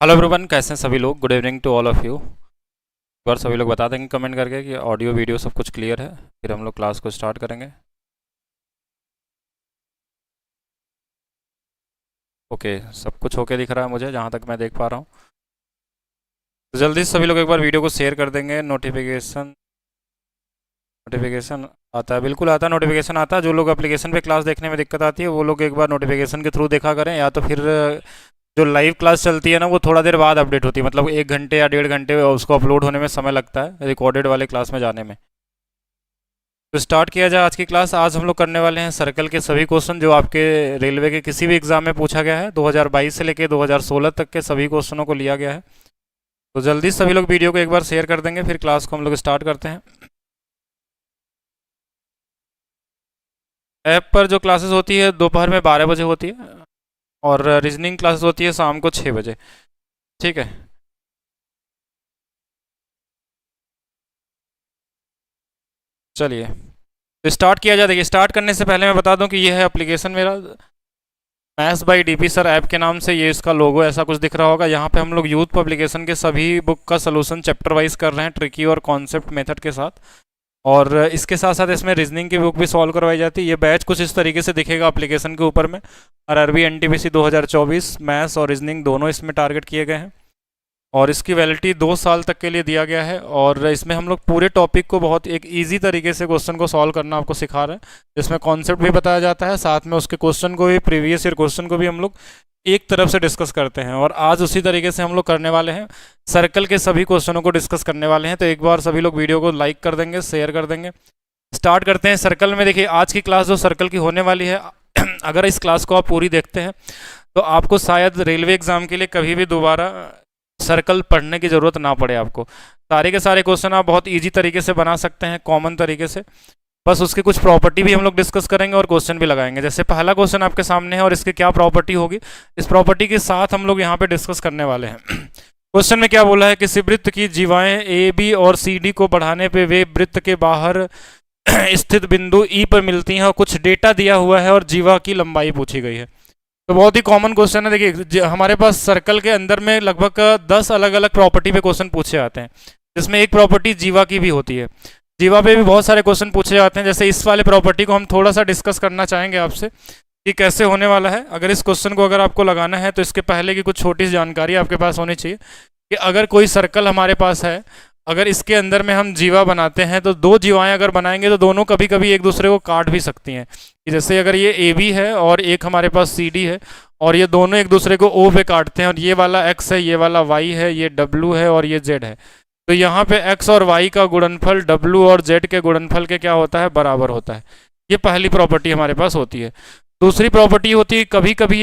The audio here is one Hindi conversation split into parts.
हेलो एवरीवन, कैसे हैं सभी लोग। Good evening to all of you. एक बार सभी लोग बता देंगे कमेंट करके कि ऑडियो वीडियो सब कुछ क्लियर है, फिर हम लोग क्लास को स्टार्ट करेंगे। ओके, सब कुछ ओके दिख रहा है मुझे जहाँ तक मैं देख पा रहा हूँ। तो जल्दी से सभी लोग एक बार वीडियो को शेयर कर देंगे। नोटिफिकेशन नोटिफिकेशन आता है, बिल्कुल आता है, नोटिफिकेशन आता है। जो लोग एप्लीकेशन पे क्लास देखने में दिक्कत आती है वो लोग एक बार नोटिफिकेशन के थ्रू देखा करें, या तो फिर जो लाइव क्लास चलती है ना वो थोड़ा देर बाद अपडेट होती है, मतलब 1 घंटे या 1.5 घंटे उसको अपलोड होने में समय लगता है रिकॉर्डेड वाले क्लास में जाने में। तो स्टार्ट किया जाए आज की क्लास। आज हम लोग करने वाले हैं सर्कल के सभी क्वेश्चन जो आपके रेलवे के किसी भी एग्जाम में पूछा गया है। 2022 से लेकर 2016 तक के सभी क्वेश्चनों को लिया गया है। तो जल्दी सभी लोग वीडियो को एक बार शेयर कर देंगे, फिर क्लास को हम लोग स्टार्ट करते हैं। ऐप पर जो क्लासेस होती है दोपहर में 12 बजे होती है, और रीजनिंग क्लासेस होती है शाम को 6 बजे। ठीक है, चलिए तो स्टार्ट किया जाए। देखिए, स्टार्ट करने से पहले मैं बता दूं कि ये है एप्लीकेशन मेरा, maths by DP sir app के नाम से। ये इसका लोगो ऐसा कुछ दिख रहा होगा। यहाँ पे हम लोग यूथ पब्लिकेशन के सभी बुक का सोल्यूशन चैप्टर वाइज कर रहे हैं, ट्रिकी और कॉन्सेप्ट मेथड के साथ। और इसके साथ साथ इसमें रीजनिंग की बुक भी सॉल्व करवाई जाती है। ये बैच कुछ इस तरीके से दिखेगा एप्लीकेशन के ऊपर में। और आरआरबी एनटीपीसी 2024 मैथ्स और रीजनिंग दोनों इसमें टारगेट किए गए हैं, और इसकी वैलिडिटी 2 साल तक के लिए दिया गया है। और इसमें हम लोग पूरे टॉपिक को बहुत एक इजी तरीके से क्वेश्चन को सॉल्व करना आपको सिखा रहे हैं, जिसमें कॉन्सेप्ट भी बताया जाता है, साथ में उसके क्वेश्चन को भी, प्रीवियस ईयर क्वेश्चन को भी हम लोग एक तरफ से डिस्कस करते हैं। और आज उसी तरीके से हम लोग करने वाले हैं, सर्कल के सभी क्वेश्चनों को डिस्कस करने वाले हैं। तो एक बार सभी लोग वीडियो को लाइक कर देंगे, शेयर कर देंगे। स्टार्ट करते हैं सर्कल में। देखिए, आज की क्लास जो सर्कल की होने वाली है अगर इस क्लास को आप पूरी देखते हैं तो आपको शायद रेलवे एग्जाम के लिए कभी भी दोबारा सर्कल पढ़ने की ज़रूरत ना पड़े। आपको सारे के सारे क्वेश्चन आप बहुत इजी तरीके से बना सकते हैं, कॉमन तरीके से। बस उसकी कुछ प्रॉपर्टी भी हम लोग डिस्कस करेंगे और क्वेश्चन भी लगाएंगे। जैसे पहला क्वेश्चन आपके सामने है और इसकी क्या प्रॉपर्टी होगी, इस प्रॉपर्टी के साथ हम लोग यहाँ पे डिस्कस करने वाले हैं। क्वेश्चन में क्या बोला है, किसी वृत्त की जीवाएं ए बी और सी डी को बढ़ाने पे वे वृत्त के बाहर स्थित बिंदु ई पर मिलती हैं, और कुछ डेटा दिया हुआ है और जीवा की लंबाई पूछी गई है। तो बहुत ही कॉमन क्वेश्चन है। देखिए, हमारे पास सर्कल के अंदर में लगभग 10 अलग अलग प्रॉपर्टी पे क्वेश्चन पूछे जाते हैं, जिसमें एक प्रॉपर्टी जीवा की भी होती है। जीवा पे भी बहुत सारे क्वेश्चन पूछे जाते हैं। जैसे इस वाले प्रॉपर्टी को हम थोड़ा सा डिस्कस करना चाहेंगे आपसे कि कैसे होने वाला है। अगर इस क्वेश्चन को अगर आपको लगाना है तो इसके पहले की कुछ छोटी सी जानकारी आपके पास होनी चाहिए कि अगर कोई सर्कल हमारे पास है, अगर इसके अंदर में हम जीवा बनाते हैं तो दो जीवाएं अगर बनाएंगे तो दोनों कभी कभी एक दूसरे को काट भी सकती हैं। जैसे अगर ये ए बी है और एक हमारे पास सी डी है, और ये दोनों एक दूसरे को ओ पे काटते हैं, और ये वाला एक्स है, ये वाला वाई है, ये डब्लू है और ये जेड है। तो यहाँ पे एक्स और वाई का गुणनफल डब्लू और जेड के गुणनफल के क्या होता है, बराबर होता है। ये पहली प्रॉपर्टी हमारे पास होती है। दूसरी प्रॉपर्टी होती है कभी कभी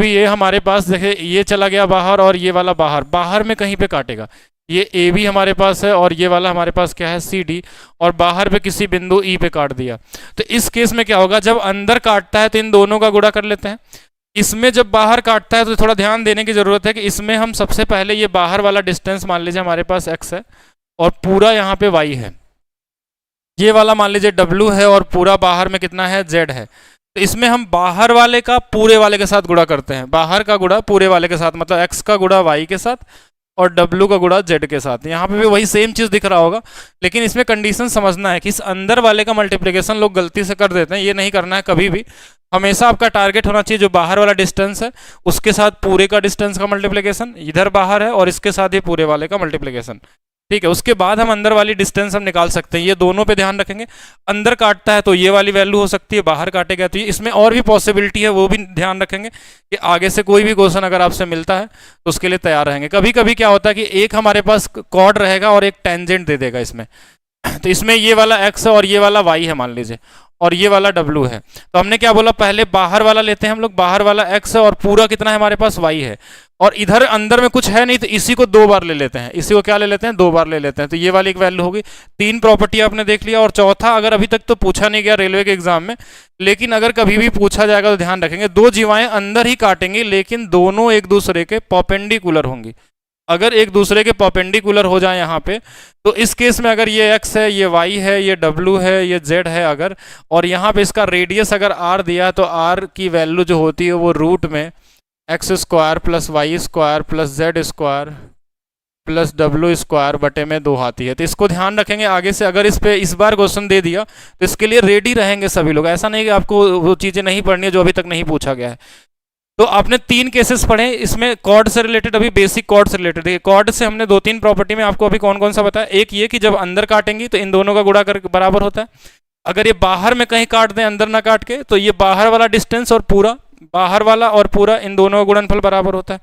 ये हमारे पास, देखे ये चला गया बाहर और ये वाला बाहर बाहर में कहीं पे काटेगा। ये ए बी हमारे पास है और ये वाला हमारे पास क्या है, सी डी, और बाहर पे किसी बिंदु ई पे काट दिया। तो इस केस में क्या होगा, जब अंदर काटता है तो इन दोनों का गुणा कर लेते हैं। इसमें जब बाहर काटता है तो थोड़ा ध्यान देने की जरूरत है कि इसमें हम सबसे पहले ये बाहर वाला डिस्टेंस मान लीजिए हमारे पास एक्स है और पूरा यहाँ पे वाई है। ये वाला मान लीजिए डब्लू है और पूरा बाहर में कितना है, जेड है। तो इसमें हम बाहर वाले का पूरे वाले के साथ गुणा करते हैं, बाहर का गुणा पूरे वाले के साथ, मतलब एक्स का गुणा वाई के साथ और डब्लू का गुणा जेड के साथ। यहाँ पे भी वही सेम चीज दिख रहा होगा, लेकिन इसमें कंडीशन समझना है कि इस अंदर वाले का मल्टीप्लिकेशन लोग गलती से कर देते हैं। ये नहीं करना है कभी भी। हमेशा आपका टारगेट होना चाहिए जो बाहर वाला डिस्टेंस है उसके साथ पूरे का डिस्टेंस का मल्टीप्लिकेशन, इधर बाहर है और इसके साथ ही पूरे वाले का मल्टीप्लिकेशन। ठीक है, उसके बाद हम अंदर वाली डिस्टेंस हम निकाल सकते हैं। ये दोनों पे ध्यान रखेंगे। अंदर काटता है तो ये वाली वैल्यू हो सकती है, बाहर काटेगा तो ये। इसमें और भी पॉसिबिलिटी है, वो भी ध्यान रखेंगे कि आगे से कोई भी क्वेश्चन अगर आपसे मिलता है तो उसके लिए तैयार रहेंगे। कभी कभी क्या होता है कि एक हमारे पास कॉर्ड रहेगा और एक टेंजेंट दे देगा इसमें। तो इसमें ये वाला एक्स है और ये वाला वाई है मान लीजिए, और ये वाला डब्लू है। तो हमने क्या बोला, पहले बाहर वाला लेते हैं हम लोग, बाहर वाला एक्स है और पूरा कितना है हमारे पास, वाई है। और इधर अंदर में कुछ है नहीं तो इसी को 2 बार ले लेते हैं। इसी को क्या ले लेते हैं, 2 बार ले लेते हैं। तो ये वाली एक वैल्यू होगी। 3 प्रॉपर्टी आपने देख लिया। और चौथा, अगर अभी तक तो पूछा नहीं गया रेलवे के एग्जाम में, लेकिन अगर कभी भी पूछा जाएगा तो ध्यान रखेंगे, दो जीवाएं अंदर ही काटेंगी लेकिन दोनों एक दूसरे के परपेंडिकुलर होंगी। अगर एक दूसरे के परपेंडिकुलर हो जाए यहाँ पे, तो इस केस में अगर ये x है, ये y है, ये w है, ये z है अगर, और यहाँ पे इसका रेडियस अगर r दिया तो r की वैल्यू जो होती है वो रूट में x square plus y square plus z square plus डब्ल्यू स्क्वायर बटे में 2 आती है। तो इसको ध्यान रखेंगे आगे से, अगर इस पे इस बार क्वेश्चन दे दिया तो इसके लिए रेडी रहेंगे सभी लोग। ऐसा नहीं कि आपको वो चीज़ें नहीं पढ़नी है जो अभी तक नहीं पूछा गया है। तो आपने 3 केसेस पढ़े, इसमें कॉर्ड से रिलेटेड, अभी बेसिक कॉर्ड से रिलेटेड। देखिए कॉर्ड से हमने 2-3 प्रॉपर्टी में आपको अभी कौन कौन सा बताया। एक ये कि जब अंदर काटेंगी तो इन दोनों का गुणा कर बराबर होता है। अगर ये बाहर में कहीं काट दें अंदर ना काट के, तो ये बाहर वाला डिस्टेंस और पूरा, बाहर वाला और पूरा, इन दोनों का गुणनफल बराबर होता है।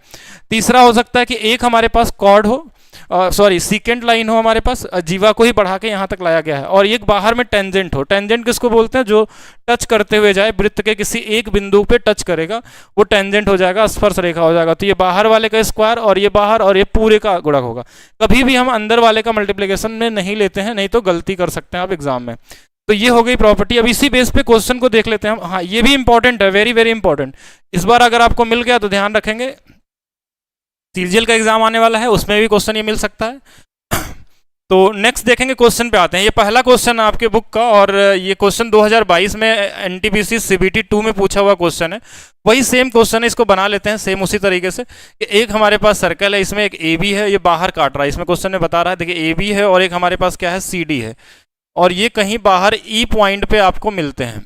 तीसरा हो सकता है कि एक हमारे पास कॉर्ड हो, सॉरी सीकेंट लाइन हो हमारे पास, जीवा को ही बढ़ा के यहाँ तक लाया गया है, और एक बाहर में टेंजेंट हो। टेंजेंट किसको बोलते हैं? जो टच करते हुए जाए, वृत्त के किसी एक बिंदु पे टच करेगा वो टेंजेंट हो जाएगा, स्पर्श रेखा हो जाएगा। तो ये बाहर वाले का स्क्वायर और ये बाहर और ये पूरे का गुणक होगा। कभी भी हम अंदर वाले का मल्टीप्लिकेशन में नहीं लेते हैं, नहीं तो गलती कर सकते हैं आप एग्जाम में। तो ये हो गई प्रॉपर्टी। अब इसी बेस पे क्वेश्चन को देख लेते हैं हम। हाँ, ये भी इंपॉर्टेंट है, वेरी वेरी इंपॉर्टेंट। इस बार अगर आपको मिल गया तो ध्यान रखेंगे, सीजीएल का एग्जाम आने वाला है, उसमें भी क्वेश्चन ये मिल सकता है। तो नेक्स्ट देखेंगे, क्वेश्चन पे आते हैं। ये पहला क्वेश्चन है आपके बुक का, और ये क्वेश्चन 2022 में एनटीपीसी सीबीटी 2 में पूछा हुआ क्वेश्चन है। वही सेम क्वेश्चन है, इसको बना लेते हैं सेम उसी तरीके से कि एक हमारे पास सर्कल है, इसमें एक ए बी है, ये बाहर काट रहा है। इसमें क्वेश्चन में बता रहा है, देखिए ए बी है और एक हमारे पास क्या है, सी डी है, और ये कहीं बाहर ई पॉइंट पे आपको मिलते हैं।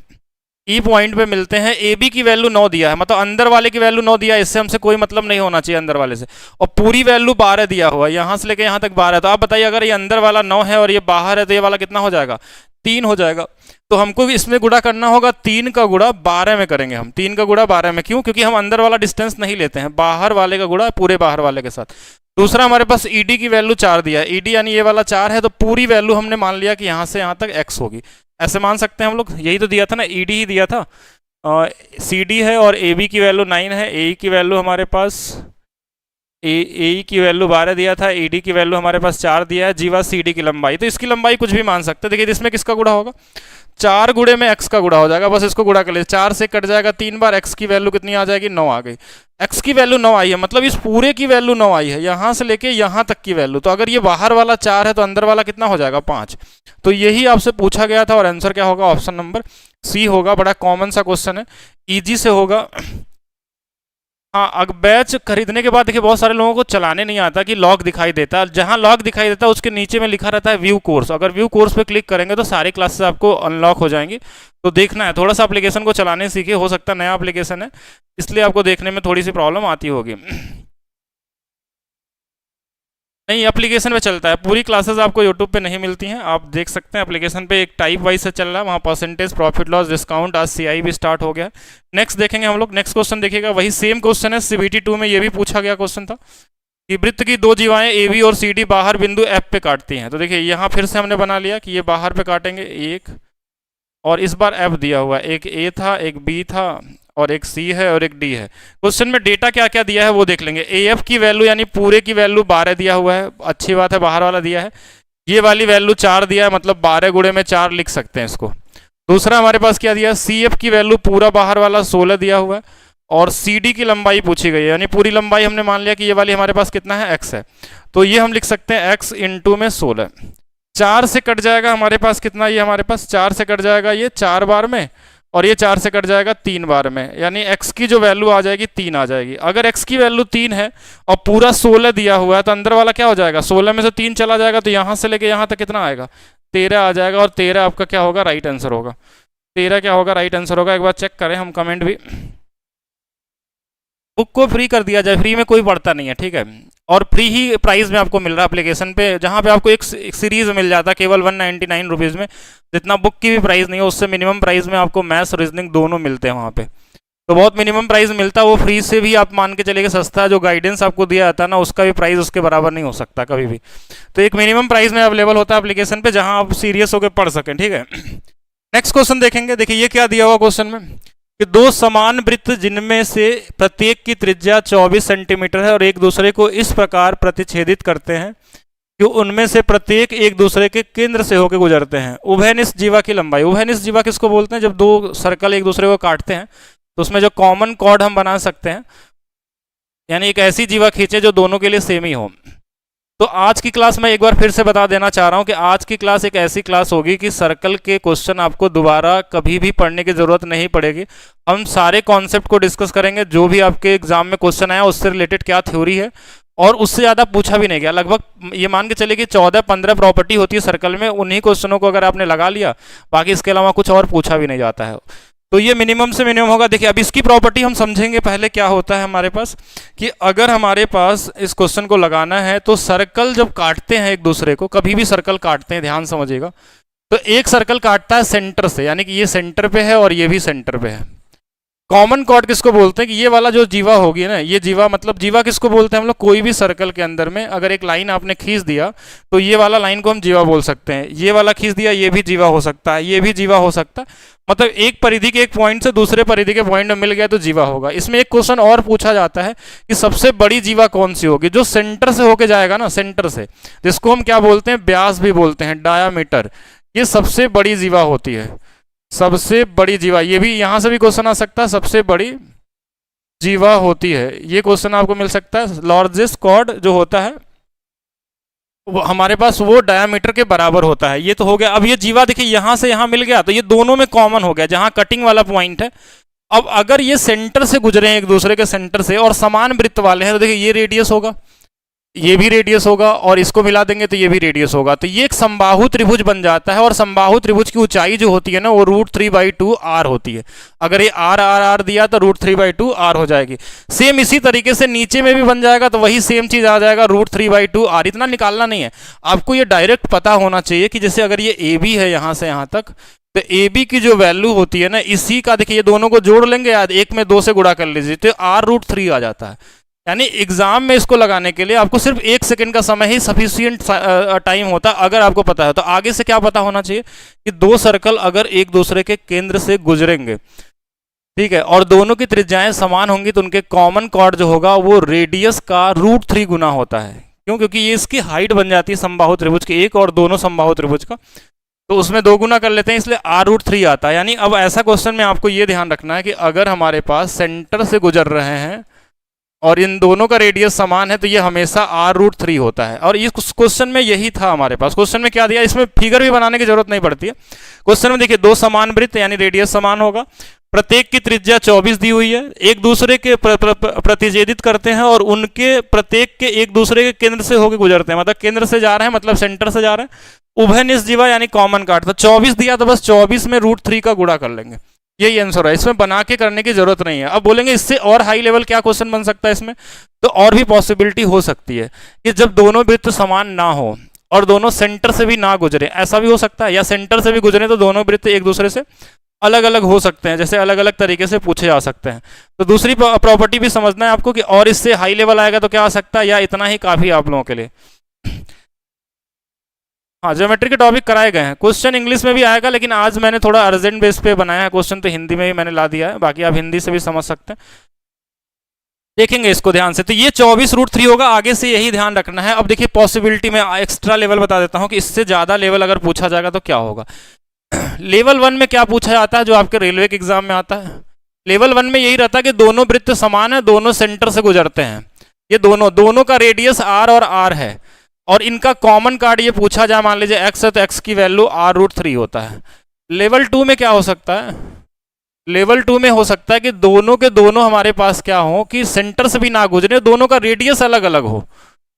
ई पॉइंट पे मिलते हैं। ए बी की वैल्यू 9 दिया है, मतलब अंदर वाले की वैल्यू 9 दिया है, इससे हमसे कोई मतलब नहीं होना चाहिए अंदर वाले से। और पूरी वैल्यू 12 दिया हुआ है, यहाँ से लेके यहाँ तक 12। तो आप बताइए, अगर ये अंदर वाला 9 है और ये बाहर है तो ये वाला कितना हो जाएगा? 3 हो जाएगा। तो हमको इसमें गुणा करना होगा, 3 का गुणा 12 में करेंगे हम। 3 का गुणा 12 में, क्यों? क्योंकि हम अंदर वाला डिस्टेंस नहीं लेते हैं, बाहर वाले का गुणा पूरे बाहर वाले के साथ। दूसरा हमारे पास ईडी की वैल्यू 4 दिया है, ईडी यानी ये वाला 4 है, तो पूरी वैल्यू हमने मान लिया कि यहाँ से यहाँ तक x होगी। ऐसे मान सकते हैं हम लोग, यही तो दिया था ना, ईडी ही दिया था। सी डी है और ए बी की वैल्यू 9 है, ए की वैल्यू हमारे पास ए की वैल्यू 12 दिया था, ए डी की वैल्यू हमारे पास 4 दिया है, जीवा सी डी की लंबाई। तो इसकी लंबाई कुछ भी मान सकते हैं। देखिए इसमें किसका गुणा होगा? 4 गुणे में x का गुणा हो जाएगा, बस इसको गुणा कर ले। 4 से कट जाएगा 3 बार, x की वैल्यू कितनी आ जाएगी? 9 आ गई। x की वैल्यू 9 आई है, मतलब इस पूरे की वैल्यू 9 आई है, यहाँ से लेके यहाँ तक की वैल्यू। तो अगर ये बाहर वाला 4 है तो अंदर वाला कितना हो जाएगा? 5। तो यही आपसे पूछा गया था, और आंसर क्या होगा? ऑप्शन नंबर सी होगा। बड़ा कॉमन सा क्वेश्चन है, इजी से होगा। हाँ, अगर बैच खरीदने के बाद देखिए बहुत सारे लोगों को चलाने नहीं आता कि लॉक दिखाई देता है। जहाँ लॉक दिखाई देता है उसके नीचे में लिखा रहता है व्यू कोर्स। अगर व्यू कोर्स पे क्लिक करेंगे तो सारी क्लासेस आपको अनलॉक हो जाएंगी। तो देखना है, थोड़ा सा एप्लीकेशन को चलाने सीखे, हो सकता है नया एप्लीकेशन है इसलिए आपको देखने में थोड़ी सी प्रॉब्लम आती होगी। नहीं, एप्लीकेशन पे चलता है, पूरी क्लासेस आपको यूट्यूब पे नहीं मिलती हैं। आप देख सकते हैं एप्लीकेशन पे एक टाइप वाइज से चल रहा है, वहाँ परसेंटेज, प्रॉफिट लॉस, डिस्काउंट, आज सीआई भी स्टार्ट हो गया। नेक्स्ट देखेंगे हम लोग। नेक्स्ट क्वेश्चन देखिएगा, वही सेम क्वेश्चन है, सीबीटी 2 में ये भी पूछा गया क्वेश्चन था कि वृत्त की 2 जीवाएं ए बी और सी डी बाहर बिंदु एफ पे काटती हैं। तो देखिए यहाँ फिर से हमने बना लिया कि ये बाहर पे काटेंगे एक, और इस बार एफ दिया हुआ है, एक ए था, एक बी था, और एक सी है और एक डी है। क्वेश्चन में डेटा क्या क्या दिया है वो देख लेंगे। ए एफ की वैल्यू यानी पूरे की वैल्यू 12 दिया हुआ है, अच्छी बात है, बाहर वाला दिया है। ये वाली वैल्यू 4 दिया है, मतलब 12 गुणे में 4 लिख सकते हैं इसको। दूसरा हमारे पास क्या दिया है? सी एफ की वैल्यू पूरा बाहर वाला 16 दिया हुआ है, और सी डी की लंबाई पूछी गई है, यानी पूरी लंबाई हमने मान लिया कि ये वाली हमारे पास कितना है? x है। तो ये हम लिख सकते हैं x इंटू में 16। 4 से कट जाएगा हमारे पास कितना? ये हमारे पास 4 से कट जाएगा ये 4 बार में, और ये 4 से कट जाएगा 3 बार में, यानी x की जो वैल्यू आ जाएगी 3 आ जाएगी। अगर x की वैल्यू 3 है और पूरा 16 दिया हुआ है तो अंदर वाला क्या हो जाएगा? 16 में से 3 चला जाएगा, तो यहाँ से लेके यहाँ तक कितना आएगा? 13 आ जाएगा, और 13 आपका क्या होगा? राइट आंसर होगा। 13 क्या होगा? राइट आंसर होगा। एक बार चेक करें हम कमेंट भी। बुक को फ्री कर दिया जाए, फ्री में कोई पढ़ता नहीं है, ठीक है, और फ्री ही प्राइस में आपको मिल रहा है एप्लीकेशन पे, जहाँ पे आपको एक सीरीज मिल जाता है केवल 199 रुपीज़ में, जितना बुक की भी प्राइस नहीं है, उससे मिनिमम प्राइस में आपको मैथ्स रीजनिंग दोनों मिलते हैं वहाँ पे। तो बहुत मिनिमम प्राइस मिलता है, वो फ्री से भी आप मान के चलेंगे सस्ता है। जो गाइडेंस आपको दिया जाता है ना, उसका भी प्राइस उसके बराबर नहीं हो सकता कभी भी। तो एक मिनिमम प्राइस में अवेलेबल होता है एप्लीकेशन पे, जहाँ आप सीरियस होकर पढ़ सकें, ठीक है। नेक्स्ट क्वेश्चन देखेंगे। देखिए ये क्या दिया हुआ क्वेश्चन में कि 2 समान वृत्त जिनमें से प्रत्येक की त्रिज्या 24 सेंटीमीटर है और एक दूसरे को इस प्रकार प्रतिच्छेदित करते हैं कि उनमें से प्रत्येक एक दूसरे के केंद्र से होकर गुजरते हैं। उभयनिष्ठ जीवा की लंबाई। उभयनिष्ठ जीवा किसको बोलते हैं? जब 2 सर्कल एक दूसरे को काटते हैं तो उसमें जो कॉमन कॉर्ड हम बना सकते हैं, यानी एक ऐसी जीवा खींचे जो दोनों के लिए सेम ही हो। तो आज की क्लास मैं एक बार फिर से बता देना चाह रहा हूं कि आज की क्लास एक ऐसी क्लास होगी कि सर्कल के क्वेश्चन आपको दोबारा कभी भी पढ़ने की जरूरत नहीं पड़ेगी। हम सारे कॉन्सेप्ट को डिस्कस करेंगे, जो भी आपके एग्जाम में क्वेश्चन आया उससे रिलेटेड क्या थ्योरी है, और उससे ज़्यादा पूछा भी नहीं गया। लगभग ये मान के चलिए कि 14-15 प्रॉपर्टी होती है सर्कल में, उन्हीं क्वेश्चनों को अगर आपने लगा लिया, बाकी इसके अलावा कुछ और पूछा भी नहीं जाता है। तो ये मिनिमम से मिनिमम होगा। देखिए अब इसकी प्रॉपर्टी हम समझेंगे। पहले क्या होता है हमारे पास कि अगर हमारे पास इस क्वेश्चन को लगाना है तो सर्कल जब काटते हैं एक दूसरे को, कभी भी सर्कल काटते हैं, ध्यान समझिएगा, तो एक सर्कल काटता है सेंटर से, यानी कि ये सेंटर पे है और ये भी सेंटर पे है। कॉमन कॉर्ड किसको बोलते हैं कि ये वाला जो जीवा होगी ना, ये जीवा, मतलब जीवा किसको बोलते हैं हम लोग, कोई भी सर्कल के अंदर में अगर एक लाइन आपने खींच दिया तो ये वाला लाइन को हम जीवा बोल सकते हैं। ये वाला खींच दिया, ये भी जीवा हो सकता है, ये भी जीवा हो सकता है। मतलब एक परिधि के एक पॉइंट से दूसरे परिधि के पॉइंट में मिल गया तो जीवा होगा। इसमें एक क्वेश्चन और पूछा जाता है कि सबसे बड़ी जीवा कौन सी होगी, जो सेंटर से होके जाएगा ना, सेंटर से, जिसको हम क्या बोलते हैं, व्यास भी बोलते हैं, डायामीटर, ये सबसे बड़ी जीवा होती है। सबसे बड़ी जीवा, ये भी यहां से भी क्वेश्चन आ सकता है, सबसे बड़ी जीवा होती है, ये क्वेश्चन आपको मिल सकता है। लार्जेस्ट कॉर्ड जो होता है वो हमारे पास वो डायामीटर के बराबर होता है। ये तो हो गया। अब ये जीवा देखिए यहां से यहां मिल गया तो ये दोनों में कॉमन हो गया, जहां कटिंग वाला पॉइंट है। अब अगर ये सेंटर से गुजरे हैं, एक दूसरे के सेंटर से, और समान वृत्त वाले हैं, तो देखिए ये रेडियस होगा, ये भी रेडियस होगा, और इसको मिला देंगे तो ये भी रेडियस होगा। तो ये एक समबाहु त्रिभुज बन जाता है। और समबाहु त्रिभुज की ऊंचाई जो होती है ना, वो √3/2 r होती है। अगर ये r दिया तो √3/2 r हो जाएगी। सेम इसी तरीके से नीचे में भी बन जाएगा, तो वही सेम चीज आ जाएगा, √3/2 r। इतना निकालना नहीं है आपको, ये डायरेक्ट पता होना चाहिए कि जैसे अगर ये AB है यहां से यहां तक, तो AB की जो वैल्यू होती है ना, इसी का देखिए, ये दोनों को जोड़ लेंगे याद, एक में 2 से गुणा कर लीजिए तो r√3 आ जाता है। यानी एग्जाम में इसको लगाने के लिए आपको सिर्फ 1 सेकंड का समय ही सफिशियंट टाइम होता है, अगर आपको पता है। तो आगे से क्या पता होना चाहिए कि दो सर्कल अगर एक दूसरे के केंद्र से गुजरेंगे, ठीक है, और दोनों की त्रिज्याएं समान होंगी, तो उनके कॉमन कॉर्ड जो होगा वो रेडियस का √3 गुना होता है। क्यों? क्योंकि ये इसकी हाइट बन जाती है समबाहु त्रिभुज की, एक और दोनों समबाहु त्रिभुज का, तो उसमें 2 गुना कर लेते हैं, इसलिए r√3 आता है। यानी अब ऐसा क्वेश्चन में आपको ये ध्यान रखना है कि अगर हमारे पास सेंटर से गुजर रहे हैं और इन दोनों का रेडियस समान है, तो ये हमेशा r√3 होता है। और इस क्वेश्चन में यही था हमारे पास। क्वेश्चन में क्या दिया, इसमें फिगर भी बनाने की जरूरत नहीं पड़ती है। क्वेश्चन में देखिए, 2 समान वृत्त यानी रेडियस समान होगा, प्रत्येक की त्रिज्या 24 दी हुई है, एक दूसरे के प्रतिच्छेदित करते हैं, और उनके प्रत्येक के एक दूसरे के केंद्र से होकर गुजरते हैं। मतलब केंद्र से जा रहे हैं, मतलब सेंटर से जा रहे हैं। उभयनिष्ठ जीवा यानी कॉमन काट, तो 24 दिया तो बस 24 में √3 का गुणा कर लेंगे, यही आंसर है। इसमें बना के करने की जरूरत नहीं है। अब बोलेंगे इससे और हाई लेवल क्या क्वेश्चन बन सकता है इसमें, तो और भी पॉसिबिलिटी हो सकती है कि जब दोनों वृत्त समान ना हो और दोनों सेंटर से भी ना गुजरे, ऐसा भी हो सकता है, या सेंटर से भी गुजरे तो दोनों वृत्त एक दूसरे से अलग अलग हो सकते हैं, जैसे अलग अलग तरीके से पूछे जा सकते हैं। तो दूसरी प्रॉपर्टी भी समझना है आपको कि और इससे हाई लेवल आएगा तो क्या आ सकता है, या इतना ही काफी आप लोगों के लिए। हाँ, ज्योमेट्री के टॉपिक कराए गए हैं। क्वेश्चन इंग्लिश में भी आएगा, लेकिन आज मैंने थोड़ा अर्जेंट बेस पे बनाया है क्वेश्चन, तो हिंदी में भी मैंने ला दिया है, बाकी आप हिंदी से भी समझ सकते हैं। देखेंगे इसको ध्यान से। तो ये 24√3 होगा, आगे से यही ध्यान रखना है। अब देखिए पॉसिबिलिटी में एक्स्ट्रा लेवल बता देता हूँ कि इससे ज्यादा लेवल अगर पूछा जाएगा तो क्या होगा। लेवल 1 में क्या पूछा जाता है, जो आपके रेलवे के एग्जाम में आता है। लेवल 1 में यही रहता है कि दोनों वृत्त समान है, दोनों सेंटर से गुजरते हैं, ये दोनों का रेडियस r और r है, और इनका कॉमन कार्ड ये पूछा जाए, मान लीजिए x है तो x की वैल्यू r√3 होता है। लेवल 2 में क्या हो सकता है, लेवल 2 में हो सकता है कि दोनों के दोनों हमारे पास क्या हो कि सेंटर से भी ना गुजरे, दोनों का रेडियस अलग अलग हो,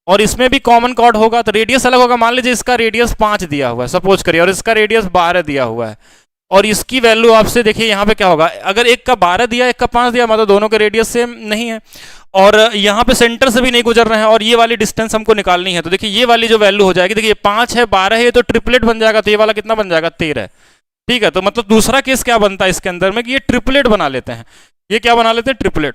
और इसमें भी कॉमन कॉर्ड होगा तो रेडियस अलग होगा। मान लीजिए इसका रेडियस 5 दिया हुआ है सपोज करिए, और इसका रेडियस 12 दिया हुआ है, और इसकी वैल्यू आपसे देखिए यहाँ पे क्या होगा, अगर एक का 12 दिया एक का 5 दिया, मतलब दोनों के रेडियस सेम नहीं है, और यहाँ पे सेंटर से भी नहीं गुजर रहे हैं, और ये वाली डिस्टेंस हमको निकालनी है। तो देखिए ये वाली जो वैल्यू हो जाएगी, देखिए 5 है 12 है, तो ट्रिपलेट बन जाएगा, तो ये वाला कितना बन जाएगा 13। ठीक है, तो मतलब दूसरा केस क्या बनता है इसके अंदर में कि ये ट्रिपलेट बना लेते हैं। ये क्या बना लेते हैं, ट्रिपलेट।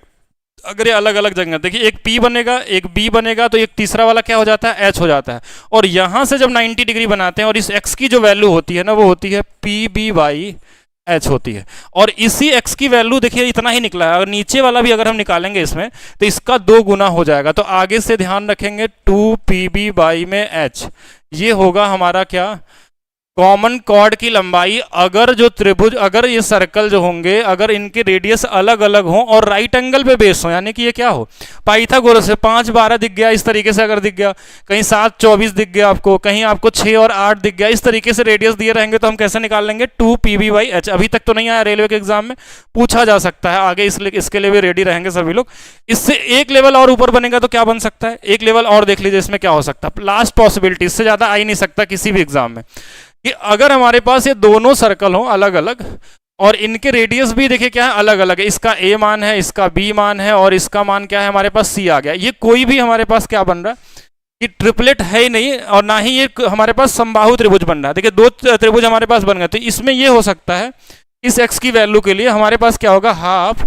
अगर ये अलग अलग जगह, देखिए एक P बनेगा एक B बनेगा, तो एक तीसरा वाला क्या हो जाता है, H हो जाता है। और यहां से जब 90 डिग्री बनाते हैं, और इस x की जो वैल्यू होती है ना, वो होती है PB/H होती है। और इसी x की वैल्यू देखिए इतना ही निकला है, और नीचे वाला भी अगर हम निकालेंगे इसमें तो इसका 2 गुना हो जाएगा। तो आगे से ध्यान रखेंगे 2PB/H, ये होगा हमारा क्या, कॉमन कॉर्ड की लंबाई अगर जो त्रिभुज, अगर ये सर्कल जो होंगे, अगर इनके रेडियस अलग अलग हों और राइट एंगल पे बेस हो, यानी कि ये क्या हो, पाइथागोरस से 5 12 दिख गया, इस तरीके से अगर दिख गया, कहीं 7 24 दिख गया आपको, कहीं आपको 6 और 8 दिख गया, इस तरीके से रेडियस दिए रहेंगे तो हम कैसे निकाल लेंगे 2pb/h। अभी तक तो नहीं आया रेलवे के एग्जाम में, पूछा जा सकता है आगे, इसलिए इसके लिए भी रेडी रहेंगे सभी लोग। इससे एक लेवल और ऊपर बनेगा तो क्या बन सकता है, एक लेवल और देख लीजिए इसमें क्या हो सकता है, लास्ट पॉसिबिलिटी, इससे ज्यादा आ ही नहीं सकता किसी भी एग्जाम में, कि अगर हमारे पास ये दोनों सर्कल हो अलग अलग और इनके रेडियस भी देखिए क्या है अलग अलग है, इसका a मान है, इसका b मान है और इसका मान क्या है हमारे पास c आ गया, ये कोई भी हमारे पास क्या बन रहा है, ये ट्रिपलेट है ही नहीं और ना ही ये हमारे पास समबाहु त्रिभुज बन रहा है। देखिए दो त्रिभुज हमारे पास बन गए, तो इसमें ये हो सकता है इस x की वैल्यू के लिए हमारे पास क्या होगा, हाफ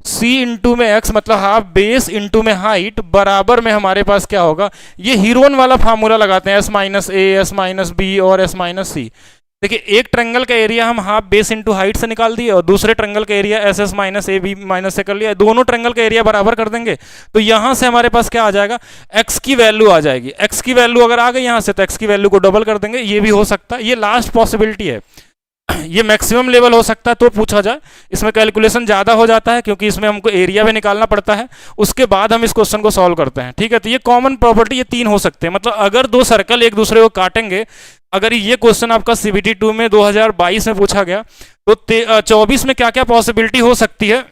c इंटू में x, मतलब हाफ बेस इंटू में हाइट, बराबर में हमारे पास क्या होगा, ये हीरोन वाला फार्मूला लगाते हैं, s minus a, s minus b और s माइनस c। देखिए एक ट्रायंगल का एरिया हम हाफ बेस इंटू हाइट से निकाल दिए और दूसरे ट्रायंगल का area s s minus a b minus से कर लिया, दोनों ट्रायंगल का एरिया बराबर कर देंगे तो यहां से हमारे पास क्या आ जाएगा, x की वैल्यू आ जाएगी। x की वैल्यू अगर आ गई यहां से तो x की वैल्यू को डबल कर देंगे, ये भी हो सकता है, ये लास्ट पॉसिबिलिटी है, ये मैक्सिमम लेवल हो सकता है तो पूछा जाए, इसमें कैलकुलेशन ज़्यादा हो जाता है क्योंकि इसमें हमको एरिया भी निकालना पड़ता है, उसके बाद हम इस क्वेश्चन को सॉल्व करते हैं। ठीक है, तो ये कॉमन प्रॉपर्टी ये 3 हो सकते हैं, मतलब अगर दो सर्कल एक दूसरे को काटेंगे, अगर ये क्वेश्चन आपका CBT 2 में 2022 में पूछा गया तो 24 में क्या क्या पॉसिबिलिटी हो सकती है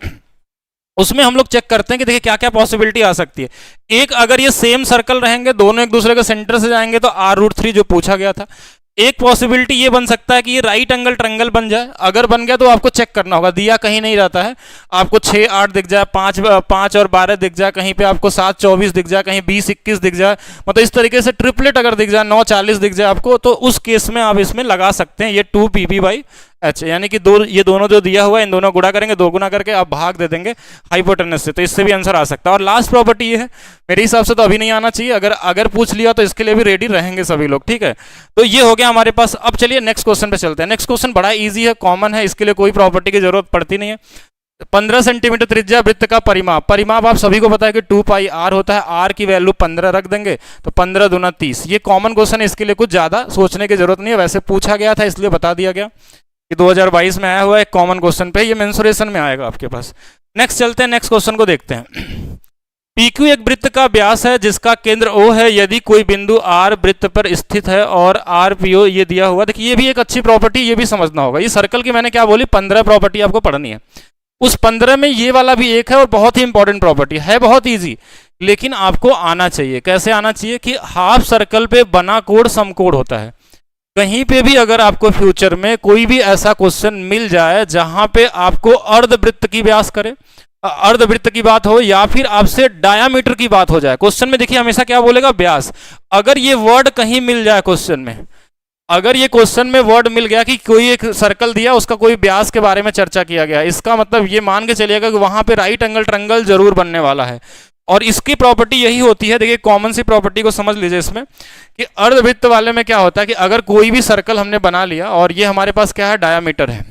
उसमें हम लोग चेक करते हैं कि देखिए क्या क्या पॉसिबिलिटी आ सकती है। एक, अगर ये सेम सर्कल रहेंगे, दोनों एक दूसरे के सेंटर से जाएंगे तो r√3 जो पूछा गया था। एक पॉसिबिलिटी ये बन सकता है कि ये राइट एंगल ट्रायंगल बन जाए, अगर बन गया तो आपको चेक करना होगा, दिया कहीं नहीं रहता है, आपको 6 8 दिख जाए, 5 और 12 दिख जाए, कहीं पे आपको 7 24 दिख जाए, कहीं 20 21 दिख जाए, मतलब इस तरीके से ट्रिपलेट अगर दिख जाए 9 40 दिख जाए आपको, तो उस केस में आप इसमें लगा सकते हैं ये 2pb/h, यानी कि ये दोनों जो दिया हुआ है इन दोनों गुणा करेंगे, 2 गुना करके आप भाग दे देंगे हाइपोटेनस से, तो इससे भी आंसर आ सकता है। और लास्ट प्रॉपर्टी ये है, मेरे हिसाब से तो अभी नहीं आना चाहिए, अगर पूछ लिया तो इसके लिए भी रेडी रहेंगे सभी लोग। ठीक है, तो ये हो गया हमारे पास। अब चलिए नेक्स्ट क्वेश्चन पे चलते हैं। नेक्स्ट क्वेश्चन बड़ा इजी है, कॉमन है, इसके लिए कोई प्रॉपर्टी की जरूरत पड़ती नहीं है। 15 सेंटीमीटर त्रिज्या वृत्त का परिमाप आप सभी को पता है कि 2πr होता है, r की वैल्यू 15 रख देंगे तो 15 दूना 30। ये कॉमन क्वेश्चन है, इसके लिए कुछ ज्यादा सोचने की जरूरत नहीं है, वैसे पूछा गया था इसलिए बता दिया गया कि 2022 में आया हुआ है कॉमन क्वेश्चन पे, ये मेंसुरेशन में आएगा आपके पास। नेक्स्ट चलते हैं, नेक्स्ट क्वेश्चन को देखते हैं। PQ एक वृत्त का व्यास है जिसका केंद्र O है, यदि कोई बिंदु R वृत्त पर स्थित है और RPO ये दिया हुआ। देखिए ये भी एक अच्छी प्रॉपर्टी, ये भी समझना होगा। ये सर्कल की मैंने क्या बोली, 15 प्रॉपर्टी आपको पढ़नी है, उस 15 में ये वाला भी एक है और बहुत ही इंपॉर्टेंट प्रॉपर्टी है, बहुत ईजी, लेकिन आपको आना चाहिए। कैसे आना चाहिए कि हाफ सर्कल पे बना कोण समकोण होता है। कहीं पे भी अगर आपको फ्यूचर में कोई भी ऐसा क्वेश्चन मिल जाए जहां पे आपको अर्धवृत्त की व्यास करे, अर्धवृत्त की बात हो या फिर आपसे डायामीटर की बात हो जाए, क्वेश्चन में देखिए हमेशा क्या बोलेगा, व्यास। अगर ये वर्ड कहीं मिल जाए क्वेश्चन में, अगर ये क्वेश्चन में वर्ड मिल गया कि कोई एक सर्कल दिया उसका कोई व्यास के बारे में चर्चा किया गया, इसका मतलब ये मान के चलिएगा कि वहां पे राइट एंगल ट्रायंगल जरूर बनने वाला है। और इसकी प्रॉपर्टी यही होती है, देखिए कॉमन सी प्रॉपर्टी को समझ लीजिए इसमें, कि अर्धवृत्त वाले में क्या होता है कि अगर कोई भी सर्कल हमने बना लिया और ये हमारे पास क्या है, डायामीटर है,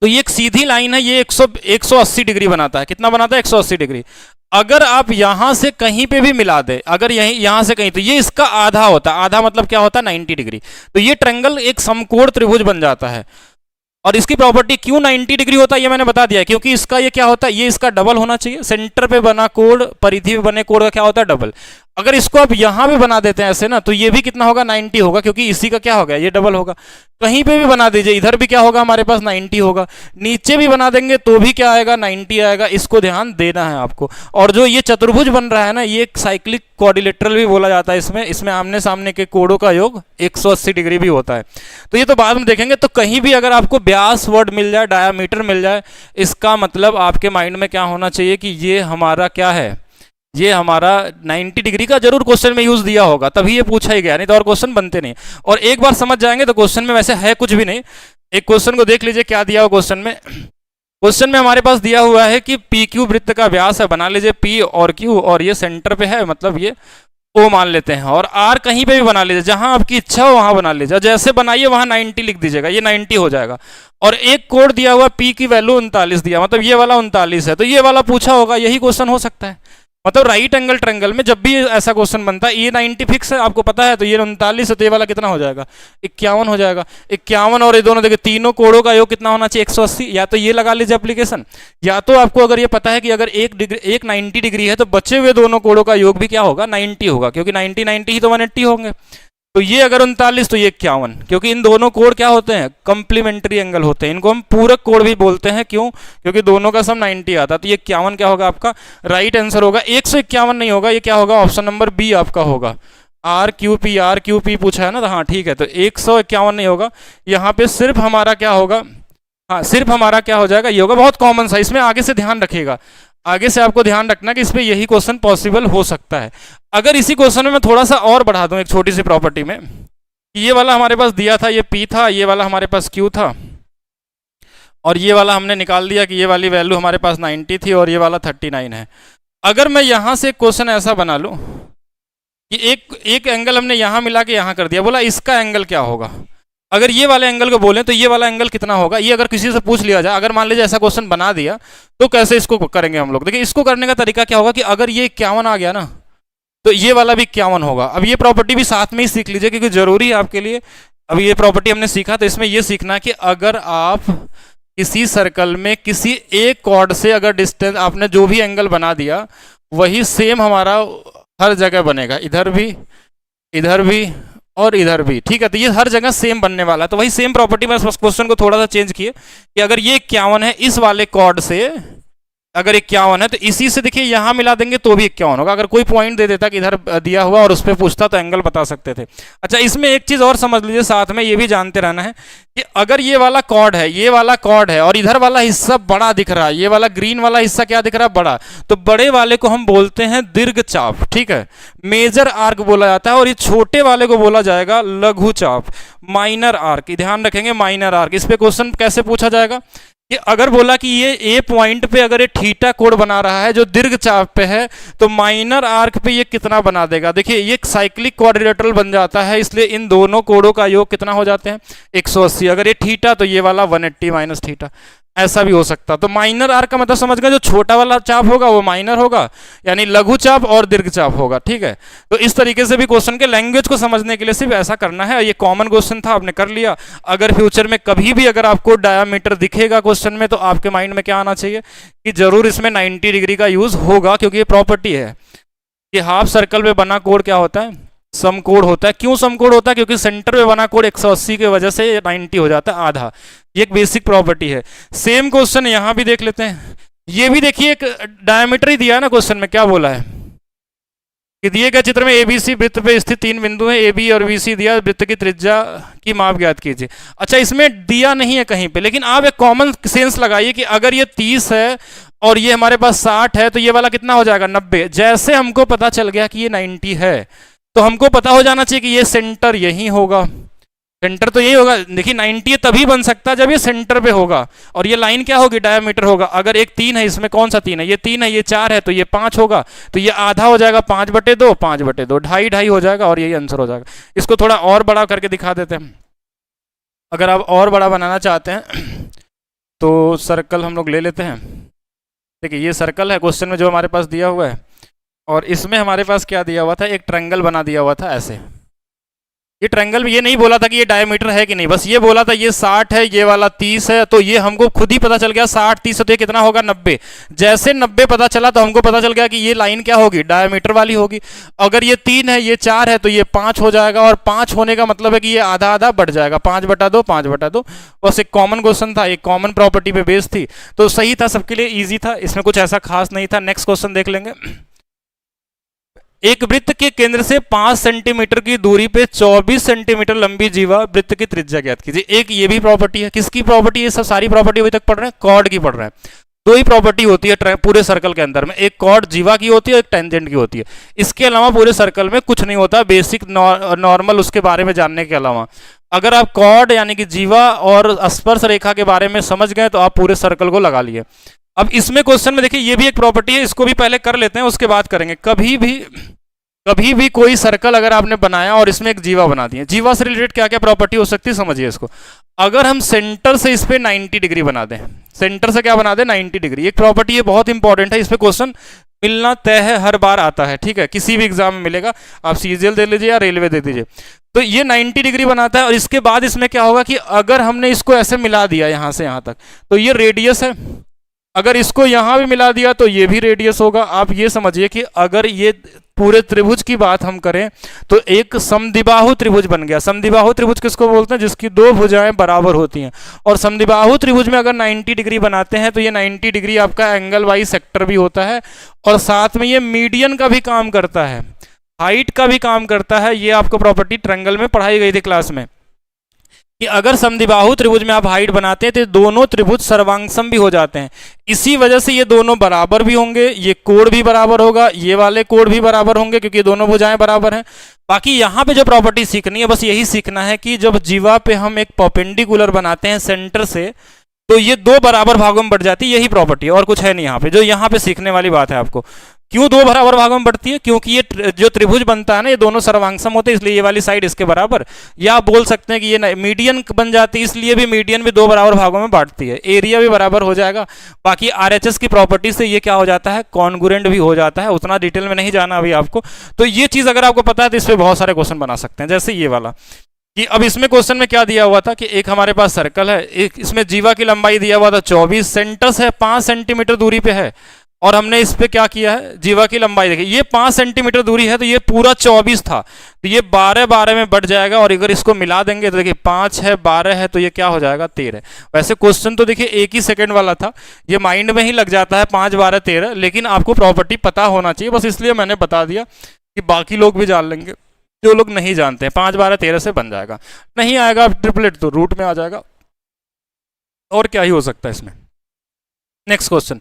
तो ये एक सीधी लाइन है, ये 180 डिग्री बनाता है। कितना बनाता है, 180 डिग्री। अगर आप यहां से कहीं पे भी मिला दे, अगर यहां से कहीं, तो ये इसका आधा होता है, आधा मतलब क्या होता है, 90 डिग्री। तो ये ट्रायंगल एक समकोण त्रिभुज बन जाता है। और इसकी प्रॉपर्टी क्यों 90 डिग्री होता है ये मैंने बता दिया, क्योंकि इसका ये क्या होता है, ये इसका डबल होना चाहिए। सेंटर पे बना कोण परिधि पे बने कोण का क्या होता है, डबल। अगर इसको आप यहां पे बना देते हैं ऐसे ना, तो ये भी कितना होगा, 90 होगा, क्योंकि इसी का क्या होगा, ये डबल होगा। कहीं पे भी बना दीजिए, इधर भी क्या होगा हमारे पास, 90 होगा। नीचे भी बना देंगे तो भी क्या आएगा, 90 आएगा। इसको ध्यान देना है आपको। और जो ये चतुर्भुज बन रहा है ना, ये एक साइक्लिक क्वाड्रिलेटरल भी बोला जाता है। इसमें आमने सामने के कोणों का योग 180 डिग्री भी होता है। तो ये तो बाद में देखेंगे। तो कहीं भी अगर आपको व्यास वर्ड मिल जाए, डायामीटर मिल जाए, इसका मतलब आपके माइंड में क्या होना चाहिए कि ये हमारा क्या है, ये हमारा 90 डिग्री का जरूर क्वेश्चन में यूज दिया होगा, तभी ये पूछा ही गया, नहीं तो और क्वेश्चन बनते नहीं। और एक बार समझ जाएंगे तो क्वेश्चन में वैसे है कुछ भी नहीं। एक क्वेश्चन को देख लीजिए क्या दिया हुआ क्वेश्चन में। क्वेश्चन में हमारे पास दिया हुआ है कि PQ वृत्त का व्यास है, बना लीजिए P और Q, और ये सेंटर पे है, मतलब ये O मान लेते हैं। और R कहीं पे भी बना लीजिए, जहां आपकी इच्छा हो वहां बना लीजिए, जैसे बनाइए वहां 90 लिख दीजिएगा, ये 90 हो जाएगा। और एक कोण दिया हुआ P की वैल्यू 39 दिया, मतलब ये वाला 39 है, तो ये वाला पूछा होगा, यही क्वेश्चन हो सकता है। मतलब राइट एंगल ट्रायंगल में जब भी ऐसा क्वेश्चन बनता है, ये 90 फिक्स है आपको पता है, तो ये 39 है, तो ये वाला कितना हो जाएगा 51 हो जाएगा। 51 और ये दोनों देखिए तीनों कोणों का योग कितना होना चाहिए 180। या तो ये लगा लीजिए एप्लीकेशन, या तो आपको अगर ये पता है कि अगर एक 90 डिग्री है तो बचे हुए दोनों कोणों का योग भी क्या होगा 90 होगा, क्योंकि 90 90 ही तो 180 होंगे। तो ये अगर 39 तो ये 51, क्योंकि इन दोनों कोण क्या होते हैं कॉम्प्लीमेंट्री एंगल होते हैं, इनको हम पूरक कोण भी बोलते हैं। क्यों? क्योंकि दोनों का सम 90 आता है। तो ये 51 क्या होगा आपका राइट आंसर होगा। 151 नहीं होगा, ये क्या होगा ऑप्शन नंबर बी आपका होगा। आर क्यू पी पूछा है ना, तो हाँ ठीक है, तो 151 नहीं होगा। यहाँ पे सिर्फ हमारा क्या होगा, हाँ सिर्फ हमारा क्या हो जाएगा, ये होगा। बहुत कॉमन सा, इसमें आगे से ध्यान रखिएगा, आगे से आपको ध्यान रखना कि इस पे यही क्वेश्चन पॉसिबल हो सकता है। अगर इसी क्वेश्चन में मैं थोड़ा सा और बढ़ा दूं एक छोटी सी प्रॉपर्टी में, ये वाला हमारे पास दिया था, ये P था, ये वाला हमारे पास Q था, और ये वाला हमने निकाल दिया कि ये वाली वैल्यू हमारे पास 90 थी और ये वाला 39 है। अगर मैं यहां से क्वेश्चन ऐसा बना लूं कि एक एंगल हमने यहां मिला के यहां कर दिया, बोला इसका एंगल क्या होगा। अगर ये वाले एंगल को बोलें तो ये वाला एंगल कितना होगा, ये अगर किसी से पूछ लिया जाए, अगर मान लीजिए ऐसा क्वेश्चन बना दिया, तो कैसे इसको करेंगे हम लोग। देखिए इसको करने का तरीका क्या होगा कि अगर ये 51 आ गया ना, तो ये वाला भी 51 होगा। अब ये प्रॉपर्टी भी साथ में ही सीख लीजिए, क्योंकि जरूरी है आपके लिए। अब ये प्रॉपर्टी हमने सीखा, तो इसमें ये सीखना कि अगर आप किसी सर्कल में किसी एक कॉर्ड से अगर डिस्टेंस आपने जो भी एंगल बना दिया, वही सेम हमारा हर जगह बनेगा, इधर भी और इधर भी, ठीक है। तो ये हर जगह सेम बनने वाला है। तो वही सेम प्रॉपर्टी में क्वेश्चन को थोड़ा सा चेंज किए कि अगर ये 51 है इस वाले कॉर्ड से, अगर 51 है तो इसी से देखिए यहां मिला देंगे तो भी 51 होगा। अगर कोई पॉइंट दे देता कि इधर दिया हुआ और उस पर पूछता तो एंगल बता सकते थे। अच्छा, इसमें एक चीज और समझ लीजिए, साथ में ये भी जानते रहना है कि अगर ये वाला कॉर्ड है, ये वाला कॉर्ड है और इधर वाला हिस्सा बड़ा दिख रहा है, ये वाला ग्रीन वाला हिस्सा क्या दिख रहा है बड़ा, तो बड़े वाले को हम बोलते हैं दीर्घ चाप, ठीक है, मेजर आर्क बोला जाता है। और ये छोटे वाले को बोला जाएगा लघु चाप, माइनर आर्क। ध्यान रखेंगे माइनर आर्क। इस पे क्वेश्चन कैसे पूछा जाएगा कि अगर बोला कि ये ए पॉइंट पे अगर ये थीटा कोण बना रहा है जो दीर्घ चाप पे है, तो माइनर आर्क पे ये कितना बना देगा। देखिए ये साइक्लिक क्वाड्रिलेटरल बन जाता है, इसलिए इन दोनों कोणों का योग कितना हो जाते हैं 180। अगर ये थीटा तो ये वाला 180 माइनस थीटा, ऐसा भी हो सकता। तो माइनर आर्क का मतलब समझ गए, जो छोटा वाला चाप होगा वो माइनर होगा, यानी लघु चाप और दीर्घ चाप होगा, ठीक है। तो इस तरीके से भी क्वेश्चन के लैंग्वेज को समझने के लिए सिर्फ ऐसा करना है। ये कॉमन क्वेश्चन था, आपने कर लिया। अगर फ्यूचर में कभी भी अगर आपको डायामीटर दिखेगा क्वेश्चन में, तो आपके माइंड में क्या आना चाहिए कि जरूर इसमें 90 डिग्री का यूज होगा, क्योंकि ये प्रॉपर्टी है कि हाफ सर्कल में बना कोण क्या होता है समकोण होता है। क्यों समकोण होता है? क्योंकि सेंटर में बना कोण 180 की वजह से 90 हो जाता है आधा। ये एक बेसिक प्रॉपर्टी है। सेम क्वेश्चन यहां भी देख लेते हैं। ये भी देखिए एक डायमीटर ही दिया है ना क्वेश्चन में, क्या बोला है कि दिए गए चित्र में एबीसी वृत्त पे स्थित 3 बिंदु हैं, ए बी और बी सी दिया, वृत्त की त्रिज्या की माप ज्ञात कीजिए। अच्छा, इसमें दिया नहीं है कहीं पे, लेकिन आप एक कॉमन सेंस लगाइए कि अगर ये 30 है और ये हमारे पास 60 है, तो ये वाला कितना हो जाएगा 90। जैसे हमको पता चल गया कि ये 90 है, तो हमको पता हो जाना चाहिए कि ये सेंटर यही होगा। सेंटर तो यही होगा। देखिए 90 तभी बन सकता है जब ये सेंटर पे होगा। और ये लाइन क्या होगी डायमीटर होगा। अगर एक 3 है, इसमें कौन सा 3 है, ये 3 है, ये 4 है, तो ये 5 होगा, तो ये आधा हो जाएगा 5/2, 5/2, 2.5 हो जाएगा, और यही आंसर हो जाएगा। इसको थोड़ा और बड़ा करके दिखा देते हैं। अगर आप और बड़ा बनाना चाहते हैं तो सर्कल हम लोग ले लेते हैं। देखिए ये सर्कल है क्वेश्चन में जो हमारे पास दिया हुआ है, और इसमें हमारे पास क्या दिया हुआ था, एक ट्रायंगल बना दिया हुआ था ऐसे। ये ट्रायंगल में ये नहीं बोला था कि ये डायमीटर है कि नहीं, बस ये बोला था ये 60 है, ये वाला 30 है, तो ये हमको खुद ही पता चल गया 60 30 तो ये कितना होगा 90। जैसे 90 पता चला तो हमको पता चल गया कि ये लाइन क्या होगी डायमीटर वाली होगी। अगर ये 3 है, ये 4 है, तो ये 5 हो जाएगा, और 5 होने का मतलब है कि ये आधा आधा बढ़ जाएगा, 5/2, 5/2। बस एक कॉमन क्वेश्चन था, एक कॉमन प्रॉपर्टी पे बेस थी, तो सही था, सबके लिए ईजी था, इसमें कुछ ऐसा खास नहीं था। नेक्स्ट क्वेश्चन देख लेंगे। एक वृत्त के केंद्र से 5 सेंटीमीटर की दूरी पे 24 सेंटीमीटर लंबी जीवा वृत्त की त्रिज्या ज्ञात कीजिए। एक ये भी प्रॉपर्टी है। किसकी प्रॉपर्टी है? सब सारी प्रॉपर्टी अभी तक पढ़ रहे हैं, कॉर्ड की पढ़ रहे हैं। दो ही प्रॉपर्टी होती है पूरे सर्कल के अंदर में, एक कॉर्ड जीवा की होती है, एक टेंजेंट की होती है। इसके अलावा पूरे सर्कल में कुछ नहीं होता बेसिक नॉर्मल उसके बारे में जानने के अलावा। अगर आप कॉर्ड यानी कि जीवा और स्पर्श रेखा के बारे में समझ गए तो आप पूरे सर्कल को लगा लिए। अब इसमें क्वेश्चन में देखिए ये भी एक प्रॉपर्टी है, इसको भी पहले कर लेते हैं, उसके बाद करेंगे। कभी भी कोई सर्कल अगर आपने बनाया और इसमें एक जीवा बना दिया, जीवा से रिलेटेड क्या क्या प्रॉपर्टी हो सकती है समझिए इसको। अगर हम सेंटर से इस पे 90 डिग्री बना दें, सेंटर से क्या बना दें 90 डिग्री, एक प्रॉपर्टी है बहुत इंपॉर्टेंट है, इस पे क्वेश्चन मिलना तय है, हर बार आता है, ठीक है, किसी भी एग्जाम में मिलेगा, आप सीजीएल दे लीजिए या रेलवे दे दीजिए। तो ये 90 डिग्री बनाता है। और इसके बाद इसमें क्या होगा कि अगर हमने इसको ऐसे मिला दिया यहां से यहां तक, तो ये रेडियस है। अगर इसको यहां भी मिला दिया तो ये भी रेडियस होगा। आप ये समझिए कि अगर ये पूरे त्रिभुज की बात हम करें तो एक समद्विबाहु त्रिभुज बन गया। समद्विबाहु त्रिभुज किसको बोलते हैं? जिसकी दो भुजाएं बराबर होती हैं। और समद्विबाहु त्रिभुज में अगर 90 डिग्री बनाते हैं तो ये 90 डिग्री आपका एंगल वाइज सेक्टर भी होता है, और साथ में ये मीडियन का भी काम करता है, हाइट का भी काम करता है। ये आपको प्रॉपर्टी ट्रायंगल में पढ़ाई गई थी क्लास में, कि अगर समद्विबाहु त्रिभुज में आप हाइट बनाते हैं तो दोनों त्रिभुज सर्वांगसम भी हो जाते हैं। इसी वजह से ये दोनों बराबर भी होंगे, ये कोण भी बराबर होगा, ये वाले कोण भी बराबर होंगे, क्योंकि ये दोनों भुजाएं बराबर हैं। बाकी यहाँ पे जो प्रॉपर्टी सीखनी है, बस यही सीखना है कि जब जीवा पे हम एक परपेंडिकुलर बनाते हैं सेंटर से, तो ये दो बराबर भागों में बढ़ जाती है। यही प्रॉपर्टी है, और कुछ है नहीं यहाँ पे। जो यहाँ पे सीखने वाली बात है आपको, क्यों दो बराबर भागों में बढ़ती है? क्योंकि ये जो त्रिभुज बनता है ना, ये दोनों सर्वांगसम होते हैं, इसलिए ये वाली साइड इसके बराबर। या आप बोल सकते हैं कि ये मीडियन बन जाती है, इसलिए भी मीडियन भी दो बराबर भागों में बांटती है। एरिया भी बराबर हो जाएगा। बाकी आरएचएस की प्रॉपर्टी से ये क्या हो जाता है? कॉन्ग्रुएंट भी हो जाता है। उतना डिटेल में नहीं जाना अभी आपको। तो ये चीज अगर आपको पता है तो इस पर बहुत सारे क्वेश्चन बना सकते हैं, जैसे ये वाला। कि अब इसमें क्वेश्चन में क्या दिया हुआ था कि एक हमारे पास सर्कल है, एक इसमें जीवा की लंबाई दिया हुआ था 24, सेंटर से 5 सेंटीमीटर दूरी पे है, और हमने इस पे क्या किया है? जीवा की लंबाई देखिए, ये 5 सेंटीमीटर दूरी है, तो ये पूरा 24 था, तो ये 12 में बढ़ जाएगा। और अगर इसको मिला देंगे तो देखिए 5 है, 12 है, तो ये क्या हो जाएगा? 13। वैसे क्वेश्चन तो देखिए एक ही सेकंड वाला था, ये माइंड में ही लग जाता है 5, 12, 13, लेकिन आपको प्रॉपर्टी पता होना चाहिए, बस इसलिए मैंने बता दिया कि बाकी लोग भी जान लेंगे। जो लोग नहीं जानते हैं, 5, 12, 13 से बन जाएगा। नहीं आएगा ट्रिपलेट तो रूट में आ जाएगा, और क्या ही हो सकता है इसमें। नेक्स्ट क्वेश्चन,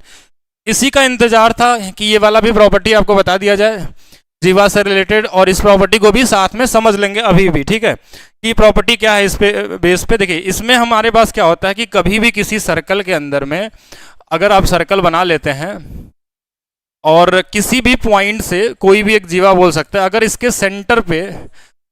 इसी का इंतजार था कि ये वाला भी प्रॉपर्टी आपको बता दिया जाए जीवा से रिलेटेड, और इस प्रॉपर्टी को भी साथ में समझ लेंगे अभी भी, ठीक है, कि प्रॉपर्टी क्या है इस पे बेस पे। देखिए इसमें हमारे पास क्या होता है कि कभी भी किसी सर्कल के अंदर में अगर आप सर्कल बना लेते हैं और किसी भी पॉइंट से कोई भी एक जीवा बोल सकता है, अगर इसके सेंटर पे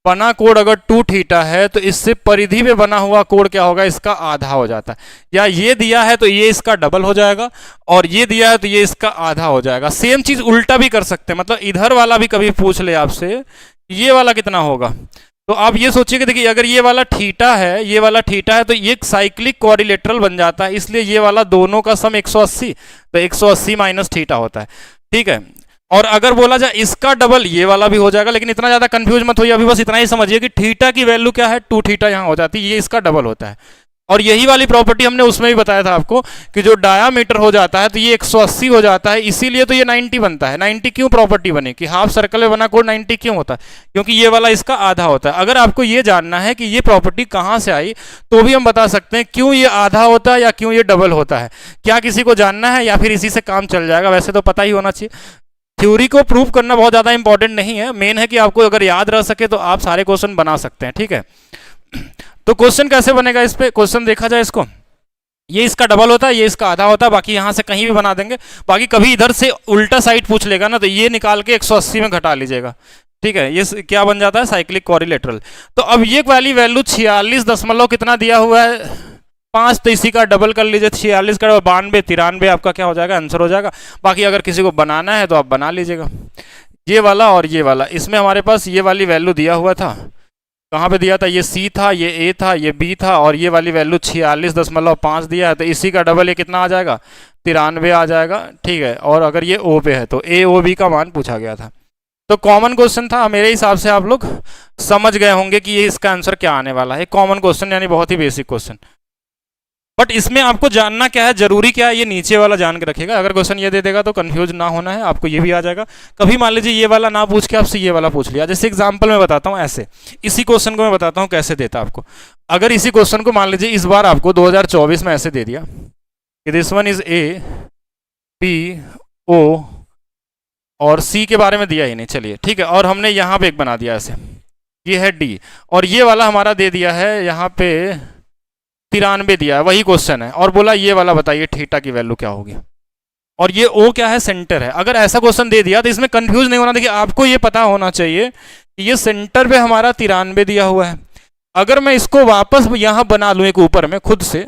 बना कोण अगर 2 थीटा है तो इससे परिधि में बना हुआ कोण क्या होगा? इसका आधा हो जाता है। या ये दिया है तो ये इसका डबल हो जाएगा, और ये दिया है तो ये इसका आधा हो जाएगा। सेम चीज उल्टा भी कर सकते हैं, मतलब इधर वाला भी कभी पूछ ले आपसे ये वाला कितना होगा, तो आप ये सोचिए कि देखिए अगर ये वाला थीटा है, ये वाला थीटा है, तो ये एक साइक्लिक क्वाड्रिलेटरल बन जाता है, इसलिए ये वाला दोनों का सम 180, तो 180 माइनस थीटा होता है, ठीक है। और अगर बोला जाए इसका डबल, ये वाला भी हो जाएगा, लेकिन इतना ज्यादा कंफ्यूज मत होइए, अभी बस इतना ही समझिए कि थीटा की वैल्यू क्या है? 2 थीटा यहाँ हो जाती है, ये इसका डबल होता है। और यही वाली प्रॉपर्टी हमने उसमें भी बताया था आपको कि जो डायामीटर हो जाता है तो ये 180 हो जाता है, इसीलिए तो ये 90 बनता है। 90 क्यों प्रॉपर्टी बनी कि हाफ सर्कल में बना कोण 90 क्यों होता है? क्योंकि ये वाला इसका आधा होता है। अगर आपको ये जानना है कि ये प्रॉपर्टी कहाँ से आई, तो भी हम बता सकते हैं क्यों ये आधा होता है या क्यों ये डबल होता है। क्या किसी को जानना है या फिर इसी से काम चल जाएगा? वैसे तो पता ही होना चाहिए। थ्योरी को प्रूव करना बहुत ज़्यादा इंपॉर्टेंट नहीं है, मेन है कि आपको अगर याद रह सके तो आप सारे क्वेश्चन बना सकते हैं, ठीक है। तो क्वेश्चन कैसे बनेगा? इस पे क्वेश्चन देखा जाए, इसको ये इसका डबल होता है, ये इसका आधा होता है, बाकी यहाँ से कहीं भी बना देंगे। बाकी कभी इधर से उल्टा साइड पूछ लेगा ना, तो ये निकाल के 180 में घटा लीजिएगा, ठीक है। ये क्या बन जाता है? Cyclic quadrilateral. तो अब ये वाली वैल्यू 46 दशमलव कितना दिया हुआ है? 5, तो इसी का डबल कर लीजिए, 46 का 92, 93 आपका क्या हो जाएगा? आंसर हो जाएगा। बाकी अगर किसी को बनाना है तो आप बना लीजिएगा। ये वाला और ये वाला, इसमें हमारे पास ये वाली वैल्यू दिया हुआ था, कहाँ पे दिया था? ये C था, ये A था, ये B था, और ये वाली वैल्यू 46.5 दिया है, तो इसी का डबल ये कितना आ जाएगा? 93 आ जाएगा, ठीक है। और अगर ये O पे है तो AOB का मान पूछा गया था। तो कॉमन क्वेश्चन था, मेरे हिसाब से आप लोग समझ गए होंगे कि ये इसका आंसर क्या आने वाला है। कॉमन क्वेश्चन यानी बहुत ही बेसिक क्वेश्चन, बट इसमें आपको जानना क्या है, जरूरी क्या है, ये नीचे वाला जान के रखेगा। अगर क्वेश्चन ये दे देगा तो कंफ्यूज ना होना है, आपको ये भी आ जाएगा। कभी मान लीजिए ये वाला ना पूछ के आपसे ये वाला पूछ लिया, जैसे एग्जांपल मैं बताता हूँ ऐसे, इसी क्वेश्चन को मैं बताता हूँ कैसे देता आपको। अगर इसी क्वेश्चन को मान लीजिए इस बार आपको 2024 में ऐसे दे दिया कि this one is A, B, O और C के बारे में दिया ही नहीं, चलिए ठीक है, और हमने यहाँ पे एक बना दिया ऐसे, ये है D, और ये वाला हमारा दे दिया है यहाँ पे 93 दिया है, वही क्वेश्चन है, और बोला ये वाला बताइए थीटा की वैल्यू क्या होगी, और ये O क्या है? सेंटर है। अगर ऐसा क्वेश्चन दे दिया तो इसमें कंफ्यूज नहीं होना। देखिए आपको ये पता होना चाहिए कि ये सेंटर पे हमारा 93 दिया हुआ है। अगर मैं इसको वापस यहाँ बना लूँ एक ऊपर में खुद से,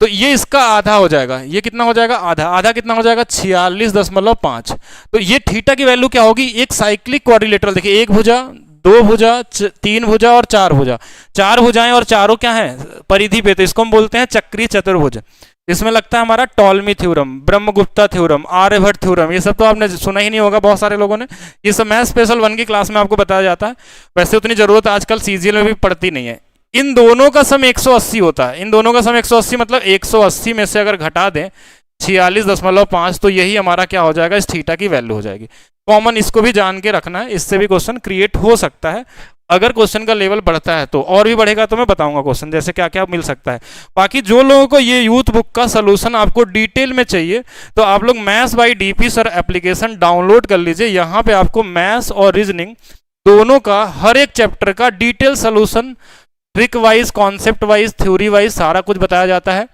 तो ये इसका आधा हो जाएगा। ये कितना हो जाएगा? आधा। आधा कितना हो जाएगा? 46.5। तो ये थीटा की वैल्यू क्या होगी? एक साइक्लिक क्वाड्रिलेटरल, देखिए एक भुजा, दो भुजा, तीन भुजा और चार भुजा, चार भुजाएं और चारों क्या हैं? परिधि पे, तो इसको हम बोलते हैं चक्रीय चतुर्भुज। इसमें लगता है हमारा Ptolemy theorem, Brahmagupta theorem, Aryabhata theorem, ये सब तो आपने सुना ही नहीं होगा बहुत सारे लोगों ने। ये सब मैथ स्पेशल 1 की क्लास में आपको बताया जाता है। वैसे उतनी जरूरत आजकल सीजीएल में भी पड़ती नहीं है। इन दोनों का सम 180 होता है। इन दोनों का सम 180 मतलब 180 में से अगर घटा दें 46.5, तो यही हमारा क्या हो जाएगा? इस थीटा की वैल्यू हो जाएगी। कॉमन इसको भी जान के रखना है, इससे भी क्वेश्चन क्रिएट हो सकता है। अगर क्वेश्चन का लेवल बढ़ता है तो, और भी बढ़ेगा तो मैं बताऊंगा क्वेश्चन जैसे क्या क्या मिल सकता है। बाकी जो लोगों को ये यूथ बुक का सोल्यूशन आपको डिटेल में चाहिए, तो आप लोग maths by DP sir application download कर लीजिए। यहाँ पे आपको मैथ्स और रीजनिंग दोनों का हर एक चैप्टर का detail solution, trick wise, concept wise, theory wise सारा कुछ बताया जाता है।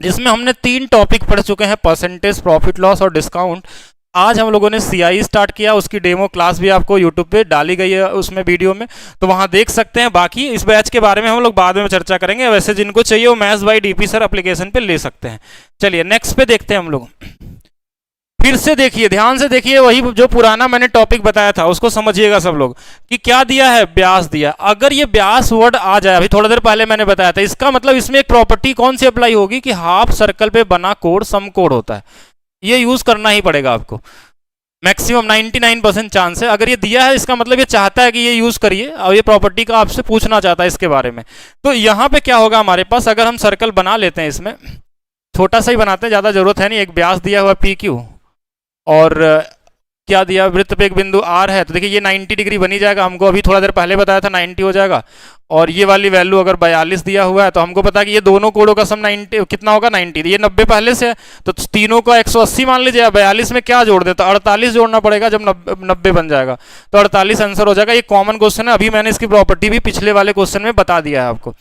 जिसमें हमने 3 टॉपिक पढ़ चुके हैं, परसेंटेज, प्रॉफिट लॉस और डिस्काउंट। आज हम लोगों ने सीआई स्टार्ट किया, उसकी डेमो क्लास भी आपको यूट्यूब पे डाली गई है उसमें वीडियो में, तो वहां देख सकते हैं। बाकी इस बैच के बारे में हम लोग बाद में चर्चा करेंगे। वैसे जिनको चाहिए वो maths by DP sir application पे ले सकते हैं। चलिए नेक्स्ट पे देखते हैं हम लोग। फिर से देखिए, ध्यान से देखिए, वही जो पुराना मैंने टॉपिक बताया था उसको समझिएगा सब लोग कि क्या दिया है? ब्यास दिया। अगर ये ब्यास वर्ड आ जाए, अभी थोड़ा देर पहले मैंने बताया था, इसका मतलब इसमें एक प्रॉपर्टी कौन सी अप्लाई होगी कि हाफ सर्कल पे बना कोण समकोण होता है। ये यूज करना ही पड़ेगा आपको, मैक्सिमम 99% चांस है। अगर ये दिया है इसका मतलब ये चाहता है कि ये यूज करिए, और ये प्रॉपर्टी का आपसे पूछना चाहता है इसके बारे में। तो यहाँ पे क्या होगा हमारे पास? अगर हम सर्कल बना लेते हैं, इसमें छोटा सा ही बनाते हैं, ज्यादा जरूरत है नहीं। एक ब्यास दिया हुआ पी क्यू, और क्या दिया? वृत्त पे एक बिंदु आर है, तो देखिए ये 90 डिग्री बनी जाएगा। हमको अभी थोड़ा देर पहले बताया था 90 हो जाएगा। और ये वाली वैल्यू अगर 42 दिया हुआ है, तो हमको पता है कि ये दोनों कोणों का सम 90 कितना होगा? 90। ये 90 पहले से है, तो तीनों का 180 मान लीजिए। 42 में क्या जोड़ दे? तो 48 जोड़ना पड़ेगा जब 90 बन जाएगा, तो 48 आंसर हो जाएगा। ये कॉमन क्वेश्चन है, अभी मैंने इसकी प्रॉपर्टी भी पिछले वाले क्वेश्चन में बता दिया है आपको।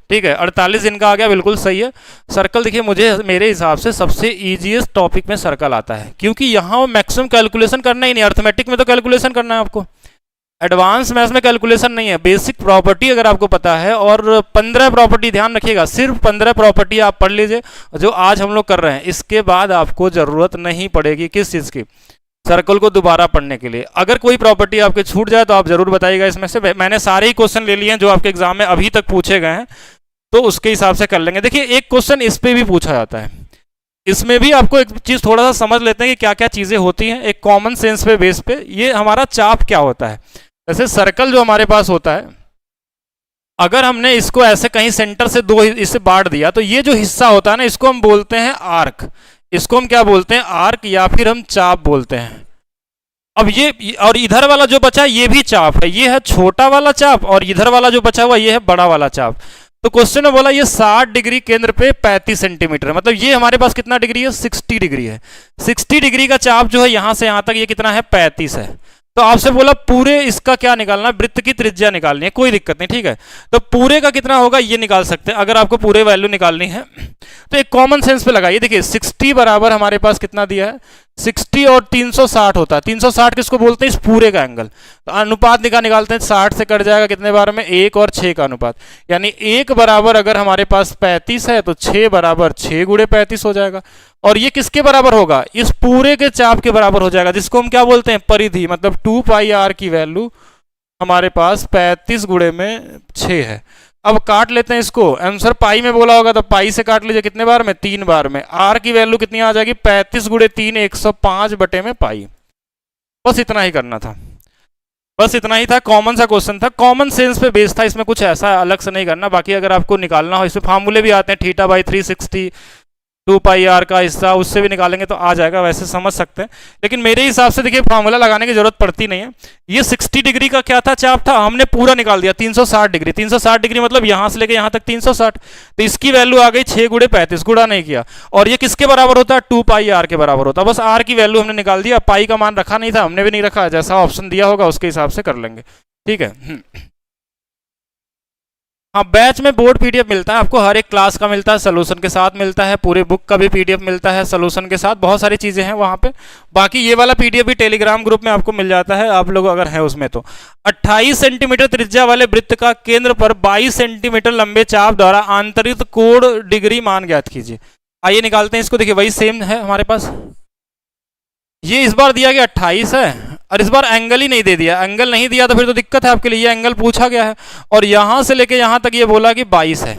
ठीक है, 48 इनका आ गया, बिल्कुल सही है। सर्कल देखिए, मुझे मेरे हिसाब से सबसे इजीएस्ट टॉपिक में सर्कल आता है, क्योंकि यहाँ मैक्सिमम कैलकुलेशन करना ही नहीं। अर्थमेटिक में तो कैलकुलेशन करना है आपको, एडवांस मैथ्स में कैलकुलेशन नहीं है। बेसिक प्रॉपर्टी अगर आपको पता है, और 15 प्रॉपर्टी, ध्यान रखिएगा, सिर्फ 15 प्रॉपर्टी आप पढ़ लीजिए जो आज हम लोग कर रहे हैं। इसके बाद आपको जरूरत नहीं पड़ेगी किस चीज़ की? सर्कल को दोबारा पढ़ने के लिए। अगर कोई प्रॉपर्टी आपके छूट जाए तो आप जरूर बताइएगा। इसमें से मैंने सारे ही क्वेश्चन ले लिए हैं जो आपके एग्जाम में अभी तक पूछे गए हैं, तो उसके हिसाब से कर लेंगे। देखिए एक क्वेश्चन इस पे भी पूछा जाता है, इसमें भी आपको एक चीज थोड़ा सा समझ लेते हैं कि क्या क्या चीजें होती हैं एक कॉमन सेंस पे बेस पे। ये हमारा चाप क्या होता है? जैसे सर्कल जो हमारे पास होता है, अगर हमने इसको ऐसे कहीं सेंटर से दो इसे बांट दिया, तो ये जो हिस्सा होता है ना, इसको हम बोलते हैं आर्क। इसको हम क्या बोलते हैं? आर्क, या फिर हम चाप बोलते हैं। अब ये, और इधर वाला जो बचा ये भी चाप है। ये है छोटा वाला चाप, और इधर वाला जो बचा हुआ ये है बड़ा वाला चाप। तो क्वेश्चन में बोला ये 60 डिग्री केंद्र पे 35 सेंटीमीटर, मतलब ये हमारे पास कितना डिग्री है? 60 डिग्री है। 60 डिग्री का चाप जो है यहां से यहां तक, ये कितना है? 35 है। तो आपसे बोला पूरे इसका क्या निकालना है? वृत्त की त्रिज्या निकालनी है, कोई दिक्कत नहीं, ठीक है। तो पूरे का कितना होगा ये निकाल सकते हैं अगर आपको पूरे वैल्यू निकालनी है। तो एक कॉमन सेंस पे लगाइए। देखिए 60 बराबर हमारे पास कितना दिया है? 60 और 360 होता है। 360 किसको बोलते हैं? इस पूरे का एंगल। तो अनुपात निकालते हैं, 60 से कट जाएगा कितने बार में? 1 और 6 का अनुपात। यानी 1 बराबर अगर हमारे पास 35 है, तो 6 बराबर 6 गुणे 35 हो जाएगा। और ये किसके बराबर होगा? इस पूरे के चाप के बराबर हो जाएगा, जिसको हम क्या बोलते हैं? परिधि। मतलब 2 पाई आर की वैल्यू हमारे पास 35 गुणे में 6 है। अब काट लेते हैं इसको। आंसर पाई में बोला होगा तो पाई से काट लीजिए, कितने बार में? 3 बार में। आर की वैल्यू कितनी आ जाएगी? 35 गुणे 3, 105 बटे में पाई। बस इतना ही करना था, बस इतना ही था। कॉमन सा क्वेश्चन था, कॉमन सेंस पे बेस्ड था, इसमें कुछ ऐसा अलग से नहीं करना। बाकी अगर आपको निकालना हो, इसमें फार्मूले भी आते हैं, थीटा बाई 360, 2 पाई आर का हिस्सा, उससे भी निकालेंगे तो आ जाएगा, वैसे समझ सकते हैं। लेकिन मेरे हिसाब से देखिए फार्मूला लगाने की जरूरत पड़ती नहीं है। ये 60 डिग्री का क्या था? चाप था, हमने पूरा निकाल दिया। 360 डिग्री, 360 डिग्री मतलब यहां से लेके यहां तक 360। तो इसकी वैल्यू आ गई 6 गुणे 35, गुणा नहीं किया। और ये किसके बराबर होता है? 2 पाई आर के बराबर होता है। बस आर की वैल्यू हमने निकाल दिया, पाई का मान रखा नहीं था, हमने भी नहीं रखा, जैसा ऑप्शन दिया होगा उसके हिसाब से कर लेंगे, ठीक है। हाँ, बैच में बोर्ड पीडीएफ मिलता है आपको, हर एक क्लास का मिलता है, सोल्यूशन के साथ मिलता है, पूरे बुक का भी पीडीएफ मिलता है सोल्यूशन के साथ, बहुत सारी चीज़ें हैं वहाँ पे। बाकी ये वाला पीडीएफ भी टेलीग्राम ग्रुप में आपको मिल जाता है, आप लोग अगर हैं उसमें तो। 28 सेंटीमीटर त्रिज्या वाले वृत्त का केंद्र पर 22 सेंटीमीटर लंबे चाप द्वारा आंतरिक कोण डिग्री मान ज्ञात कीजिए। आइए निकालते हैं इसको। देखिए वही सेम है हमारे पास, ये इस बार दिया गया 28 है और इस बार एंगल ही नहीं दे दिया। एंगल नहीं दिया तो फिर तो दिक्कत है आपके लिए, ये एंगल पूछा गया है और यहां से लेके यहां तक ये बोला कि 22 है।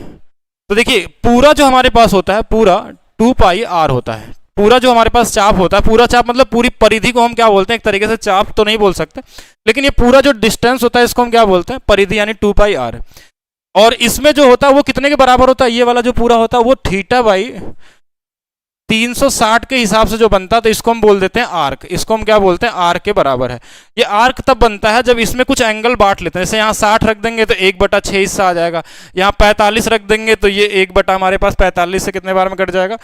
तो देखिए पूरा जो हमारे पास होता है पूरा 2 पाई आर होता है, पूरा जो हमारे पास चाप होता है, पूरा चाप मतलब पूरी परिधि को हम क्या बोलते हैं, एक तरीके से चाप तो नहीं बोल सकते, लेकिन ये पूरा जो डिस्टेंस होता है इसको हम क्या बोलते हैं, परिधि, यानी 2 पाई आर। और इसमें जो होता है वो कितने के बराबर होता है, ये वाला जो पूरा होता है वो थीटा बाई 360 के हिसाब से जो बनता है, तो इसको हम बोल देते हैं आर्क। इसको हम क्या बोलते हैं, आर्क के बराबर है। ये आर्क तब बनता है जब इसमें कुछ एंगल बांट लेते हैं। जैसे यहाँ 60 रख देंगे तो 1/6 हिस्सा आ जाएगा, यहाँ 45 रख देंगे तो ये 1 हमारे पास 45 से कितने बार में कट जाएगा,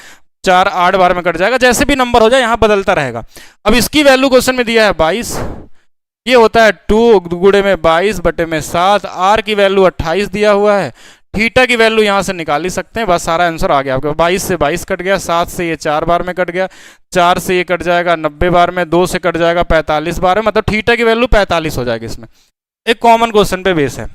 4 8 बार में कट जाएगा। जैसे भी नंबर हो जाए यहाँ बदलता रहेगा। अब इसकी वैल्यू क्वेश्चन में दिया है 22, ये होता है 2 गुणे में 22/7। आर की वैल्यू 28 दिया हुआ है, थीटा की वैल्यू यहाँ से निकाल ही सकते हैं, बस सारा आंसर आ गया आपके। 22 से 22 कट गया, 7 से ये 4 बार में कट गया, 4 से ये कट जाएगा 90 बार में, 2 से कट जाएगा 45 बार में, मतलब थीटा की वैल्यू 45 हो जाएगी इसमें। एक कॉमन क्वेश्चन पे बेस है।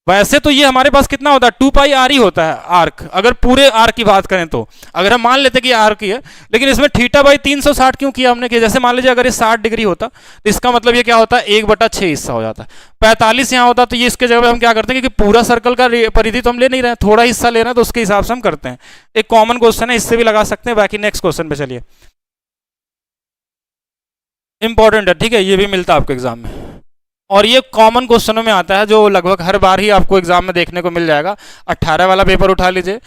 वैसे तो ये हमारे पास कितना होता है, 2 पाई आर ही होता है आर्क, अगर पूरे आर्क की बात करें तो। अगर हम मान लेते कि आर्क ही है, लेकिन इसमें थीटा बाई 360 क्यों किया हमने, कि जैसे मान लीजिए अगर ये 60 डिग्री होता तो इसका मतलब ये क्या होता है, 1/6 हिस्सा हो जाता है। 45 यहाँ होता तो ये इसके जगह हम क्या करते हैं, क्योंकि पूरा सर्कल का परिधि तो हम ले नहीं रहे हैं, थोड़ा हिस्सा ले रहे हैं, तो उसके हिसाब से हम करते हैं। एक कॉमन क्वेश्चन है, इससे भी लगा सकते हैं। बाकी नेक्स्ट क्वेश्चन पे चलिए, इंपॉर्टेंट है, ठीक है, ये भी मिलता है आपको एग्जाम में और ये कॉमन क्वेश्चनों में आता है, जो लगभग हर बार ही आपको एग्जाम में देखने को मिल जाएगा। 18 वाला पेपर उठा लीजिए,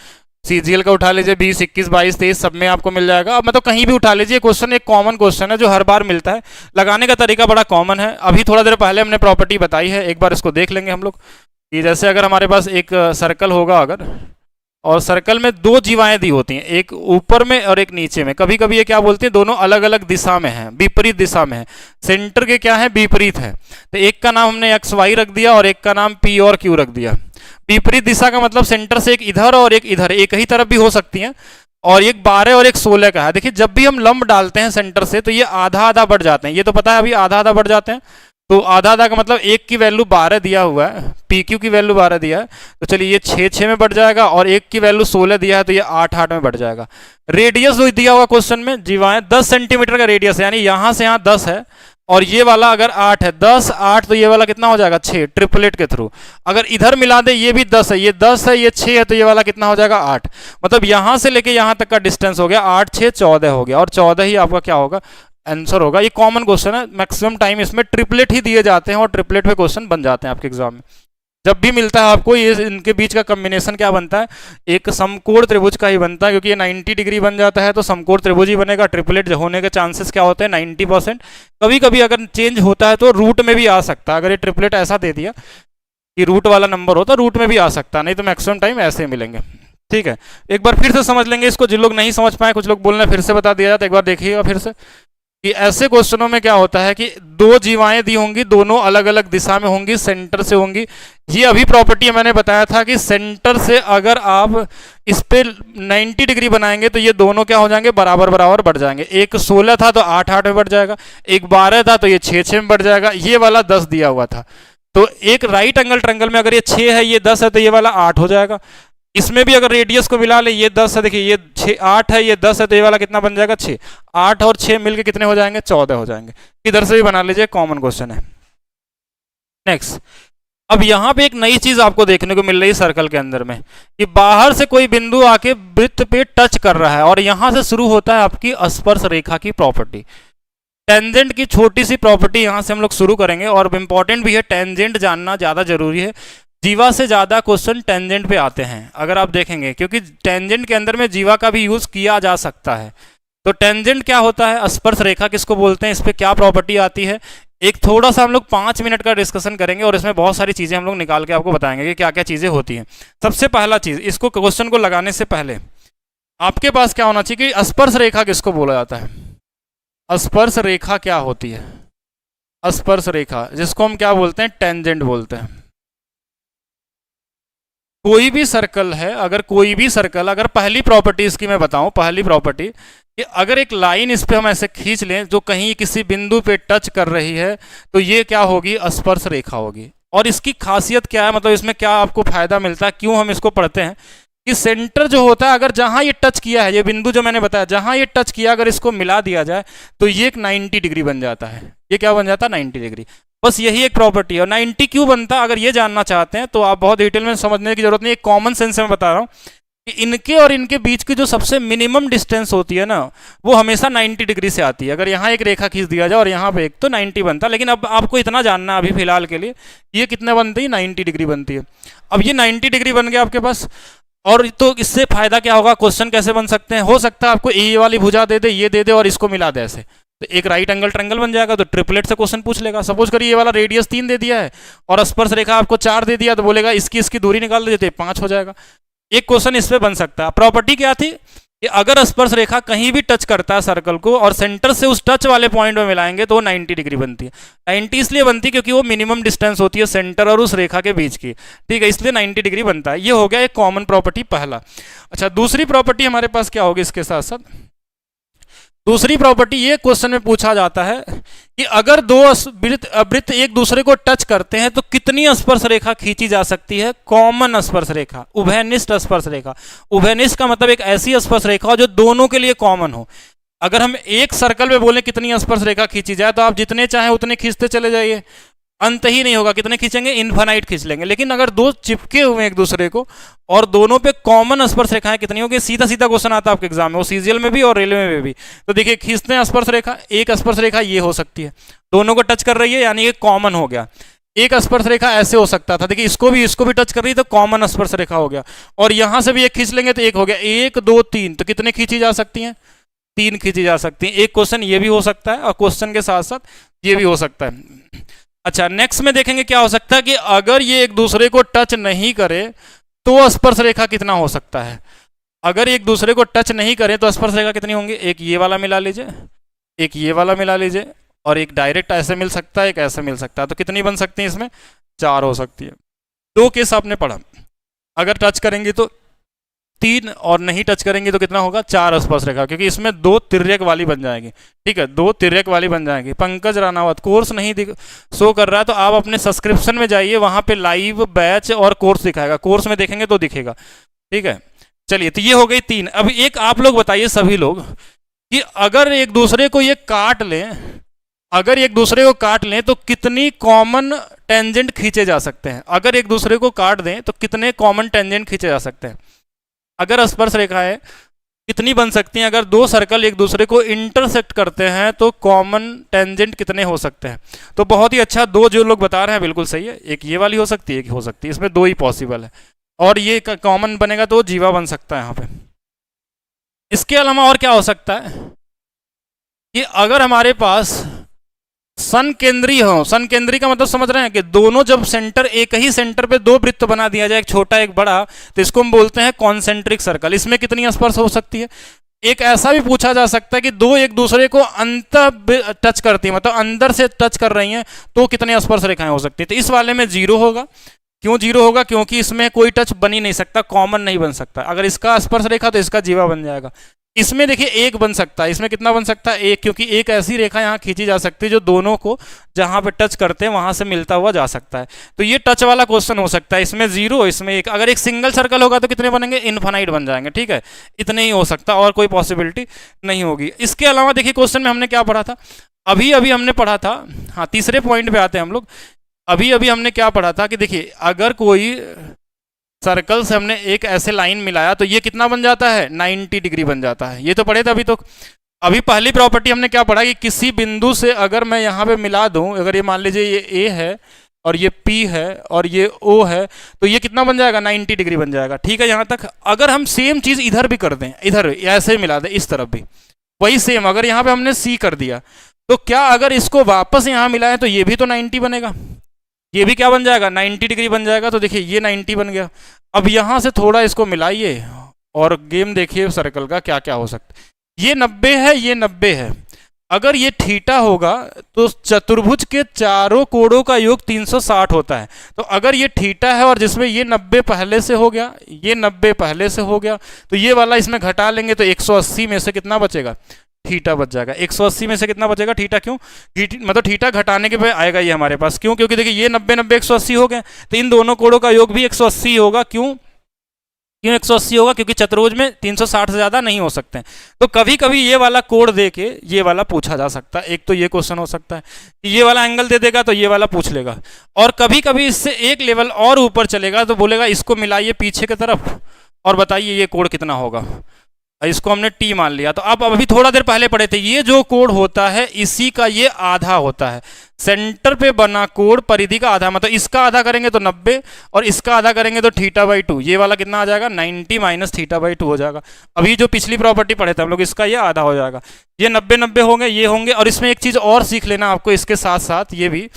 सीजीएल का उठा लीजिए, 20 21 22 23 सब में आपको मिल जाएगा। अब मतलब कहीं भी उठा लीजिए, क्वेश्चन एक कॉमन क्वेश्चन है जो हर बार मिलता है। लगाने का तरीका बड़ा कॉमन है। अभी थोड़ा देर पहले हमने प्रॉपर्टी बताई है, एक बार इसको देख लेंगे हम लोग। कि जैसे अगर हमारे पास एक सर्कल होगा अगर, और सर्कल में 2 जीवाएं दी होती हैं, एक ऊपर में और एक नीचे में। कभी कभी ये क्या बोलते हैं, दोनों अलग अलग दिशा में हैं, विपरीत दिशा में है, सेंटर के क्या है, विपरीत है। तो एक का नाम हमने एक्स वाई रख दिया और एक का नाम पी और क्यू रख दिया। विपरीत दिशा का मतलब सेंटर से एक इधर और एक इधर, एक ही तरफ भी हो सकती है। और एक 12 और एक 16 का है। देखिए जब भी हम लंब डालते हैं सेंटर से तो ये आधा आधा बढ़ जाते हैं, ये तो पता है अभी आधा आधा बढ़ जाते हैं। तो आधा आधा का मतलब एक की वैल्यू 12 दिया हुआ है, पी क्यू की वैल्यू 12 दिया है, तो चलिए ये 6 6 में बढ़ जाएगा, और एक की वैल्यू 16 दिया है तो ये 8 8 में बढ़ जाएगा। रेडियस जो दिया हुआ क्वेश्चन में जीवाएं 10 सेंटीमीटर का रेडियस है, यानी यहां से यहां 10 है और ये वाला अगर 8 है, 10 8 तो ये वाला कितना हो जाएगा 6, ट्रिपलेट के थ्रू। अगर इधर मिला दे, ये भी 10 है, ये 10 है, ये 6 है, तो ये वाला कितना हो जाएगा 8। मतलब यहां से लेके यहां तक का डिस्टेंस हो गया 8 6 14 हो गया, और 14 ही आपका क्या होगा, आंसर होगा। ये कॉमन क्वेश्चन है, मैक्सिमम टाइम इसमें ट्रिपलेट ही दिए जाते हैं और ट्रिपलेट पे क्वेश्चन बन जाते हैं आपके एग्जाम में। जब भी मिलता है आपको ये, इनके बीच का कॉम्बिनेशन क्या बनता है, एक समकोण त्रिभुज का ही बनता है, क्योंकि ये 90 डिग्री बन जाता है तो समकोण त्रिभुज ही बनेगा। ट्रिपलेट होने के चांसेस क्या होते हैं 90%। कभी कभी अगर चेंज होता है तो रूट में भी आ सकता है। अगर ये ट्रिपलेट ऐसा दे दिया कि रूट वाला नंबर हो तो रूट में भी आ सकता है, नहीं तो मैक्सिमम टाइम ऐसे मिलेंगे। ठीक है, एक बार फिर से समझ लेंगे इसको, जिन लोग नहीं समझ पाए, कुछ लोग बोल रहे हैं फिर से बता दिया जाए, तो एक बार देखिएगा फिर से कि ऐसे क्वेश्चनों में क्या होता है कि 2 जीवाएं दी होंगी, दोनों अलग अलग दिशा में होंगी, सेंटर से होंगी। ये अभी प्रॉपर्टी मैंने बताया था कि सेंटर से अगर आप इस पे 90 डिग्री बनाएंगे तो ये दोनों क्या हो जाएंगे, बराबर बराबर बढ़ जाएंगे। एक 16 था तो 8 8 में बढ़ जाएगा, एक 12 था तो ये 6 6 में बढ़ जाएगा, ये वाला 10 दिया हुआ था। तो एक राइट एंगल ट्रायंगल में अगर ये 6 है, ये 10 है, तो ये वाला 8 हो जाएगा। इसमें भी अगर रेडियस को मिला ले, ये 10 है, देखिए ये 6 8 है, ये 10 है, तो ये वाला कितना बन जाएगा 6। 8 और 6 मिलके कितने हो जाएंगे, 14 हो जाएंगे। इधर से भी बना लीजिए, कॉमन क्वेश्चन है। नेक्स्ट, अब यहां पे एक नई चीज आपको देखने को मिल रही है सर्कल के अंदर में, कि बाहर से कोई बिंदु आके वृत्त पे टच कर रहा है और यहां से शुरू होता है आपकी स्पर्श रेखा की प्रॉपर्टी। टेंजेंट की छोटी सी प्रॉपर्टी यहां से हम लोग शुरू करेंगे, और इंपॉर्टेंट भी है, टेंजेंट जानना ज्यादा जरूरी है। जीवा से ज्यादा क्वेश्चन टेंजेंट पे आते हैं अगर आप देखेंगे, क्योंकि टेंजेंट के अंदर में जीवा का भी यूज किया जा सकता है। तो टेंजेंट क्या होता है, स्पर्श रेखा किसको बोलते हैं, इस पर क्या प्रॉपर्टी आती है, एक थोड़ा सा हम लोग 5 मिनट का डिस्कशन करेंगे और इसमें बहुत सारी चीजें हम लोग निकाल के आपको बताएंगे कि क्या क्या चीजें होती हैं। सबसे पहला चीज, इसको क्वेश्चन को लगाने से पहले आपके पास क्या होना चाहिए कि स्पर्श रेखा किसको बोला जाता है, स्पर्श रेखा क्या होती है। स्पर्श रेखा जिसको हम क्या बोलते हैं, टेंजेंट बोलते हैं। कोई भी सर्कल है, अगर कोई भी सर्कल, अगर पहली प्रॉपर्टी इसकी मैं बताऊं, पहली प्रॉपर्टी कि अगर एक लाइन इस पे हम ऐसे खींच लें जो कहीं किसी बिंदु पे टच कर रही है, तो ये क्या होगी, स्पर्श रेखा होगी। और इसकी खासियत क्या है, मतलब इसमें क्या आपको फायदा मिलता है, क्यों हम इसको पढ़ते हैं, कि सेंटर जो होता है, अगर जहां ये टच किया है, ये बिंदु जो मैंने बताया, जहां ये टच किया, अगर इसको मिला दिया जाए तो ये एक 90 डिग्री बन जाता है। ये क्या बन जाता है, 90 डिग्री। बस यही एक प्रॉपर्टी है। और 90 क्यों बनता, अगर ये जानना चाहते हैं तो आप बहुत डिटेल में समझने की जरूरत नहीं, एक कॉमन सेंस से मैं बता रहा हूँ कि इनके और इनके बीच की जो सबसे मिनिमम डिस्टेंस होती है ना, वो हमेशा 90 डिग्री से आती है। अगर यहाँ एक रेखा खींच दिया जाए और यहाँ पे एक, तो 90 बनता है। लेकिन अब आपको इतना जानना है अभी फिलहाल के लिए, ये कितने बनती है, 90 डिग्री बनती है। अब ये 90 डिग्री बन गया आपके पास, और तो इससे फायदा क्या होगा, क्वेश्चन कैसे बन सकते हैं, हो सकता है आपको ये वाली भुजा दे दे, ये दे दे और इसको मिला दे ऐसे, तो एक राइट एंगल ट्रायंगल बन जाएगा। तो ट्रिपलेट से क्वेश्चन पूछ लेगा। सपोज करिए ये वाला रेडियस 3 दे दिया है और स्पर्श रेखा आपको 4 दे दिया, तो बोलेगा इसकी इसकी दूरी निकाल देते 5 हो जाएगा। एक क्वेश्चन इस पे बन सकता है। प्रॉपर्टी क्या थी कि अगर स्पर्श रेखा कहीं भी टच करता है सर्कल को और सेंटर से उस टच वाले पॉइंट में मिलाएंगे तो वो 90 डिग्री बनती है। 90 इसलिए बनती है क्योंकि वो मिनिमम डिस्टेंस होती है सेंटर और उस रेखा के बीच की, ठीक है, इसलिए 90 डिग्री बनता है। ये हो गया एक कॉमन प्रॉपर्टी पहला। अच्छा, दूसरी प्रॉपर्टी हमारे पास क्या होगी इसके साथ साथ, दूसरी प्रॉपर्टी ये क्वेश्चन में पूछा जाता है कि अगर दो वृत्त एक दूसरे को टच करते हैं तो कितनी स्पर्श रेखा खींची जा सकती है, कॉमन स्पर्श रेखा, उभयनिष्ठ स्पर्श रेखा। उभयनिष्ठ का मतलब एक ऐसी स्पर्श रेखा जो दोनों के लिए कॉमन हो। अगर हम एक सर्कल में बोले कितनी स्पर्श रेखा खींची जाए, तो आप जितने चाहें उतने खींचते चले जाइए, अंत ही नहीं होगा। कितने खींचेंगे, इन्फानाइट खींच लेंगे। लेकिन अगर दो चिपके हुए एक दूसरे को और दोनों पे कॉमन स्पर्श रेखाएं कितनी होगी, सीधा सीधा क्वेश्चन आता है आपके एग्जाम में, वो सीजीएल में भी और रेलवे में भी। तो देखिए, खींचते हैं स्पर्श रेखा, एक स्पर्श रेखा ये हो सकती है, दोनों को टच कर रही है, यानी ये कॉमन हो गया। एक स्पर्श रेखा ऐसे हो सकता था, देखिए इसको भी टच कर रही है तो कॉमन स्पर्श रेखा हो गया। और यहां से भी एक खींच लेंगे तो एक हो गया, 1 2 3, तो कितने खींची जा सकती हैं, 3 खींची जा सकती हैं। एक क्वेश्चन ये भी हो सकता है और क्वेश्चन के साथ साथ ये भी हो सकता है। अच्छा, नेक्स्ट में देखेंगे क्या हो सकता है कि अगर ये एक दूसरे को टच नहीं करे तो स्पर्श रेखा कितना हो सकता है। अगर एक दूसरे को टच नहीं करे तो स्पर्श रेखा कितनी होंगी, एक ये वाला मिला लीजिए, एक ये वाला मिला लीजिए, और एक डायरेक्ट ऐसे मिल सकता है, एक ऐसे मिल सकता है। तो कितनी बन सकती है इसमें, 4 हो सकती है। 2 केस आपने पढ़ा, अगर टच करेंगे तो 3 और नहीं टच करेंगे तो कितना होगा, 4 स्पर्श रेखा, क्योंकि इसमें 2 तिर्यक वाली बन जाएगी। ठीक है, 2 तिर्यक वाली बन जाएगी। पंकज रानावत, कोर्स नहीं शो कर रहा है तो आप अपने सब्सक्रिप्शन में जाइए, वहां पे लाइव बैच और कोर्स दिखाएगा, कोर्स में देखेंगे तो दिखेगा। ठीक है, चलिए, तो ये हो गई 3। अब एक आप लोग बताइए सभी लोग कि अगर एक दूसरे को ये काट लें, अगर एक दूसरे को काट लें तो कितनी कॉमन टेंजेंट खींचे जा सकते हैं। अगर एक दूसरे को काट दें तो कितने कॉमन टेंजेंट खींचे जा सकते हैं। अगर स्पर्श रेखाएं कितनी बन सकती हैं, अगर 2 सर्कल एक दूसरे को इंटरसेक्ट करते हैं तो कॉमन टेंजेंट कितने हो सकते हैं। तो बहुत ही अच्छा, 2 जो लोग बता रहे हैं बिल्कुल सही है। एक ये वाली हो सकती है, एक हो सकती है, इसमें 2 ही पॉसिबल है। और ये कॉमन बनेगा तो जीवा बन सकता है यहाँ पे। इसके अलावा और क्या हो सकता है कि अगर हमारे पास सन केंद्री हो, सन केंद्री का मतलब समझ रहे हैं कि दोनों जब सेंटर, एक ही सेंटर पे 2 वृत्त बना दिया जाए, एक छोटा एक बड़ा, तो इसको हम बोलते हैं कॉन्सेंट्रिक सर्कल। इसमें कितनी स्पर्श हो सकती है। एक ऐसा भी पूछा जा सकता है कि 2 एक दूसरे को अंत टच करती है, मतलब अंदर से टच कर रही हैं, तो कितने स्पर्श रेखाएं हो सकती है। तो इस वाले में 0 होगा। क्यों 0 होगा, क्योंकि इसमें कोई टच बन ही नहीं सकता, कॉमन नहीं बन सकता। अगर इसका स्पर्श रेखा तो इसका जीवा बन जाएगा। इसमें देखिए 1 बन सकता है, इसमें कितना बन सकता है, 1, क्योंकि एक ऐसी रेखा यहाँ खींची जा सकती है जो दोनों को जहां पे टच करते हैं वहां से मिलता हुआ जा सकता है। तो ये टच वाला क्वेश्चन हो सकता है। इसमें 0, इसमें 1। अगर एक सिंगल सर्कल होगा तो कितने बनेंगे, इनफाइनाइट बन जाएंगे। ठीक है, इतने ही हो सकता, और कोई पॉसिबिलिटी नहीं होगी। इसके अलावा देखिए क्वेश्चन में हमने क्या पढ़ा था, अभी अभी हमने पढ़ा था, हाँ तीसरे पॉइंट पे आते हैं हम लोग। अभी अभी हमने क्या पढ़ा था कि देखिए अगर कोई सर्कल से हमने एक ऐसे लाइन मिलाया तो ये कितना बन जाता है, 90 डिग्री बन जाता है। ये तो पढ़े थे अभी। तो अभी पहली प्रॉपर्टी हमने क्या पढ़ा कि किसी बिंदु से अगर मैं यहाँ पे मिला दूं, अगर ये मान लीजिए ये ए है और ये पी है और ये ओ है, तो ये कितना बन जाएगा, 90 डिग्री बन जाएगा। ठीक है, यहाँ तक। अगर हम सेम चीज इधर भी कर दें, इधर ऐसे मिला दें, इस तरफ भी वही सेम, अगर यहाँ पे हमने सी कर दिया, तो क्या अगर इसको वापस यहाँ मिलाएं तो ये भी तो 90 बनेगा, ये भी क्या बन जाएगा, 90 डिग्री बन जाएगा। तो देखिए ये 90 बन गया। अब यहां से थोड़ा इसको मिलाइए और गेम देखिए सर्कल का क्या क्या हो सकता है। ये 90 है, ये 90 है, अगर ये थीटा होगा तो चतुर्भुज के चारों कोणों का योग 360 होता है। तो अगर ये थीटा है और जिसमें ये 90 पहले से हो गया, ये 90 पहले से हो गया, तो ये वाला इसमें घटा लेंगे तो 180 में से कितना बचेगा, थीटा बच जाएगा। 180 में से कितना बचेगा, थीटा। क्यों, मतलब थीटा घटाने के पे आएगा ये हमारे पास। क्यों, क्योंकि देखिए ये 90 90 180 हो गए, तो इन दोनों कोणों का योग भी 180 होगा। क्यों क्यों 180 होगा, क्योंकि चतुर्भुज में 360 से ज़्यादा नहीं हो सकते हैं। तो कभी कभी ये वाला कोण दे के ये वाला पूछा जा सकता है। एक तो ये क्वेश्चन हो सकता है कि ये वाला एंगल दे देगा तो ये वाला पूछ लेगा, और कभी कभी इससे एक लेवल और ऊपर चलेगा तो बोलेगा इसको मिलाइए पीछे की तरफ और बताइए ये कोण कितना होगा। इसको हमने टी मान लिया। तो अब अभी थोड़ा देर पहले पढ़े थे, ये जो कोण होता है इसी का ये आधा होता है। सेंटर पे बना कोण परिधि का आधा, मतलब इसका आधा करेंगे तो 90 और इसका आधा करेंगे तो θ/2। ये वाला कितना आ जाएगा, 90 माइनस θ/2 हो जाएगा। अभी जो पिछली प्रॉपर्टी पढ़े थे हम लोग, इसका ये आधा हो जाएगा। ये 90 90 होंगे, ये होंगे। और इसमें एक चीज और सीख लेना आपको इसके साथ साथ, ये भी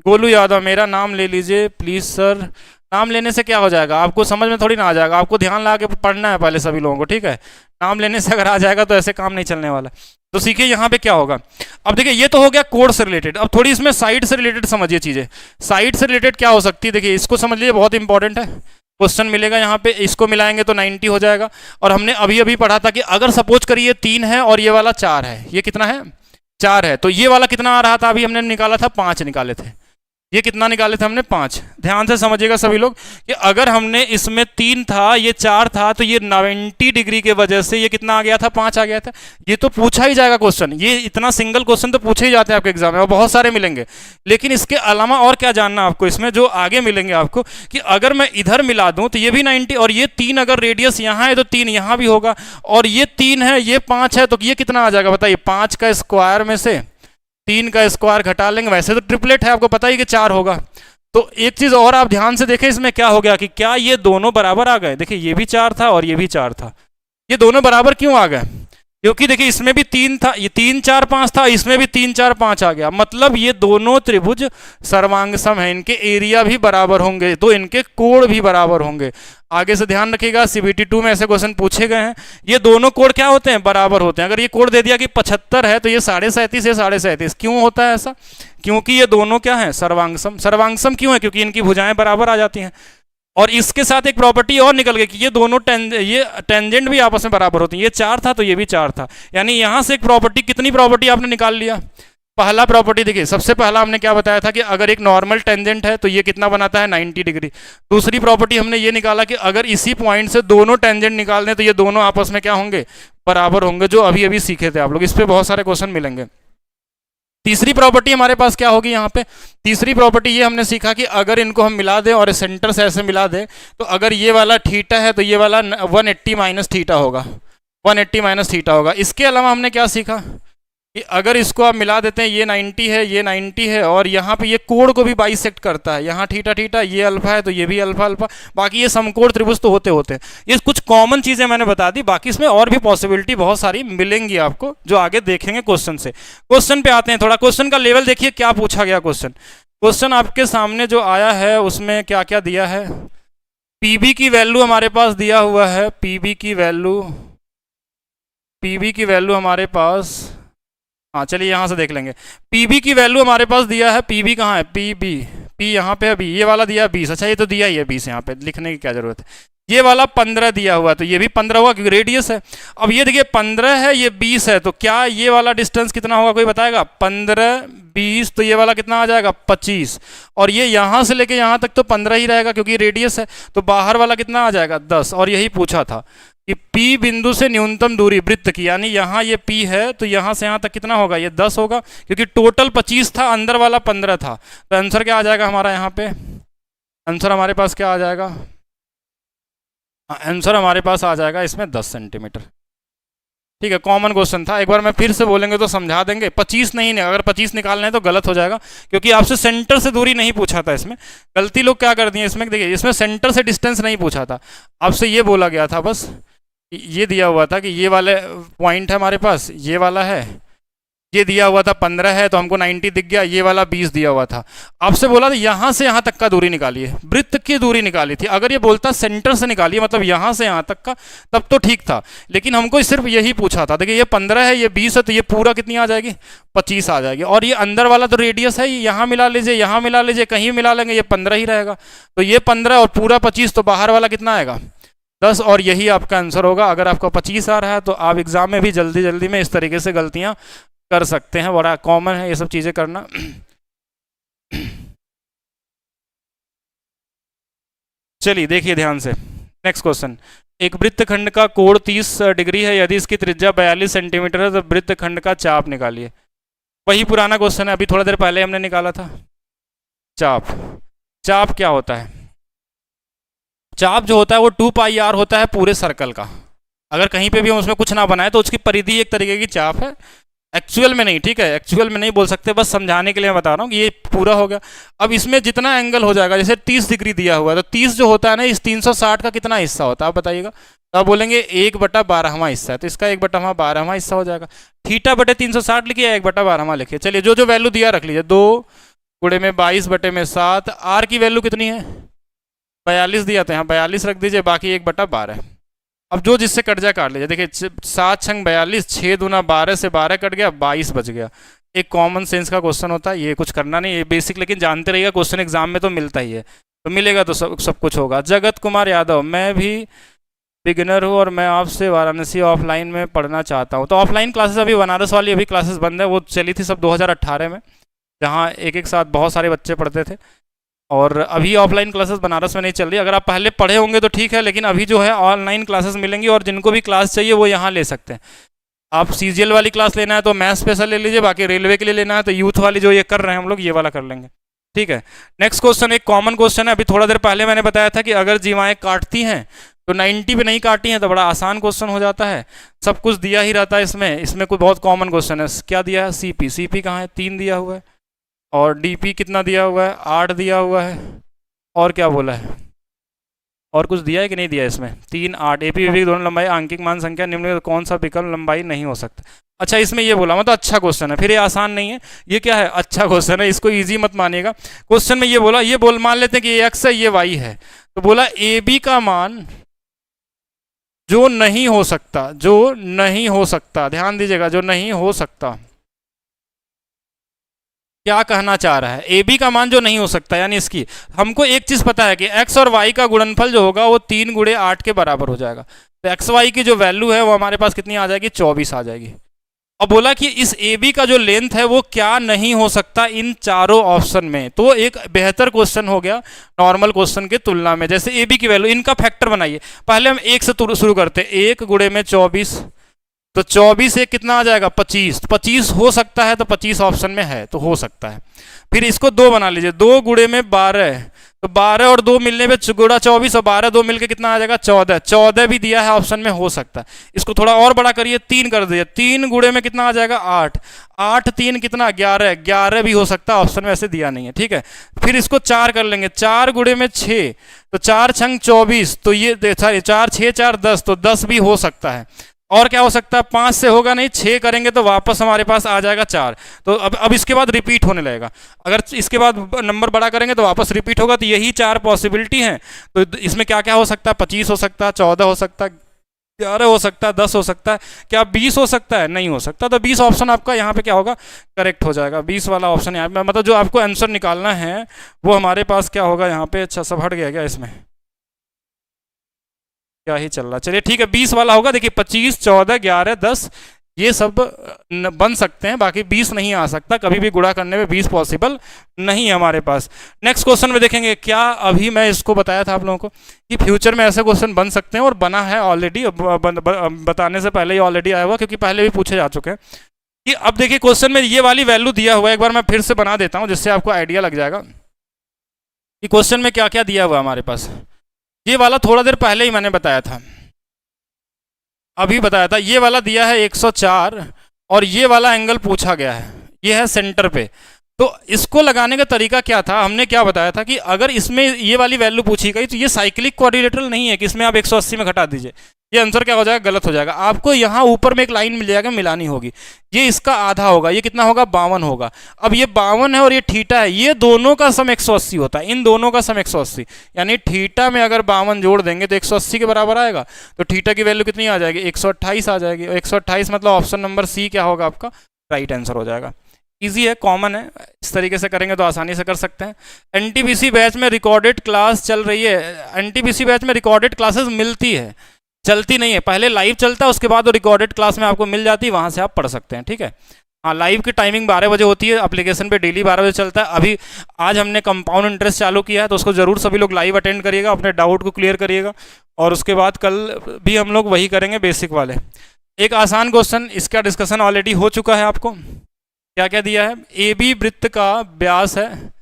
गोलू यादव, मेरा नाम ले लीजिए प्लीज सर। नाम लेने से क्या हो जाएगा, आपको समझ में थोड़ी ना आ जाएगा, आपको ध्यान लगा के पढ़ना है पहले सभी लोगों को, ठीक है। नाम लेने से अगर आ जाएगा तो ऐसे काम नहीं चलने वाला। तो सीखिए यहाँ पे क्या होगा। अब देखिए ये तो हो गया कोण से रिलेटेड। अब थोड़ी इसमें साइड से रिलेटेड समझिए चीजें। साइड से रिलेटेड क्या हो सकती है, देखिए इसको समझ लीजिए, बहुत इंपॉर्टेंट है। क्वेश्चन मिलेगा यहाँ पे, इसको मिलाएंगे तो 90 हो जाएगा। और हमने अभी अभी पढ़ा था कि अगर सपोज करिए 3 है और ये वाला 4 है, ये कितना है, 4 है, तो ये वाला कितना आ रहा था, अभी हमने निकाला था 5 निकाले थे। ये कितना निकाले थे हमने, 5। ध्यान से समझिएगा सभी लोग कि अगर हमने इसमें 3 था, ये 4 था, तो ये 90 डिग्री के वजह से ये कितना आ गया था, 5 आ गया था। ये तो पूछा ही जाएगा क्वेश्चन, ये इतना सिंगल क्वेश्चन तो पूछे ही जाते हैं आपके एग्जाम में, और बहुत सारे मिलेंगे। लेकिन इसके अलावा और क्या जानना आपको इसमें, जो आगे मिलेंगे आपको, कि अगर मैं इधर मिला दूं तो ये भी 90, और ये 3 अगर रेडियस यहाँ है तो 3 यहाँ भी होगा, और ये 3 है, ये 5 है, तो ये कितना आ जाएगा बताइए, 5 का स्क्वायर में से 3 का स्क्वायर घटा लेंगे। वैसे तो ट्रिपलेट है, आपको पता ही कि 4 होगा। तो एक चीज और आप ध्यान से देखें, इसमें क्या हो गया कि क्या ये दोनों बराबर आ गए। देखिए ये भी 4 था और ये भी 4 था, ये दोनों बराबर क्यों आ गए, क्योंकि देखिए इसमें भी 3 था, ये 3 4 5 था, इसमें भी 3 4 5 आ गया। मतलब ये दोनों त्रिभुज सर्वांग सम है, इनके एरिया भी बराबर होंगे, तो इनके कोण भी बराबर होंगे। आगे से ध्यान रखिएगा, CBT 2 में ऐसे क्वेश्चन पूछे गए हैं। ये दोनों कोण क्या होते हैं, बराबर होते हैं। अगर ये कोण दे दिया कि 75 है तो ये 37.5 है 37.5। क्यों होता है ऐसा, क्योंकि ये दोनों क्या है, सर्वांग सम। सर्वांग सम क्यों है, क्योंकि इनकी भुजाएं बराबर आ जाती हैं। और इसके साथ एक प्रॉपर्टी और निकल गई कि ये दोनों ये टेंजेंट भी आपस में बराबर होती हैं। ये 4 था तो ये भी 4 था, यानी यहां से एक प्रॉपर्टी, कितनी प्रॉपर्टी आपने निकाल लिया। पहला प्रॉपर्टी देखिए, सबसे पहला हमने क्या बताया था कि अगर एक नॉर्मल टेंजेंट है तो ये कितना बनाता है, 90 डिग्री। दूसरी प्रॉपर्टी हमने ये निकाला कि अगर इसी पॉइंट से दोनों टेंजेंट निकाल दें तो ये दोनों आपस में क्या होंगे, बराबर होंगे, जो अभी अभी सीखे थे आप लोग। इस पर बहुत सारे क्वेश्चन मिलेंगे। तीसरी प्रॉपर्टी हमारे पास क्या होगी यहाँ पे, तीसरी प्रॉपर्टी ये हमने सीखा कि अगर इनको हम मिला दें और सेंटर से ऐसे मिला दें, तो अगर ये वाला थीटा है तो ये वाला 180 माइनस थीटा होगा, 180 माइनस थीटा होगा। इसके अलावा हमने क्या सीखा कि अगर इसको आप मिला देते हैं, ये 90 है, ये 90 है, और यहाँ पे ये कोण को भी बाइसेक्ट करता है, यहाँ थीटा थीटा, ये अल्फा है तो ये भी अल्फा अल्फा। बाकी ये समकोण त्रिभुज तो होते होते हैं। ये कुछ कॉमन चीज़ें मैंने बता दी, बाकी इसमें और भी पॉसिबिलिटी बहुत सारी मिलेंगी आपको, जो आगे देखेंगे क्वेश्चन से। क्वेश्चन पे आते हैं, थोड़ा क्वेश्चन का लेवल देखिए क्या पूछा गया। क्वेश्चन आपके सामने जो आया है उसमें क्या क्या दिया है। पीबी की वैल्यू हमारे पास दिया हुआ है, पीबी की वैल्यू हमारे पास, हाँ चलिए यहाँ से देख लेंगे। पीबी की वैल्यू हमारे पास दिया है, पीबी कहाँ है, पी यहाँ पे अभी ये वाला दिया 20। अच्छा ये तो दिया ही है 20, यहाँ पे लिखने की क्या जरूरत है। ये वाला 15 दिया हुआ, तो ये भी 15 हुआ क्योंकि रेडियस है। अब ये देखिए 15 है, ये 20 है, तो क्या ये वाला डिस्टेंस कितना होगा, कोई बताएगा। 15 20, तो ये वाला कितना आ जाएगा, 25। और ये यहाँ से लेके यहाँ तक तो 15 ही रहेगा क्योंकि रेडियस है, तो बाहर वाला कितना आ जाएगा, 10। और यही पूछा था कि P बिंदु से न्यूनतम दूरी वृत्त की, यानी यहाँ ये P है तो यहाँ से यहाँ तक कितना होगा, ये 10 होगा, क्योंकि टोटल 25 था, अंदर वाला 15 था। तो आंसर क्या आ जाएगा हमारा, यहाँ पे आंसर हमारे पास क्या आ जाएगा, आंसर हमारे पास आ जाएगा इसमें 10 सेंटीमीटर। ठीक है, कॉमन क्वेश्चन था, एक बार मैं फिर से बोलेंगे तो समझा देंगे। 25 नहीं, अगर 25 निकालना है तो गलत हो जाएगा, क्योंकि आपसे सेंटर से दूरी नहीं पूछा था। इसमें गलती लोग क्या कर दी है, इसमें देखिए इसमें सेंटर से डिस्टेंस नहीं पूछा था, आपसे ये बोला गया था, बस ये दिया हुआ था कि ये वाले पॉइंट है हमारे पास, ये वाला है, ये दिया हुआ था 15 है तो हमको 90 दिख गया, ये वाला 20 दिया हुआ था। आपसे बोला था यहाँ से यहाँ तक का दूरी निकालिए, वृत्त की दूरी निकाली थी। अगर ये बोलता सेंटर से निकालिए, मतलब यहाँ से यहाँ तक का, तब तो ठीक था, लेकिन हमको सिर्फ यही पूछा था। देखिए ये 15 है, ये 20 है, तो ये पूरा कितनी आ जाएगी, 25 आ जाएगी। और ये अंदर वाला तो रेडियस है, यहाँ मिला लीजिए, यहाँ मिला लीजिए, कहीं मिला लेंगे, ये 15 ही रहेगा। तो ये 15 और पूरा 25, तो बाहर वाला कितना आएगा, 10। और यही आपका आंसर होगा। अगर आपका 25 आ रहा है तो आप एग्जाम में भी जल्दी जल्दी में इस तरीके से गलतियां कर सकते हैं, बड़ा कॉमन है ये सब चीजें करना। चलिए देखिए ध्यान से, नेक्स्ट क्वेश्चन। एक वृत्तखंड का कोण 30 डिग्री है, यदि इसकी त्रिज्या 42 सेंटीमीटर है तो वृत्तखंड का चाप निकालिए। वही पुराना क्वेश्चन है, अभी थोड़ा देर पहले हमने निकाला था। चाप, चाप क्या होता है, चाप जो होता है वो 2πr होता है पूरे सर्कल का। अगर कहीं पे भी हम उसमें कुछ ना बनाए तो उसकी परिधि एक तरीके की चाप है, एक्चुअल में नहीं, ठीक है, एक्चुअल में नहीं बोल सकते, बस समझाने के लिए मैं बता रहा हूँ कि ये पूरा हो गया। अब इसमें जितना एंगल हो जाएगा, जैसे 30 डिग्री दिया हुआ है, तो 30 जो होता है ना, इस 360 का कितना हिस्सा होता है आप बताइएगा। तो आप बोलेंगे 1/12वां हिस्सा है, तो इसका 1/12वां हिस्सा हो जाएगा। थीटा बटे 360 लिखिए, 1/12वां लिखिए। चलिए जो जो वैल्यू दिया रख लीजिए, 2 गुणे में 22/7। आर की वैल्यू कितनी है, 42 दिया था, यहाँ 42 रख दीजिए, बाकी 1/12। अब जो जिससे कट जाए काट लीजिए। देखिए 7 छंग 42, 6 दूना 12 से 12 कट गया, 22 बच गया। एक कॉमन सेंस का क्वेश्चन होता है, ये कुछ करना नहीं, ये बेसिक, लेकिन जानते रहिएगा क्वेश्चन एग्जाम में तो मिलता ही है, तो मिलेगा तो सब कुछ होगा। जगत कुमार यादव, मैं भी बिगिनर हूँ और मैं आपसे वाराणसी ऑफलाइन में पढ़ना चाहता हूँ। तो ऑफलाइन क्लासेस अभी बनारस वाली अभी क्लासेस बंद है, वो चली थी सब 2018 में, जहाँ एक साथ बहुत सारे बच्चे पढ़ते थे। और अभी ऑफलाइन क्लासेस बनारस में नहीं चल रही। अगर आप पहले पढ़े होंगे तो ठीक है, लेकिन अभी जो है ऑनलाइन क्लासेस मिलेंगी, और जिनको भी क्लास चाहिए वो यहाँ ले सकते हैं। आप सीजीएल वाली क्लास लेना है तो मैथ्स स्पेशल ले लीजिए, बाकी रेलवे के लिए लेना है तो यूथ वाली जो ये कर रहे हैं हम लोग, ये वाला कर लेंगे, ठीक है। नेक्स्ट क्वेश्चन एक कॉमन क्वेश्चन है, अभी थोड़ा देर पहले मैंने बताया था कि अगर जीवाएँ काटती हैं तो 90 पे नहीं काटी हैं तो बड़ा आसान क्वेश्चन हो जाता है, सब कुछ दिया ही रहता है इसमें। इसमें कोई बहुत कॉमन क्वेश्चन है, क्या दिया है, सीपी, सीपी कहाँ है, 3 दिया हुआ है, और डीपी कितना दिया हुआ है, 8 दिया हुआ है, और क्या बोला है, और कुछ दिया है कि नहीं दिया इसमें, 3, 8। एपी विपी दोनों लंबाई आंकिक मान संख्या निम्न में कौन सा विकल्प लंबाई नहीं हो सकता। अच्छा इसमें ये बोला, मतलब अच्छा क्वेश्चन है, फिर ये आसान नहीं है, ये क्या है, अच्छा क्वेश्चन है, इसको इजी मत मानिएगा। क्वेश्चन में ये बोला, ये बोल मान लेते हैं कि ये एक्स है ये वाई है, तो बोला ए बी का मान जो नहीं हो सकता, जो नहीं हो सकता, ध्यान दीजिएगा, जो नहीं हो सकता, क्या कहना चाह रहा है, ए बी का मान जो नहीं हो सकता, यानी इसकी हमको एक चीज पता है कि एक्स और वाई का गुणनफल जो होगा वो 3 गुणे 8 के बराबर हो जाएगा। तो एक्स वाई की जो वैल्यू है वो हमारे पास कितनी आ जाएगी, 24 आ जाएगी। अब बोला कि इस ए बी का जो लेंथ है वो क्या नहीं हो सकता इन चारों ऑप्शन में, तो एक बेहतर क्वेश्चन हो गया नॉर्मल क्वेश्चन के तुलना में। जैसे ए बी की वैल्यू, इनका फैक्टर बनाइए, पहले हम 1 से शुरू करते हैं, 1 गुणे में 24, तो 24 एक कितना आ जाएगा, 25। 25 हो सकता है तो 25 ऑप्शन में है तो हो सकता है। फिर इसको 2 बना लीजिए, 2 गुणे में 12, तो 12 और 2 मिलने में गुणा 24, और 12 2 मिलके कितना आ जाएगा, 14। 14 भी दिया है ऑप्शन में, हो सकता है। इसको थोड़ा और बड़ा करिए, 3 कर दीजिए, 3 गुणे में कितना आ जाएगा, 8। 8 3 कितना, 11। 11 भी हो सकता है, ऑप्शन में ऐसे दिया नहीं है, ठीक है। फिर इसको 4 कर लेंगे, 4 गुणे में 6, तो 4 छंग 24, तो ये 4 6 4 10, तो 10 भी हो सकता है। और क्या हो सकता है, 5 से होगा नहीं, 6 करेंगे तो वापस हमारे पास आ जाएगा 4। तो अब इसके बाद रिपीट होने लगेगा, अगर इसके बाद नंबर बड़ा करेंगे तो वापस रिपीट होगा। तो यही 4 पॉसिबिलिटी हैं। तो इसमें क्या क्या हो सकता है, 25 हो सकता है, 14 हो सकता है, 11 हो सकता है, 10 हो सकता है, क्या 20 हो सकता है, नहीं हो सकता। तो 20 ऑप्शन आपका यहाँ पे क्या होगा, करेक्ट हो जाएगा। 20 वाला ऑप्शन यहाँ पे, मतलब जो आपको आंसर निकालना है वो हमारे पास क्या होगा यहाँ पे। अच्छा सब हट गया क्या, इसमें क्या ही चल रहा, चलिए ठीक है, 20 वाला होगा। देखिए 25 14 11 10 ये सब बन सकते हैं, बाकी 20 नहीं आ सकता, कभी भी गुणा करने में 20 पॉसिबल नहीं है हमारे पास। नेक्स्ट क्वेश्चन में देखेंगे, क्या अभी मैं इसको बताया था आप लोगों को कि फ्यूचर में ऐसे क्वेश्चन बन सकते हैं, और बना है ऑलरेडी, बताने से पहले ही ऑलरेडी आया हुआ, क्योंकि पहले भी पूछे जा चुके हैं। कि अब देखिए क्वेश्चन में ये वाली वैल्यू दिया हुआ है, एक बार मैं फिर से बना देता हूँ जिससे आपको आइडिया लग जाएगा कि क्वेश्चन में क्या क्या दिया हुआ है हमारे पास। ये वाला थोड़ा देर पहले ही मैंने बताया था, अभी बताया था। ये वाला दिया है 104, और ये वाला एंगल पूछा गया है, ये है सेंटर पे। तो इसको लगाने का तरीका क्या था, हमने क्या बताया था कि अगर इसमें ये वाली वैल्यू पूछी गई तो ये साइक्लिक क्वाड्रिलेटरल नहीं है कि इसमें आप 180 में घटा दीजिए, ये आंसर क्या हो जाएगा, गलत हो जाएगा। आपको यहाँ ऊपर में एक लाइन मिल जाएगा, मिलानी होगी, ये इसका आधा होगा, ये कितना होगा, 52 होगा। अब ये 52 है और ये थीटा है, ये दोनों का सम 180 होता है, इन दोनों का सम 180, यानी थीटा में अगर 52 जोड़ देंगे तो 180 के बराबर आएगा। तो थीटा की वैल्यू कितनी आ जाएगी, 128 आ जाएगी। 128 मतलब ऑप्शन नंबर सी क्या होगा आपका, राइट आंसर हो जाएगा। इजी है, कॉमन है, इस तरीके से करेंगे तो आसानी से कर सकते हैं। एनटीपीसी बैच में रिकॉर्डेड क्लास चल रही है, एनटीपीसी बैच में रिकॉर्डेड क्लासेस मिलती है, चलती नहीं है। पहले लाइव चलता है, उसके बाद वो रिकॉर्डेड क्लास में आपको मिल जाती है, वहाँ से आप पढ़ सकते हैं, ठीक है। हाँ, लाइव की टाइमिंग 12 बजे होती है, एप्लीकेशन पे डेली 12 बजे चलता है। अभी आज हमने कंपाउंड इंटरेस्ट चालू किया है, तो उसको ज़रूर सभी लोग लाइव अटेंड करिएगा, अपने डाउट को क्लियर करिएगा। और उसके बाद कल भी हम लोग वही करेंगे, बेसिक वाले। एक आसान क्वेश्चन, इसका डिस्कशन ऑलरेडी हो चुका है। आपको क्या क्या दिया है, ए बी वृत्त का व्यास है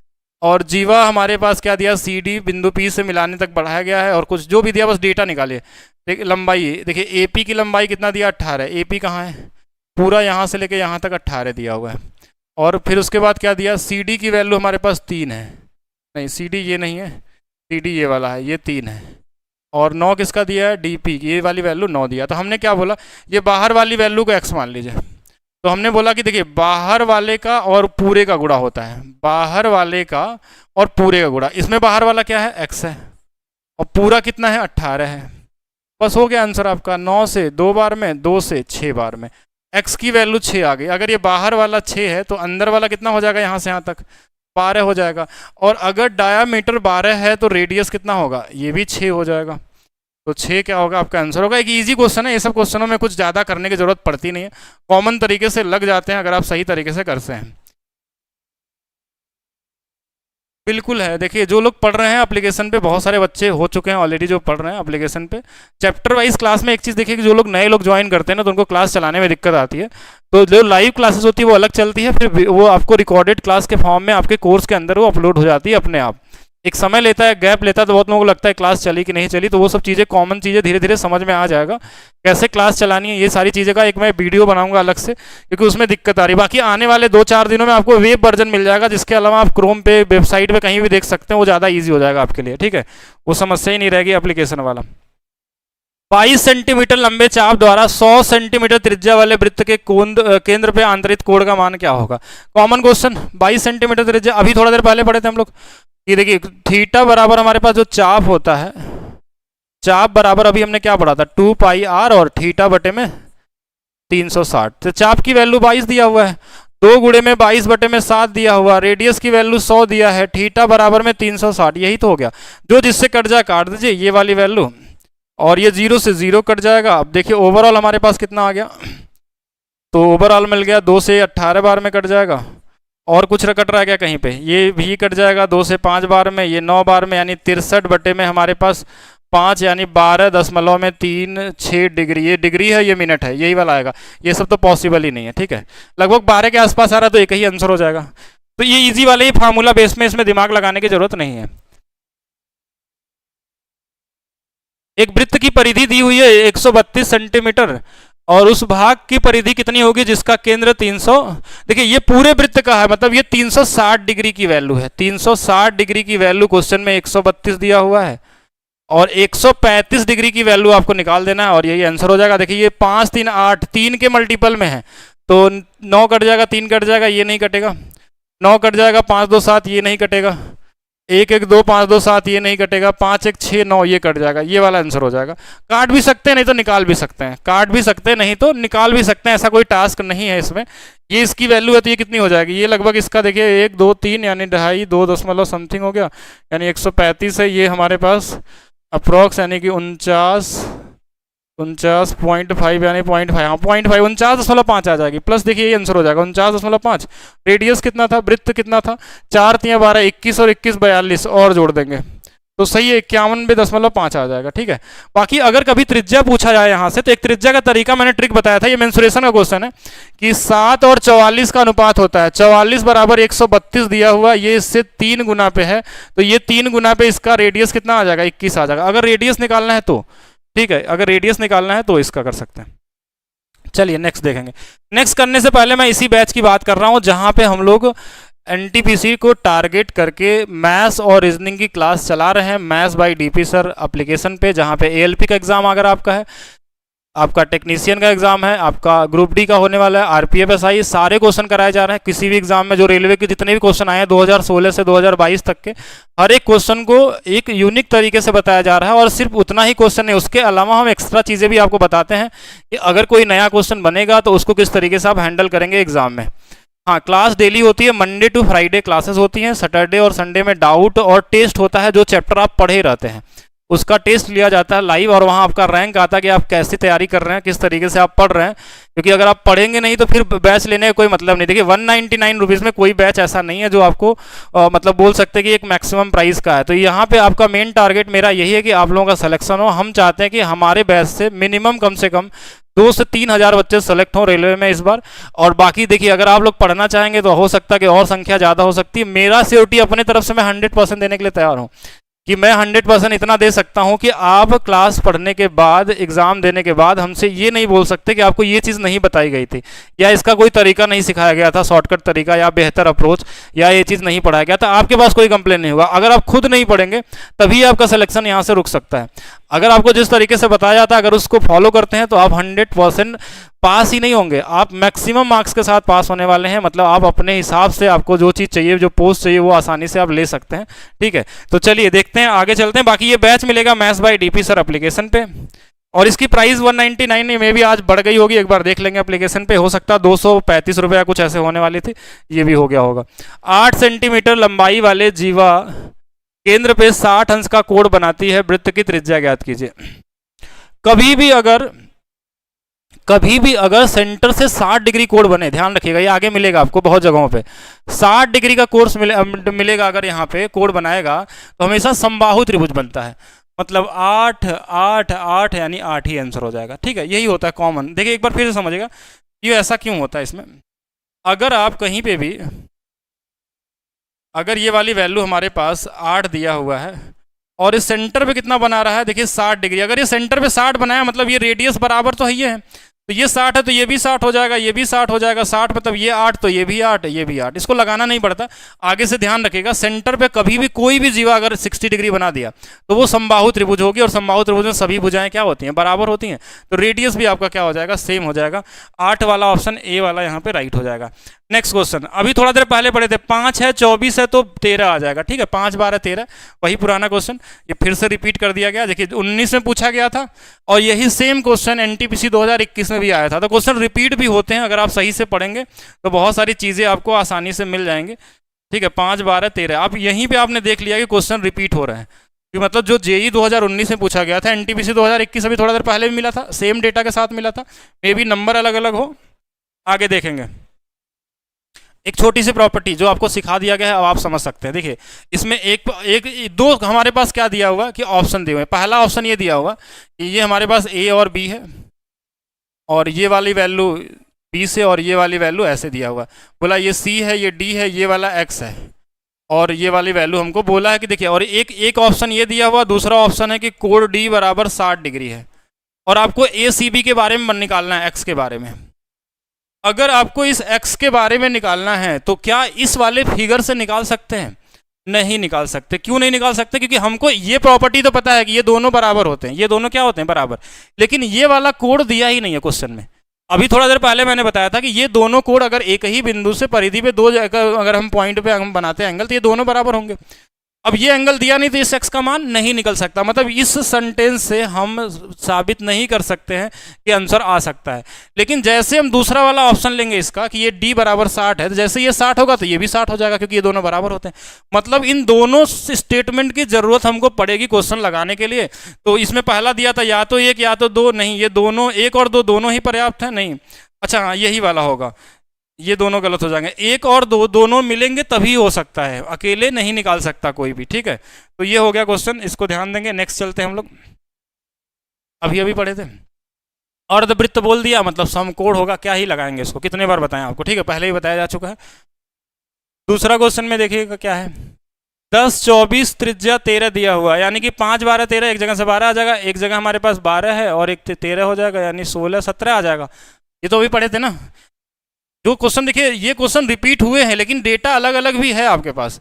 और जीवा हमारे पास क्या दिया, सी डी बिंदु पी से मिलाने तक बढ़ाया गया है, और कुछ जो भी दिया बस डेटा निकालिए। देखिए लंबाई, देखिए ए पी की लंबाई कितना दिया, 18। ए पी कहाँ है, पूरा यहाँ से लेके यहाँ तक 18 दिया हुआ है। और फिर उसके बाद क्या दिया, सी डी की वैल्यू हमारे पास 3 है, नहीं सी डी ये नहीं है, सी डी ये वाला है, ये 3 है। और 9 किसका दिया है, डी पी, ये वाली वैल्यू 9 दिया। तो हमने क्या बोला, ये बाहर वाली वैल्यू को एक्स मान लीजिए। तो हमने बोला कि देखिए बाहर वाले का और पूरे का गुणा होता है, बाहर वाले का और पूरे का गुणा, इसमें बाहर वाला क्या है, x है, और पूरा कितना है, 18 है। बस हो गया आंसर आपका, 9 से 2 बार में, 2 से 6 बार में, x की वैल्यू 6 आ गई। अगर ये बाहर वाला 6 है तो अंदर वाला कितना हो जाएगा, यहाँ से यहाँ तक 12 हो जाएगा। और अगर डायामीटर 12 है तो रेडियस कितना होगा, ये भी 6 हो जाएगा। तो 6 क्या होगा, आपका आंसर होगा। एक इजी क्वेश्चन है, ये सब क्वेश्चनों में कुछ ज़्यादा करने की जरूरत पड़ती नहीं है, कॉमन तरीके से लग जाते हैं अगर आप सही तरीके से करते हैं। बिल्कुल है, देखिए जो लोग पढ़ रहे हैं एप्लीकेशन पे, बहुत सारे बच्चे हो चुके हैं ऑलरेडी जो पढ़ रहे हैं एप्लीकेशन पे। चैप्टर वाइज क्लास में एक चीज़ देखिए कि जो लोग नए लोग ज्वाइन करते हैं ना, तो उनको क्लास चलाने में दिक्कत आती है। तो जो लाइव क्लासेस होती है वो अलग चलती है, फिर वो आपको रिकॉर्डेड क्लास के फॉर्म में आपके कोर्स के अंदर वो अपलोड हो जाती है अपने आप। एक समय लेता है, गैप लेता है, तो बहुत लोगों को लगता है क्लास चली कि नहीं चली। तो वो सब चीज़ें, कॉमन चीज़ें धीरे धीरे समझ में आ जाएगा, कैसे क्लास चलानी है, ये सारी चीज़ें का एक मैं वीडियो बनाऊंगा अलग से, क्योंकि उसमें दिक्कत आ रही है। बाकी आने वाले 2-4 दिनों में आपको वेब वर्जन मिल जाएगा, जिसके अलावा आप क्रोम पे, वेबसाइट पे कहीं भी देख सकते हैं, वो ज़्यादा ईजी हो जाएगा आपके लिए, ठीक है। वो समस्या ही नहीं रहेगी एप्लीकेशन वाला। 22 सेंटीमीटर लंबे चाप द्वारा 100 सेंटीमीटर त्रिज्या वाले वृत्त के केंद्र पे आंतरिक कोण का मान क्या होगा। कॉमन क्वेश्चन, 22 सेंटीमीटर त्रिज्या, अभी थोड़ा देर पहले पढ़े थे हम लोग। ये देखिए थीटा बराबर हमारे पास जो चाप होता है, चाप बराबर अभी हमने क्या पढ़ा था, 2 पाई आर, और थीटा बटे में 360। तो चाप की वैल्यू 22 दिया हुआ है, 2 गुणे में 22 बटे में 7 दिया हुआ, रेडियस की वैल्यू 100 दिया है, थीटा बराबर में 360, यही तो हो गया। जो जिससे कट जाए काट दीजिए, ये वाली वैल्यू, और ये 0 से 0 कट जाएगा। अब देखिए ओवरऑल हमारे पास कितना आ गया, तो ओवरऑल मिल गया 2 से 18 बार में कट जाएगा। और कुछ कट रहा है क्या कहीं पे, ये भी कट जाएगा 2 से 5 बार में, ये 9 बार में, यानी 63 बटे में हमारे पास 5, यानी 12.36 डिग्री। ये डिग्री है, ये मिनट है, यही वाला आएगा। ये सब तो पॉसिबल ही नहीं है, ठीक है। लगभग 12 के आसपास आ रहा है, तो एक ही आंसर हो जाएगा। तो ये इजी वाले ही फार्मूला बेस में, इसमें दिमाग लगाने की जरूरत नहीं है। एक वृत्त की परिधि दी हुई है 132 सेंटीमीटर, और उस भाग की परिधि कितनी होगी जिसका केंद्र 300, देखिए ये पूरे वृत्त का है, मतलब ये 360 डिग्री की वैल्यू है। 360 डिग्री की वैल्यू क्वेश्चन में 132 दिया हुआ है, और 135 डिग्री की वैल्यू आपको निकाल देना है, और यही आंसर हो जाएगा। देखिए ये 5, 3, 8, 3 के मल्टीपल में है, तो 9 कट जाएगा, 3 कट जाएगा, ये नहीं कटेगा, 9 कट जाएगा, 5, 2, 7, ये नहीं कटेगा, 1, 1, 2, 5, 2, 7, ये नहीं कटेगा, 5, 1, 6, 9, ये कट जाएगा, ये वाला आंसर हो जाएगा। काट भी सकते हैं, नहीं तो निकाल भी सकते हैं, काट भी सकते हैं, नहीं तो निकाल भी सकते हैं, ऐसा कोई टास्क नहीं है इसमें। ये इसकी वैल्यू है, तो ये कितनी हो जाएगी, ये लगभग इसका देखिए 1, 2, 3, यानी 2.5, 2 दशमलव समथिंग हो गया, यानी 135 है। ये हमारे पास अप्रॉक्स यानी कि 49.5, यानी 0.5, हाँ 0.5, 49.5 आ जाएगी। प्लस देखिए ये आंसर हो जाएगा 49.5। रेडियस कितना था, वृत्त कितना था, 4, 3, 12, 21, और 21, 42, और जोड़ देंगे तो सही है 51.5 आ जाएगा, ठीक है। बाकी अगर कभी त्रिज्या पूछा जाए यहाँ से, तो एक त्रिज्या का तरीका मैंने ट्रिक बताया था, ये मेंसुरेशन का क्वेश्चन है, कि 7 और 44 का अनुपात होता है। 44 बराबर 132 दिया हुआ, ये इससे 3 गुना पे है, तो ये 3 गुना पे इसका रेडियस कितना आ जाएगा, 21 आ जाएगा। अगर रेडियस निकालना है तो, ठीक है, अगर रेडियस निकालना है तो इसका कर सकते हैं। चलिए नेक्स्ट देखेंगे। नेक्स्ट करने से पहले मैं इसी बैच की बात कर रहा हूँ जहाँ पे हम लोग एनटीपीसी को टारगेट करके मैथ्स और रीजनिंग की क्लास चला रहे हैं maths by DP sir application पे, जहाँ पे एएलपी का एग्जाम अगर आपका है, आपका टेक्नीशियन का एग्जाम है, आपका ग्रुप डी का होने वाला है, आरपीएफ एसआई, सारे क्वेश्चन कराए जा रहे हैं। किसी भी एग्जाम में जो रेलवे के जितने भी क्वेश्चन आए हैं 2016 से 2022 तक के, हर एक क्वेश्चन को एक यूनिक तरीके से बताया जा रहा है। और सिर्फ उतना ही क्वेश्चन है, उसके अलावा हम एक्स्ट्रा चीज़ें भी आपको बताते हैं कि अगर कोई नया क्वेश्चन बनेगा तो उसको किस तरीके से आप हैंडल करेंगे एग्जाम में। हाँ, क्लास डेली होती है, मंडे टू फ्राइडे क्लासेस होती हैं। सैटरडे और संडे में डाउट और टेस्ट होता है, जो चैप्टर आप पढ़े रहते हैं उसका टेस्ट लिया जाता है लाइव, और वहाँ आपका रैंक आता है कि आप कैसी तैयारी कर रहे हैं, किस तरीके से आप पढ़ रहे हैं। क्योंकि अगर आप पढ़ेंगे नहीं तो फिर बैच लेने का कोई मतलब नहीं। देखिए 199 रुपीज़ में कोई बैच ऐसा नहीं है जो आपको मतलब बोल सकते हैं कि एक मैक्सिमम प्राइस का है। तो यहाँ पे आपका मेन टारगेट मेरा यही है कि आप लोगों का सिलेक्शन हो। हम चाहते हैं कि हमारे बैच से मिनिमम कम से कम 2 से 3 हज़ार बच्चे सेलेक्ट हों रेलवे में इस बार। और बाकी देखिए, अगर आप लोग पढ़ना चाहेंगे तो हो सकता है कि और संख्या ज़्यादा हो सकती है। मेरा सियोरिटी अपने तरफ से मैं 100% देने के लिए तैयार हूँ कि मैं 100% इतना दे सकता हूं कि आप क्लास पढ़ने के बाद, एग्जाम देने के बाद हमसे ये नहीं बोल सकते कि आपको ये चीज़ नहीं बताई गई थी, या इसका कोई तरीका नहीं सिखाया गया था, शॉर्टकट तरीका या बेहतर अप्रोच, या ये चीज़ नहीं पढ़ाया गया था। आपके पास कोई कंप्लेन नहीं होगा। अगर आप खुद नहीं पढ़ेंगे तभी आपका सिलेक्शन यहाँ से रुक सकता है। अगर आपको जिस तरीके से बताया जाता है, अगर उसको फॉलो करते हैं तो आप 100% पास ही नहीं होंगे, आप मैक्सिमम मार्क्स के साथ पास होने वाले हैं। मतलब आप अपने हिसाब से, आपको जो चीज़ चाहिए, जो पोस्ट चाहिए, वो आसानी से आप ले सकते हैं। ठीक है, तो चलिए देखते हैं, आगे चलते हैं। बाकी ये बैच मिलेगा maths by DP sir application पे, और इसकी प्राइस 199 में भी आज बढ़ गई होगी, एक बार देख लेंगे एप्लीकेशन पे। हो सकता है 235 रुपये कुछ ऐसे होने वाली थी, ये भी हो गया होगा। 8 सेंटीमीटर लंबाई वाले जीवा केंद्र पे 60 अंश का कोण बनाती है, वृत्त की त्रिज्या ज्ञात कीजिए। कभी भी अगर सेंटर से 60 डिग्री कोण बने, ध्यान रखिएगा, ये आगे मिलेगा आपको बहुत जगहों पे, 60 डिग्री का कोर्स मिलेगा अगर यहाँ पे कोण बनाएगा तो हमेशा समबाहु त्रिभुज बनता है। मतलब 8 8 8 यानी 8 ही आंसर हो जाएगा। ठीक है, यही होता है कॉमन। देखिए एक बार फिर से समझिएगा ये ऐसा क्यों होता है इसमें। अगर आप कहीं पे भी, अगर ये वाली वैल्यू हमारे पास 8 दिया हुआ है और इस सेंटर पे कितना बना रहा है, देखिए 60 डिग्री, अगर ये सेंटर पे 60 बनाया मतलब ये रेडियस बराबर तो है, तो ये 60 है तो ये भी 60 हो जाएगा, ये भी 60 हो जाएगा। 60 मतलब ये 8 तो ये भी 8, ये भी 8, इसको लगाना नहीं पड़ता। आगे से ध्यान रखिएगा, सेंटर पे कभी भी कोई भी जीवा अगर 60 डिग्री बना दिया तो वो समबाहु त्रिभुज होगी, और समबाहु त्रिभुज में सभी भुजाएं क्या होती हैं, बराबर होती हैं। तो रेडियस भी आपका क्या हो जाएगा, सेम हो जाएगा। 8 वाला ऑप्शन ए वाला यहाँ पे राइट हो जाएगा। नेक्स्ट क्वेश्चन, अभी थोड़ा देर पहले पढ़े थे, 5 है 24 है तो 13 आ जाएगा। ठीक है, 5 12 13, वही पुराना क्वेश्चन, ये फिर से रिपीट कर दिया गया। देखिए 19 में पूछा गया था और यही सेम क्वेश्चन एनटीपीसी 2021 में भी आया था। तो क्वेश्चन रिपीट भी होते हैं, अगर आप सही से पढ़ेंगे तो बहुत सारी चीज़ें आपको आसानी से मिल जाएंगी। ठीक है, 5 12 13, आप यहीं पर आपने देख लिया कि क्वेश्चन रिपीट हो रहे हैं, कि मतलब जो जेई 2019 में पूछा गया था, एनटीपीसी 2021 अभी थोड़ा देर पहले भी मिला था, सेम डेटा के साथ मिला था, मे बी नंबर अलग अलग हो। आगे देखेंगे एक छोटी सी प्रॉपर्टी जो आपको सिखा दिया गया है, अब आप समझ सकते हैं। देखिए इसमें दो हमारे पास क्या दिया हुआ कि ऑप्शन दिए हुए। पहला ऑप्शन ये दिया हुआ कि ये हमारे पास ए और बी है, और ये वाली वैल्यू बी से, और ये वाली वैल्यू ऐसे दिया हुआ। बोला ये सी है, ये डी है, ये वाला एक्स है, और ये वाली वैल्यू हमको बोला है कि देखिए, और एक ऑप्शन ये दिया हुआ, दूसरा ऑप्शन है कि कोण डी बराबर 60 डिग्री है, और आपको ए सी बी के बारे में निकालना है, एक्स के बारे में। अगर आपको इस x के बारे में निकालना है तो क्या इस वाले फिगर से निकाल सकते हैं? नहीं निकाल सकते। क्यों नहीं निकाल सकते? क्योंकि हमको ये प्रॉपर्टी तो पता है कि ये दोनों बराबर होते हैं, ये दोनों क्या होते हैं, बराबर। लेकिन ये वाला कोण दिया ही नहीं है क्वेश्चन में। अभी थोड़ा देर पहले मैंने बताया था कि ये दोनों कोण अगर एक ही बिंदु से परिधि पे दो जगह अगर हम पॉइंट पे हम बनाते हैं एंगल, तो ये दोनों बराबर होंगे। अब ये एंगल दिया नहीं तो इस x का मान नहीं निकल सकता। मतलब इस सेंटेंस से हम साबित नहीं कर सकते हैं कि आंसर आ सकता है। लेकिन जैसे हम दूसरा वाला ऑप्शन लेंगे इसका कि ये d बराबर 60 है, तो जैसे ये 60 होगा तो ये भी 60 हो जाएगा, क्योंकि ये दोनों बराबर होते हैं। मतलब इन दोनों स्टेटमेंट की जरूरत हमको पड़ेगी क्वेश्चन लगाने के लिए। तो इसमें पहला दिया था या तो एक या तो दो, नहीं, ये दोनों, एक और दो दोनों ही पर्याप्त है, नहीं। अच्छा हाँ, यही वाला होगा, ये दोनों गलत हो जाएंगे। एक और दो दोनों मिलेंगे तभी हो सकता है, अकेले नहीं निकाल सकता कोई भी। ठीक है, तो ये हो गया क्वेश्चन, इसको ध्यान देंगे। नेक्स्ट चलते हैं हम लोग, अभी पढ़े थे। अर्धवृत्त बोल दिया मतलब समकोण होगा, क्या ही लगाएंगे इसको, कितने बार बताएं आपको। ठीक है, पहले ही बताया जा चुका है। दूसरा क्वेश्चन में देखिएगा क्या है, 10 24 त्रिज्या 13 दिया हुआ, यानी कि 5 12 13, एक जगह से 12 आ जाएगा, एक जगह हमारे पास 12 है और एक 13 हो जाएगा, यानी 16 17 आ जाएगा। ये तो अभी पढ़े थे ना। जो क्वेश्चन देखिए, ये क्वेश्चन रिपीट हुए हैं लेकिन डेटा अलग अलग भी है आपके पास।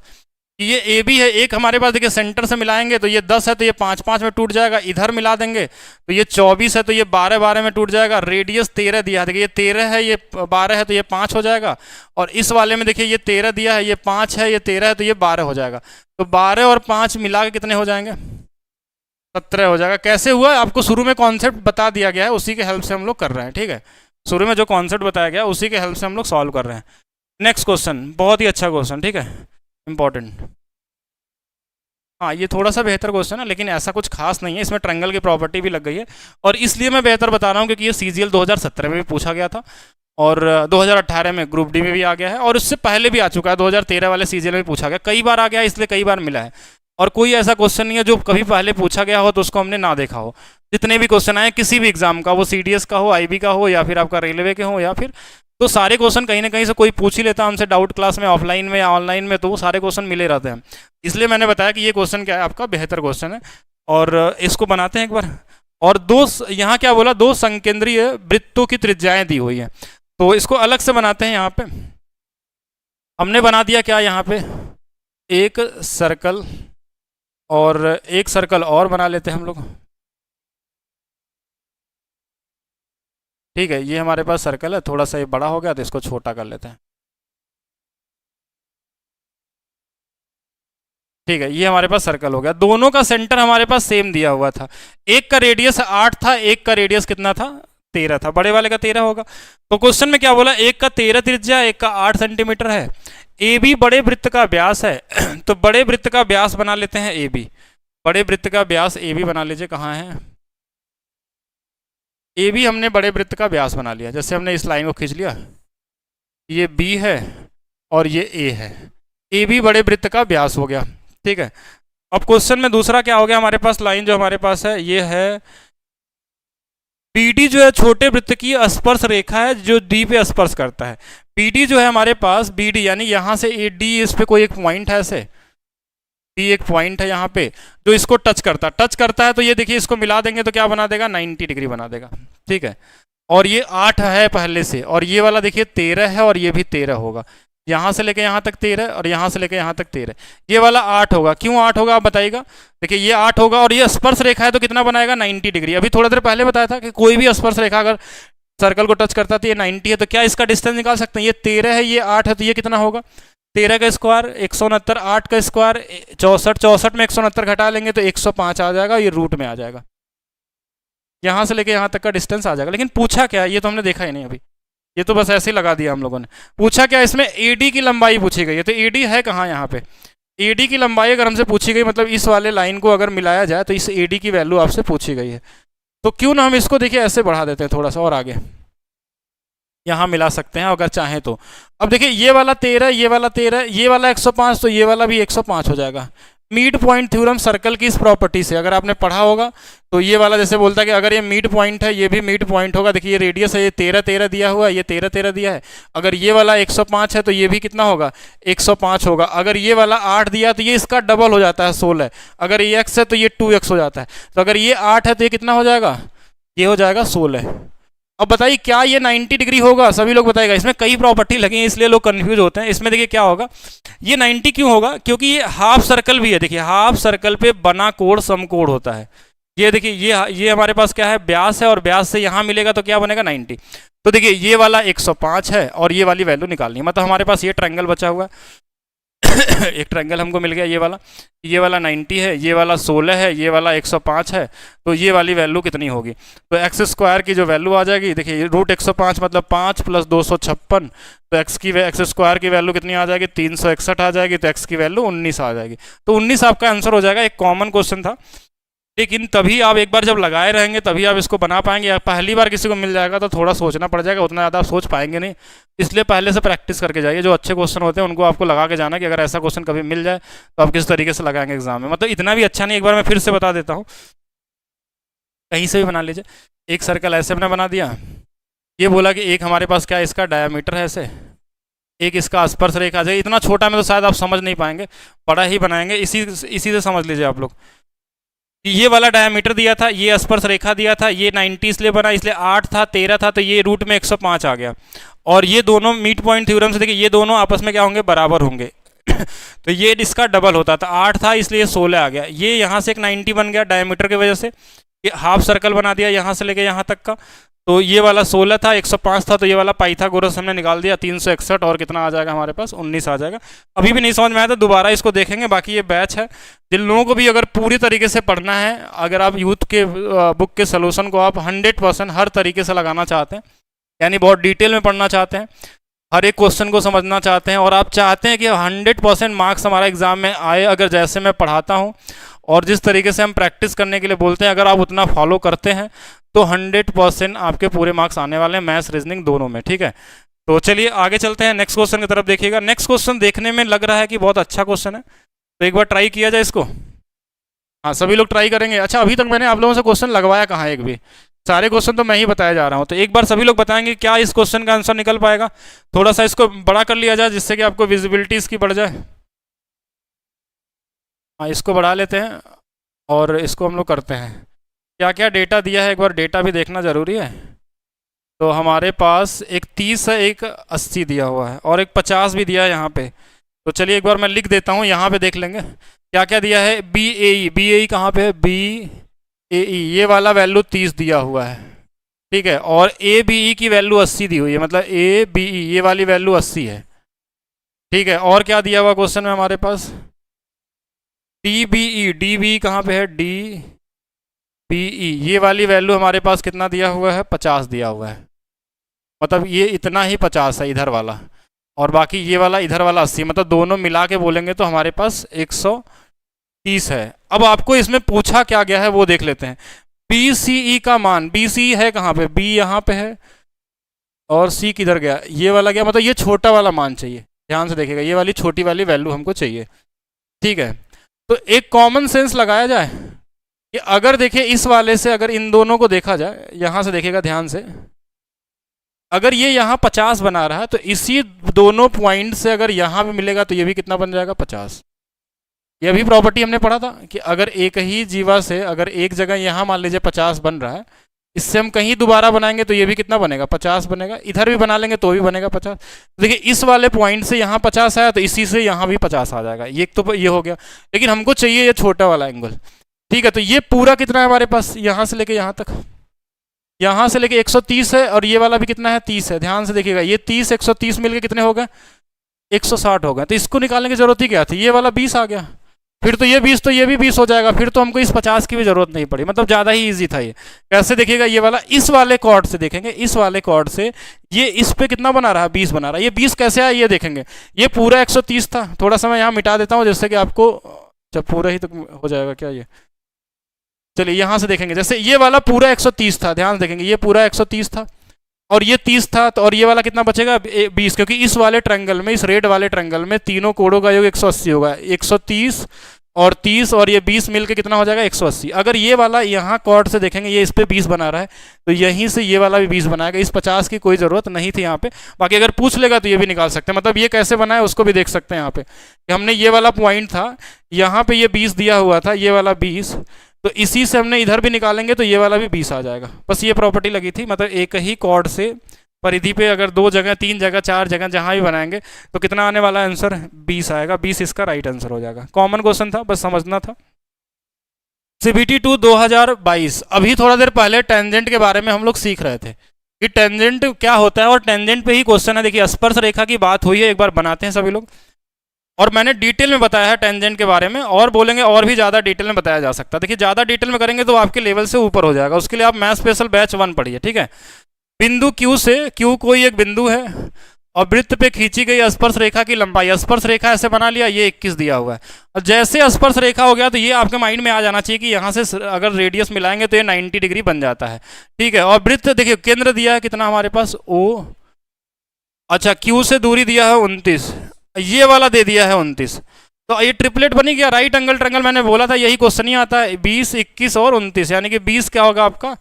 ये ए बी है, एक हमारे पास देखिए सेंटर से मिलाएंगे तो ये 10 है तो ये 5 5 में टूट जाएगा, इधर मिला देंगे तो ये 24 है तो ये 12 12 में टूट जाएगा, रेडियस 13 दिया है, देखिए ये 13 है, ये 12 है तो ये 5 हो जाएगा, और इस वाले में देखिए ये 13 दिया है, ये 5 है, ये 13 है तो ये 12 हो जाएगा। तो 12 और 5 मिला के कितने हो जाएंगे? 17 हो जाएगा। कैसे हुआ? आपको शुरू में कॉन्सेप्ट बता दिया गया है, उसी के हेल्प से हम लोग कर रहे हैं, ठीक है। शुरू में जो कॉन्सेप्ट बताया गया उसी के हेल्प से हम लोग सॉल्व कर रहे हैं। नेक्स्ट क्वेश्चन, बहुत ही अच्छा क्वेश्चन, ठीक है, इंपॉर्टेंट। हाँ, ये थोड़ा सा बेहतर क्वेश्चन है लेकिन ऐसा कुछ खास नहीं है, इसमें ट्रायंगल की प्रॉपर्टी भी लग गई है, और इसलिए मैं बेहतर बता रहा हूँ क्योंकि ये सीजीएल 2017 में भी पूछा गया था, और 2018 में ग्रुप डी में भी आ गया है, और उससे पहले भी आ चुका है, 2013 वाले सीजीएल में पूछा गया, कई बार आ गया इसलिए कई बार मिला है। और कोई ऐसा क्वेश्चन नहीं है जो कभी पहले पूछा गया हो तो उसको हमने ना देखा हो। जितने भी क्वेश्चन आए किसी भी एग्जाम का, वो सीडीएस का हो, आईबी का हो, या फिर आपका रेलवे के हो, या फिर तो सारे क्वेश्चन कहीं ना कहीं से कोई पूछ ही लेता हमसे डाउट क्लास में, ऑफलाइन में या ऑनलाइन में, तो वो सारे क्वेश्चन मिले रहते हैं। इसलिए मैंने बताया कि ये क्वेश्चन क्या है, आपका बेहतर क्वेश्चन है, और इसको बनाते हैं एक बार। और दो, यहाँ क्या बोला, दो संकेंद्रीय वृत्तों की त्रिज्याएं दी हुई है, तो इसको अलग से बनाते हैं। यहाँ पे हमने बना दिया क्या, यहाँ पे एक सर्कल, और एक सर्कल और बना लेते हैं हम लोग, ठीक है। ये हमारे पास सर्कल है, थोड़ा सा ये बड़ा हो गया तो इसको छोटा कर लेते हैं, ठीक है। ये हमारे पास सर्कल हो गया, दोनों का सेंटर हमारे पास सेम दिया हुआ था। एक का रेडियस 8 था, एक का रेडियस कितना था, 13 था, बड़े वाले का 13 होगा। तो क्वेश्चन में क्या बोला, एक का 13 त्रिज्या, एक का 8 सेंटीमीटर है। ए बी बड़े वृत्त का व्यास है तो बड़े वृत्त का व्यास बना लेते हैं ए बी, बड़े वृत्त का व्यास ए बी बना लीजिए, कहाँ है ए बी, हमने बड़े वृत्त का व्यास बना लिया। जैसे हमने इस लाइन को खींच लिया, ये बी है और ये ए है, ए बी बड़े वृत्त का व्यास हो गया, ठीक है। अब क्वेश्चन में दूसरा क्या हो गया, हमारे पास लाइन जो हमारे पास है ये है BD, जो है छोटे वृत्त की स्पर्श रेखा है जो D पे स्पर्श करता है। BD जो है हमारे पास, BD यानी यहाँ से AD, इस पे कोई एक पॉइंट है, ऐसे D एक पॉइंट है यहाँ पे जो इसको टच करता है, तो ये देखिए इसको मिला देंगे तो क्या बना देगा, 90 डिग्री बना देगा, ठीक है। और ये 8 है पहले से, और ये वाला देखिए 13 है, और ये भी 13 होगा, यहाँ से लेके यहाँ तक 13, और यहाँ से लेके यहाँ तक 13, ये वाला 8 होगा। क्यों 8 होगा आप बताइएगा, देखिए ये 8 होगा, और ये स्पर्श रेखा है तो कितना बनाएगा, 90 डिग्री। अभी थोड़ा देर पहले बताया था कि कोई भी स्पर्श रेखा अगर सर्कल को टच करता है तो ये 90 है, तो क्या इसका डिस्टेंस निकाल सकते हैं, ये 13 है, ये 8 है, तो ये कितना होगा, 13 का स्क्वायर 169, 8 का स्क्वायर 64, 64 में 169 घटा लेंगे तो 105 आ जाएगा, ये रूट में आ जाएगा, यहाँ से लेके यहाँ तक का डिस्टेंस आ जाएगा। लेकिन पूछा क्या है ये तो हमने देखा ही नहीं अभी, ये तो बस ऐसे ही लगा दिया हम लोगों ने। पूछा क्या, इसमें AD की लंबाई पूछी गई है, तो AD है कहाँ, यहाँ पे AD की लंबाई अगर हमसे पूछी गई, मतलब इस वाले लाइन को अगर मिलाया जाए तो इस AD की वैल्यू आपसे पूछी गई है, तो क्यों ना हम इसको देखिए ऐसे बढ़ा देते हैं थोड़ा सा और आगे, यहाँ मिला सकते हैं अगर चाहें तो। अब देखिए ये वाला 13, ये वाला 13, ये वाला 105, तो ये वाला भी 105 हो जाएगा। मिड पॉइंट थ्योरम सर्कल की इस प्रॉपर्टी से अगर आपने पढ़ा होगा तो ये वाला जैसे बोलता है कि अगर ये मिड पॉइंट है, ये भी मिड पॉइंट होगा। देखिए ये रेडियस है, ये 13 13 दिया हुआ है, ये 13 13 दिया है। अगर ये वाला 105 है तो ये भी कितना होगा, 105 होगा। अगर ये वाला 8 दिया तो ये इसका डबल हो जाता है, 16। अगर ये x है तो ये 2x हो जाता है। तो अगर ये 8 है तो ये कितना हो जाएगा, ये हो जाएगा 16। अब बताइए क्या ये 90 डिग्री होगा, सभी लोग बताएगा। इसमें कई प्रॉपर्टी लगी हैं इसलिए लोग कंफ्यूज होते हैं। इसमें देखिए क्या होगा, ये 90 क्यों होगा, क्योंकि ये हाफ सर्कल भी है। देखिए हाफ सर्कल पे बना कोण समकोण होता है। ये देखिए ये हमारे पास क्या है, व्यास है, और व्यास से यहाँ मिलेगा तो क्या बनेगा, 90। तो देखिए ये वाला 105 है और ये वाली वैल्यू निकालनी है, मतलब हमारे पास ये ट्रायंगल बचा हुआ है। एक ट्रायंगल हमको मिल गया, ये वाला 90 है, ये वाला 16 है, ये वाला 105 है। तो ये वाली वैल्यू कितनी होगी, तो एक्स स्क्वायर की जो वैल्यू आ जाएगी, देखिए रूट 105 मतलब 5 + 256, तो एक्स स्क्वायर की वैल्यू कितनी आ जाएगी, 361 आ जाएगी। तो एक्स की वैल्यू 19 आ जाएगी। तो 19 आपका आंसर हो जाएगा। एक कॉमन क्वेश्चन था, लेकिन तभी आप एक बार जब लगाए रहेंगे तभी आप इसको बना पाएंगे। पहली बार किसी को मिल जाएगा तो थोड़ा सोचना पड़ जाएगा, उतना ज़्यादा आप सोच पाएंगे नहीं। इसलिए पहले से प्रैक्टिस करके जाइए। जो अच्छे क्वेश्चन होते हैं उनको आपको लगा के जाना कि अगर ऐसा क्वेश्चन कभी मिल जाए तो आप किस तरीके से लगाएंगे एग्जाम में। मतलब इतना भी अच्छा नहीं, एक बार मैं फिर से बता देता हूँ, कहीं से भी बना लीजिए। एक सर्कल ऐसे मैंने बना दिया, ये बोला कि एक हमारे पास क्या है, इसका डायामीटर है ऐसे, एक इसका स्पर्श रेखा है। इतना छोटा में तो शायद आप समझ नहीं पाएंगे, बड़ा ही बनाएंगे। इसी से समझ लीजिए आप लोग। ये वाला डायमीटर दिया था, ये स्पर्श रेखा दिया था, ये 90 इसलिए बना, इसलिए 8 था 13 था, तो ये रूट में 105 आ गया। और ये दोनों मिड पॉइंट थ्योरम से देखिए ये दोनों आपस में क्या होंगे, बराबर होंगे। तो ये इसका डबल होता था, 8 था इसलिए 16 आ गया। ये यहाँ से एक 90 बन गया डायमीटर की वजह से, ये हाफ सर्कल बना दिया यहाँ से लेके यहाँ तक का। तो ये वाला 16 था, 105 था, तो ये वाला पाइथागोरस हमने निकाल दिया 361, और कितना आ जाएगा हमारे पास, 19 आ जाएगा। अभी भी नहीं समझ में आया तो दोबारा इसको देखेंगे। बाकी ये बैच है, जिन लोगों को भी अगर पूरी तरीके से पढ़ना है, अगर आप यूथ के बुक के सोल्यूशन को आप 100% हर तरीके से लगाना चाहते हैं, यानी बहुत डिटेल में पढ़ना चाहते हैं, हर एक क्वेश्चन को समझना चाहते हैं, और आप चाहते हैं कि 100% मार्क्स हमारा एग्जाम में आए, अगर जैसे मैं पढ़ाता हूँ और जिस तरीके से हम प्रैक्टिस करने के लिए बोलते हैं, अगर आप उतना फॉलो करते हैं तो 100% आपके पूरे मार्क्स आने वाले हैं, मैथ्स रीजनिंग दोनों में। ठीक है, तो चलिए आगे चलते हैं, नेक्स्ट क्वेश्चन की तरफ देखिएगा। नेक्स्ट क्वेश्चन देखने में लग रहा है कि बहुत अच्छा क्वेश्चन है, तो एक बार ट्राई किया जाए इसको। हाँ, सभी लोग ट्राई करेंगे। अच्छा, अभी तक मैंने आप लोगों से क्वेश्चन लगवाया कहाँ है एक भी, सारे क्वेश्चन तो मैं ही बताया जा रहा हूँ। तो एक बार सभी लोग बताएंगे क्या इस क्वेश्चन का आंसर निकल पाएगा। थोड़ा सा इसको बड़ा कर लिया जाए जिससे कि आपको विजिबिलिटी इसकी बढ़ जाए। हाँ, इसको बढ़ा लेते हैं और इसको हम लोग करते हैं। क्या क्या डेटा दिया है, एक बार डेटा भी देखना ज़रूरी है। तो हमारे पास एक 30 है, एक 80 दिया हुआ है, और एक 50 भी दिया है यहाँ पे। तो चलिए एक बार मैं लिख देता हूँ, यहाँ पे देख लेंगे क्या क्या दिया है। BAE कहाँ पे है, BAE ये वाला वैल्यू 30 दिया हुआ है, ठीक है। और ABE की वैल्यू 80 दी हुई है, मतलब ABE ये वाली वैल्यू 80 है, ठीक है। और क्या दिया हुआ क्वेश्चन में हमारे पास, DBE कहाँ पे है, DBE ये वाली वैल्यू हमारे पास कितना दिया हुआ है, 50 दिया हुआ है, मतलब ये इतना ही 50 है इधर वाला, और बाकी ये वाला इधर वाला 80, मतलब दोनों मिला के बोलेंगे तो हमारे पास 130 है। अब आपको इसमें पूछा क्या गया है वो देख लेते हैं। BCE का मान, BCE है कहाँ पे, B यहाँ पे है और C किधर गया, ये वाला गया, मतलब ये छोटा वाला मान चाहिए, ध्यान से देखिएगा, ये वाली छोटी वाली वैल्यू हमको चाहिए, ठीक है। तो एक कॉमन सेंस लगाया जाए कि अगर देखिए इस वाले से अगर इन दोनों को देखा जाए, यहाँ से देखिएगा ध्यान से, अगर ये यहाँ 50 बना रहा है तो इसी दोनों पॉइंट से अगर यहाँ भी मिलेगा तो ये भी कितना बन जाएगा, 50। ये भी प्रॉपर्टी हमने पढ़ा था कि अगर एक ही जीवा से अगर एक जगह यहाँ मान लीजिए 50 बन रहा है, इससे हम कहीं दोबारा बनाएंगे तो ये भी कितना बनेगा, 50 बनेगा। इधर भी बना लेंगे तो भी बनेगा 50। देखिए इस वाले पॉइंट से यहाँ 50 आया तो इसी से यहाँ भी 50 आ जाएगा, ये तो ये हो गया। लेकिन हमको चाहिए ये छोटा वाला एंगल, ठीक है। तो ये पूरा कितना है हमारे पास, यहाँ से लेके यहाँ तक, यहाँ से लेके 130 है, और ये वाला भी कितना है, 30 है। ध्यान से देखिएगा, ये 30 130 मिलके कितने हो गए, 160 हो गए। तो इसको निकालने की जरूरत ही क्या थी, ये वाला 20 आ गया, फिर तो ये 20 तो ये भी 20 हो जाएगा, फिर तो हमको इस 50 की भी जरूरत नहीं पड़ी, मतलब ज़्यादा ही ईजी था ये। कैसे देखिएगा, ये वाला इस वाले कॉर्ड से देखेंगे, इस वाले कॉर्ड से ये इस पे कितना बना रहा है, 20 बना रहा है। ये 20 कैसे आया ये देखेंगे, ये पूरा 130 था। थोड़ा सा मैं यहाँ मिटा देता हूँ जिससे कि आपको, जब पूरा ही तो हो जाएगा क्या ये, चलिए यहाँ से देखेंगे, जैसे ये वाला पूरा 130 था, ध्यान से देखेंगे ये पूरा 130 था और ये 30 था, तो और ये वाला कितना बचेगा, 20, क्योंकि इस वाले ट्रायंगल में, इस रेड वाले ट्रायंगल में तीनों कोणों का योग 180 होगा। 130 और 30 और ये 20 मिलके कितना हो जाएगा, 180। अगर ये वाला यहाँ कॉर्ड से देखेंगे, ये इस पे 20 बना रहा है, तो यहीं से ये वाला भी 20 बनाएगा। इस 50 की कोई ज़रूरत नहीं थी यहाँ पे। बाकी अगर पूछ लेगा तो ये भी निकाल सकते हैं, मतलब ये कैसे बनाए उसको भी देख सकते हैं यहाँ पे कि हमने ये वाला पॉइंट था, यहाँ पे ये 20 दिया हुआ था, ये वाला 20, तो इसी से हमने इधर भी निकालेंगे तो ये वाला भी 20 आ जाएगा। बस ये प्रॉपर्टी लगी थी, मतलब एक ही कॉर्ड से परिधि पे अगर 2 जगह 3 जगह 4 जगह जहाँ भी बनाएंगे तो कितना आने वाला आंसर, 20 आएगा। 20 इसका राइट आंसर हो जाएगा। कॉमन क्वेश्चन था, बस समझना था। CBT 2 2022। अभी थोड़ा देर पहले टेंजेंट के बारे में हम लोग सीख रहे थे कि टेंजेंट क्या होता है, और टेंजेंट पे ही क्वेश्चन है। देखिए स्पर्श रेखा की बात हुई है, एक बार बनाते हैं सभी लोग, और मैंने डिटेल में बताया है टेंजेंट के बारे में, और बोलेंगे और भी ज़्यादा डिटेल में बताया जा सकता है। देखिए ज़्यादा डिटेल में करेंगे तो आपके लेवल से ऊपर हो जाएगा, उसके लिए आप मैथ स्पेशल बैच 1 पढ़िए, ठीक है। बिंदु Q से, Q कोई एक बिंदु है और वृत्त पे खींची गई स्पर्श रेखा की लंबाई, स्पर्श रेखा ऐसे बना लिया, ये 21 दिया हुआ है। और जैसे स्पर्श रेखा हो गया तो ये आपके माइंड में आ जाना चाहिए कि यहाँ से अगर रेडियस मिलाएंगे तो ये 90 डिग्री बन जाता है, ठीक है। और वृत्त देखिए केंद्र दिया है कितना हमारे पास, O। अच्छा, Q से दूरी दिया है 29, ये वाला दे दिया है 29, तो ये ट्रिपलेट बनी गया, राइट एंगल ट्रायंगल। मैंने बोला था यही क्वेश्चन ही आता है, 20 21 और 29, यानी कि 20 क्या होगा आपका।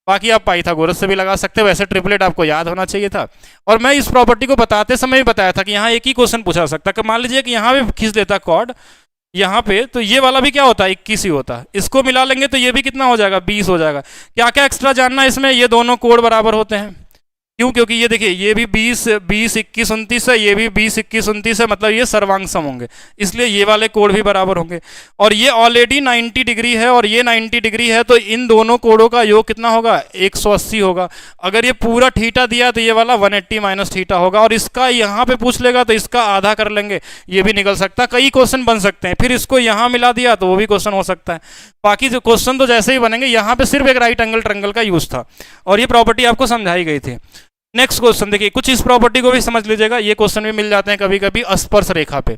बाकी आप पाइथागोरस से भी लगा सकते हो, वैसे ट्रिपलेट आपको याद होना चाहिए था। और मैं इस प्रॉपर्टी को बताते समय भी बताया था कि यहाँ एक ही क्वेश्चन पूछा सकता है। मान लीजिए कि यहाँ भी खींच लेता कॉर्ड यहाँ पे, तो ये वाला भी क्या होता है, 21 ही होता है। इसको मिला लेंगे तो ये भी कितना हो जाएगा, 20 हो जाएगा। क्या क्या एक्स्ट्रा जानना है इसमें, ये दोनों कोण बराबर होते हैं, क्यों? क्योंकि ये देखिए ये भी 20 20 21 29 है, ये भी 20 21 29 है, मतलब ये सर्वांग सम होंगे, इसलिए ये वाले कोण भी बराबर होंगे। और ये ऑलरेडी 90 डिग्री है और ये 90 डिग्री है, तो इन दोनों कोणों का योग कितना होगा? 180 होगा। अगर ये पूरा थीटा दिया तो ये वाला 180 माइनस थीटा होगा, और इसका यहाँ पे पूछ लेगा तो इसका आधा कर लेंगे, ये भी निकल सकता है। कई क्वेश्चन बन सकते हैं, फिर इसको यहाँ मिला दिया तो वो भी क्वेश्चन हो सकता है। बाकी जो क्वेश्चन तो जैसे ही बनेंगे, यहाँ पे सिर्फ एक राइट एंगल ट्रायंगल का यूज था और ये प्रॉपर्टी आपको समझाई गई थी। नेक्स्ट क्वेश्चन देखिए, कुछ इस प्रॉपर्टी को भी समझ लीजिएगा, ये क्वेश्चन भी मिल जाते हैं कभी कभी स्पर्श रेखा पे।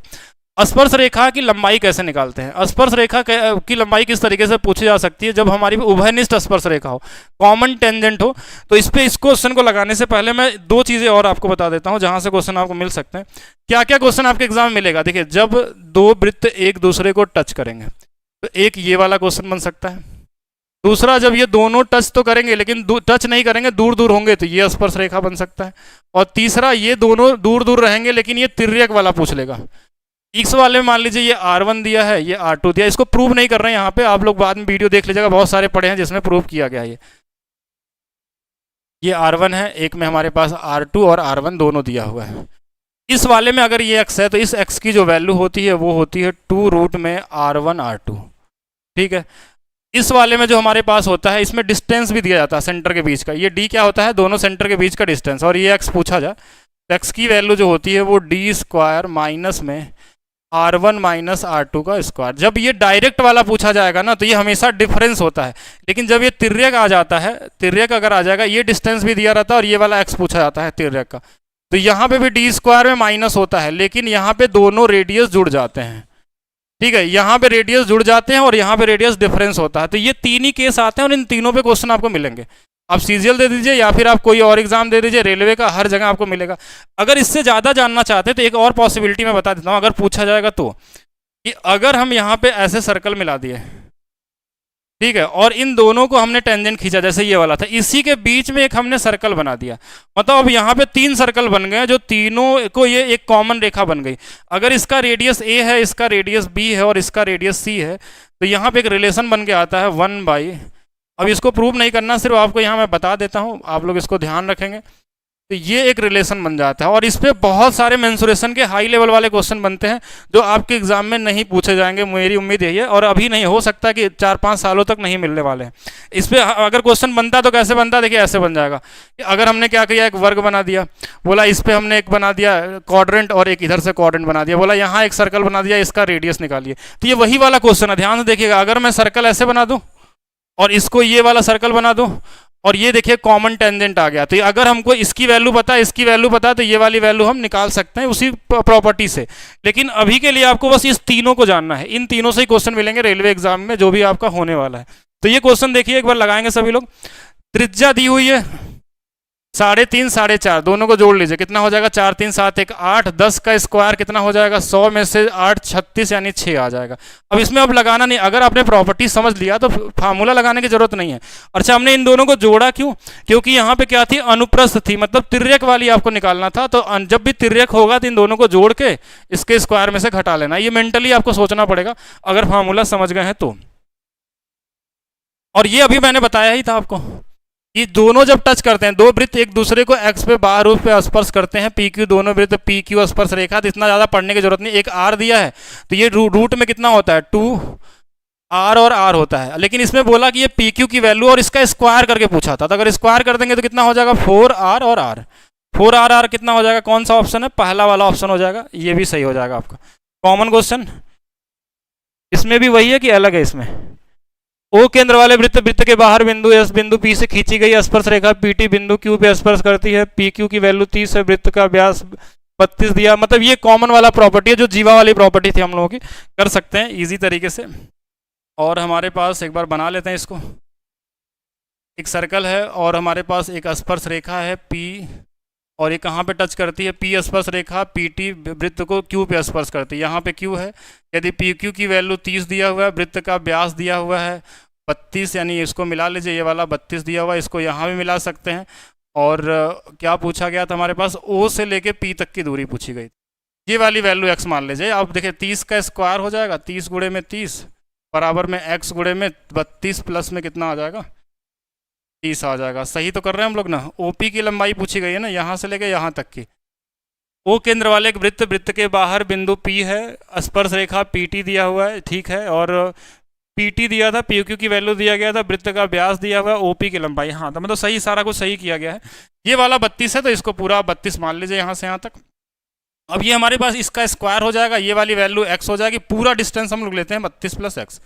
स्पर्श रेखा की लंबाई कैसे निकालते हैं? स्पर्श रेखा की लंबाई किस तरीके से पूछी जा सकती है? जब हमारी उभयनिष्ठ स्पर्श रेखा हो, कॉमन टेंजेंट हो। तो इस पे इस क्वेश्चन को लगाने से पहले मैं दो चीजें और आपको बता देता हूं जहां से क्वेश्चन आपको मिल सकते हैं। क्या क्या क्वेश्चन आपके एग्जाम में मिलेगा? देखिए, जब दो वृत्त एक दूसरे को टच करेंगे तो एक ये वाला क्वेश्चन बन सकता है। दूसरा, जब ये दोनों टच तो करेंगे लेकिन टच नहीं करेंगे, दूर दूर होंगे, तो ये स्पर्श रेखा बन सकता है। और तीसरा, ये दोनों दूर दूर रहेंगे लेकिन ये तिर्यक वाला पूछ लेगा। इस वाले में मान लीजिए ये R1 दिया है, ये R2 दिया है। इसको प्रूव नहीं कर रहे हैं यहाँ पे, आप लोग बाद में वीडियो देख लीजिएगा, बहुत सारे पढ़े हैं जिसमें प्रूव किया गया है। ये R1 है, एक में हमारे पास R2 और R1 दोनों दिया हुआ है। इस वाले में अगर ये x है तो इस x की जो वैल्यू होती है वो होती है 2 रूट में R1 R2, ठीक है। इस वाले में जो हमारे पास होता है, इसमें डिस्टेंस भी दिया जाता है सेंटर के बीच का। ये d क्या होता है? दोनों सेंटर के बीच का डिस्टेंस। और ये x पूछा जाए तो x की वैल्यू जो होती है वो d स्क्वायर माइनस में R1 माइनस R2 का स्क्वायर। जब ये डायरेक्ट वाला पूछा जाएगा ना तो ये हमेशा डिफरेंस होता है, लेकिन जब ये तिर्यक आ जाता है, तिर्यक अगर आ जाएगा, ये डिस्टेंस भी दिया रहता है और ये वाला x पूछा जाता है तिर्यक का, तो यहाँ पे भी d स्क्वायर में माइनस होता है, लेकिन यहाँ पे दोनों रेडियस जुड़ जाते हैं, ठीक है। यहाँ पे रेडियस जुड़ जाते हैं और यहाँ पे रेडियस डिफरेंस होता है। तो ये तीन ही केस आते हैं और इन तीनों पे क्वेश्चन आपको मिलेंगे। आप सीजीएल दे दीजिए या फिर आप कोई और एग्जाम दे दीजिए, रेलवे का, हर जगह आपको मिलेगा। अगर इससे ज़्यादा जानना चाहते हैं तो एक और पॉसिबिलिटी मैं बता देता हूँ, अगर पूछा जाएगा तो, कि अगर हम यहाँ पे ऐसे सर्कल मिला दिए, ठीक है, और इन दोनों को हमने टेंजेंट खींचा, जैसे ये वाला था, इसी के बीच में एक हमने सर्कल बना दिया, मतलब अब यहाँ पे 3 सर्कल बन गए जो तीनों को ये एक कॉमन रेखा बन गई। अगर इसका रेडियस a है, इसका रेडियस b है और इसका रेडियस c है, तो यहाँ पे एक रिलेशन बन के आता है 1/। अब इसको प्रूव नहीं करना, सिर्फ आपको यहाँ मैं बता देता हूँ, आप लोग इसको ध्यान रखेंगे, तो ये एक रिलेशन बन जाता है। और इस पे बहुत सारे मेंसुरेशन के हाई लेवल वाले क्वेश्चन बनते हैं जो आपके एग्जाम में नहीं पूछे जाएंगे, मेरी उम्मीद यही है। और अभी नहीं, हो सकता है कि 4-5 सालों तक नहीं मिलने वाले हैं। इस पे अगर क्वेश्चन बनता तो कैसे बनता? देखिए, ऐसे बन जाएगा कि अगर हमने क्या किया, एक वर्ग बना दिया, बोला इस पे हमने एक बना दिया क्वाड्रेंट और एक इधर से क्वाड्रेंट बना दिया, बोला यहाँ एक सर्कल बना दिया, इसका रेडियस निकालिए। तो ये वही वाला क्वेश्चन है, ध्यान से देखिएगा। अगर मैं सर्कल ऐसे बना दूँ और इसको ये वाला सर्कल बना दूँ, और ये देखिए कॉमन टेंजेंट आ गया, तो अगर हमको इसकी वैल्यू पता है, इसकी वैल्यू पता है, तो ये वाली वैल्यू हम निकाल सकते हैं उसी प्रॉपर्टी से। लेकिन अभी के लिए आपको बस इस तीनों को जानना है, इन तीनों से ही क्वेश्चन मिलेंगे रेलवे एग्जाम में जो भी आपका होने वाला है। तो ये क्वेश्चन देखिए, एक बार लगाएंगे सभी लोग। त्रिज्या दी हुई है 3.5 4.5, दोनों को जोड़ लीजिए, कितना हो जाएगा? 4 3 7 1 8, 10 का स्क्वायर कितना हो जाएगा? 100 में से 8 36, यानी 6 आ जाएगा। अब इसमें अब लगाना नहीं, अगर आपने प्रॉपर्टी समझ लिया तो फार्मूला लगाने की जरूरत नहीं है। अच्छा, हमने इन दोनों को जोड़ा क्यों? क्योंकि यहाँ पे क्या थी? अनुप्रस्थ थी, मतलब तिर्यक वाली आपको निकालना था। तो जब भी तिर्यक होगा तो इन दोनों को जोड़ के इसके स्क्वायर में से घटा लेना। ये मेंटली आपको सोचना पड़ेगा अगर फार्मूला समझ गए हैं तो। और ये अभी मैंने बताया ही था आपको, ये दोनों जब टच करते हैं, दो वृत्त एक दूसरे को x पे बाह्य रूप पे स्पर्श करते हैं, PQ, दोनों वृत्त PQ स्पर्श रेखा, तो इतना ज़्यादा पढ़ने की जरूरत नहीं। एक r दिया है तो ये रूट में कितना होता है? 2r और r होता है। लेकिन इसमें बोला कि ये PQ की वैल्यू और इसका स्क्वायर करके पूछा था, तो अगर स्क्वायर कर देंगे तो कितना हो जाएगा? 4r और r। 4r कितना हो जाएगा? कौन सा ऑप्शन है? पहला वाला ऑप्शन हो जाएगा, ये भी सही हो जाएगा आपका। कॉमन क्वेश्चन इसमें भी वही है कि अलग है? इसमें O केंद्र वाले वृत्त, वृत्त के बाहर बिंदु S बिंदु P से खींची गई स्पर्श रेखा PT बिंदु Q पे स्पर्श करती है। PQ की वैल्यू 30 है, वृत्त का व्यास 32 दिया। मतलब ये कॉमन वाला प्रॉपर्टी है जो जीवा वाली प्रॉपर्टी थी हम लोगों की, कर सकते हैं इजी तरीके से। और हमारे पास एक बार बना लेते हैं इसको, एक सर्कल है और हमारे पास एक स्पर्श रेखा है P, और ये कहाँ पे टच करती है? P स्पर्श रेखा PT वृत्त को Q पे स्पर्श करती है। यहाँ पे Q है, यदि PQ की वैल्यू 30 दिया हुआ है, वृत्त का व्यास दिया हुआ है 32, यानी इसको मिला लीजिए, ये वाला 32 दिया हुआ है, इसको यहाँ भी मिला सकते हैं। और क्या पूछा गया था हमारे पास? O से लेके P तक की दूरी पूछी गई। ये वाली वैल्यू x मान लीजिए। आप देखिए 30 का स्क्वायर हो जाएगा, 30 गुणे में 30 बराबर में x गुणे में 32 प्लस में कितना आ जाएगा? 30 आ जाएगा। सही तो कर रहे हैं हम लोग ना। ओपी की लंबाई पूछी गई है ना, यहाँ से लेके यहाँ तक की। ओ केंद्र वाले एक वृत्त, वृत्त के बाहर बिंदु पी है, स्पर्श रेखा पीटी दिया हुआ है, ठीक है, और पीटी दिया था, पी क्यू की वैल्यू दिया गया था, वृत्त का व्यास दिया हुआ है, ओपी की लंबाई। हाँ तो मतलब सही, सारा कुछ सही किया गया है। ये वाला 32 है तो इसको पूरा 32 मान लीजिए यहाँ से यहाँ तक। अब ये हमारे पास इसका स्क्वायर हो जाएगा, ये वाली वैल्यू x हो जाएगी, पूरा डिस्टेंस हम लोग लेते हैं 32 + x।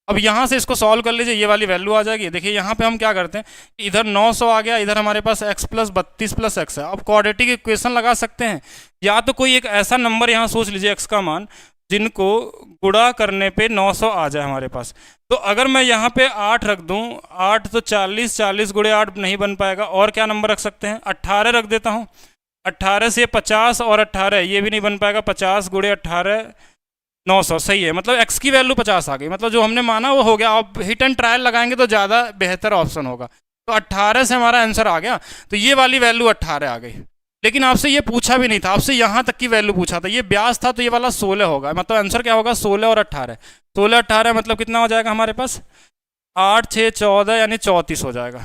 अब यहाँ से इसको सॉल्व कर लीजिए, ये वाली वैल्यू आ जाएगी। देखिए यहाँ पे हम क्या करते हैं, इधर 900 आ गया, इधर हमारे पास x + 32 + x है। अब क्वाड्रेटिक इक्वेशन लगा सकते हैं, या तो कोई एक ऐसा नंबर यहाँ सोच लीजिए x का मान जिनको गुणा करने पे 900 आ जाए हमारे पास। तो अगर मैं यहाँ पे 8 रख दूँ, 8 तो 40, 40 × 8 नहीं बन पाएगा, और क्या नंबर रख सकते हैं, 18 रख देता हूँ। 18 से 50 और 18 ये भी नहीं बन पाएगा, 50 × 18 900, सही है। मतलब x की वैल्यू 50 आ गई, मतलब जो हमने माना वो हो गया। अब हिट एंड ट्रायल लगाएंगे तो ज़्यादा बेहतर ऑप्शन होगा। तो 18 से हमारा आंसर आ गया, तो ये वाली वैल्यू 18 आ गई। लेकिन आपसे ये पूछा भी नहीं था, आपसे यहाँ तक की वैल्यू पूछा था, ये व्यास था, तो ये वाला 16 होगा। मतलब आंसर क्या होगा, 16 और 18। 16 18 मतलब कितना हो जाएगा हमारे पास, 8 6 14 यानी 34 हो जाएगा।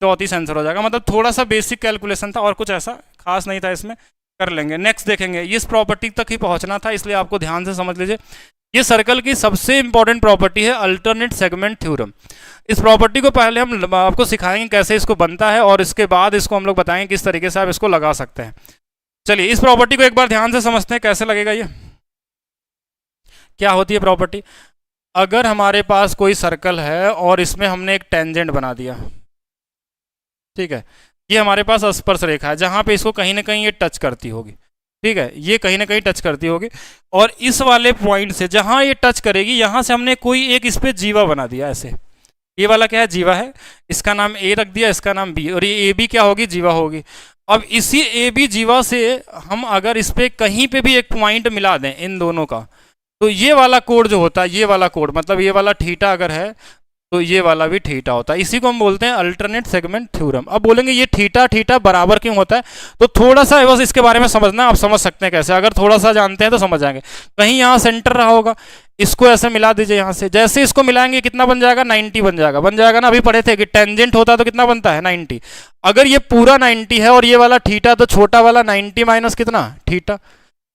34 आंसर हो जाएगा। मतलब थोड़ा सा बेसिक कैलकुलेशन था और कुछ ऐसा खास नहीं था इसमें, कर लेंगे। नेक्स्ट देखेंगे, इस प्रॉपर्टी तक ही पहुंचना था, इसलिए आपको ध्यान से समझ लीजिए। ये सर्कल की सबसे इंपॉर्टेंट प्रॉपर्टी है अल्टरनेट सेगमेंट थ्योरम। इस प्रॉपर्टी को पहले हम आपको सिखाएंगे कैसे इसको बनता है, और इसके बाद इसको हम लोग बताएंगे किस तरीके से आप इसको लगा सकते हैं। चलिए इस प्रॉपर्टी को एक बार ध्यान से समझते हैं कैसे लगेगा ये। क्या होती है प्रॉपर्टी, अगर हमारे पास कोई सर्कल है और इसमें हमने एक टेंजेंट बना दिया, ठीक है, ये हमारे पास स्पर्श रेखा है जहां पे इसको कहीं ना कहीं ये टच करती होगी, ठीक है, ये कहीं ना कहीं टच करती होगी, और इस वाले पॉइंट से जहां ये टच करेगी यहां से हमने कोई एक इस पे जीवा बना दिया ऐसे। ये वाला क्या है, जीवा है, इसका नाम ए रख दिया, इसका नाम बी, और ये ए बी क्या होगी, जीवा होगी। अब इसी ए बी जीवा से हम अगर इस पे कहीं पे भी एक पॉइंट मिला दें इन दोनों का, तो ये वाला कोड जो होता है, ये वाला कोड मतलब ये वाला थीटा अगर है तो ये वाला भी थीटा होता है। इसी को हम बोलते हैं अल्टरनेट सेगमेंट थ्योरम। अब बोलेंगे ये थीटा थीटा बराबर क्यों होता है, तो थोड़ा सा बस इसके बारे में समझना, आप समझ सकते हैं कैसे, अगर थोड़ा सा जानते हैं तो समझ जाएंगे। कहीं यहाँ सेंटर रहा होगा, इसको ऐसे मिला दीजिए यहाँ से, जैसे इसको मिलाएंगे कितना बन जाएगा, 90 बन जाएगा। बन जाएगा ना, अभी पढ़े थे कि टेंजेंट होता है तो कितना बनता है, 90। अगर ये पूरा 90 है और ये वाला थीटा, तो छोटा वाला 90 माइनस कितना, थीटा,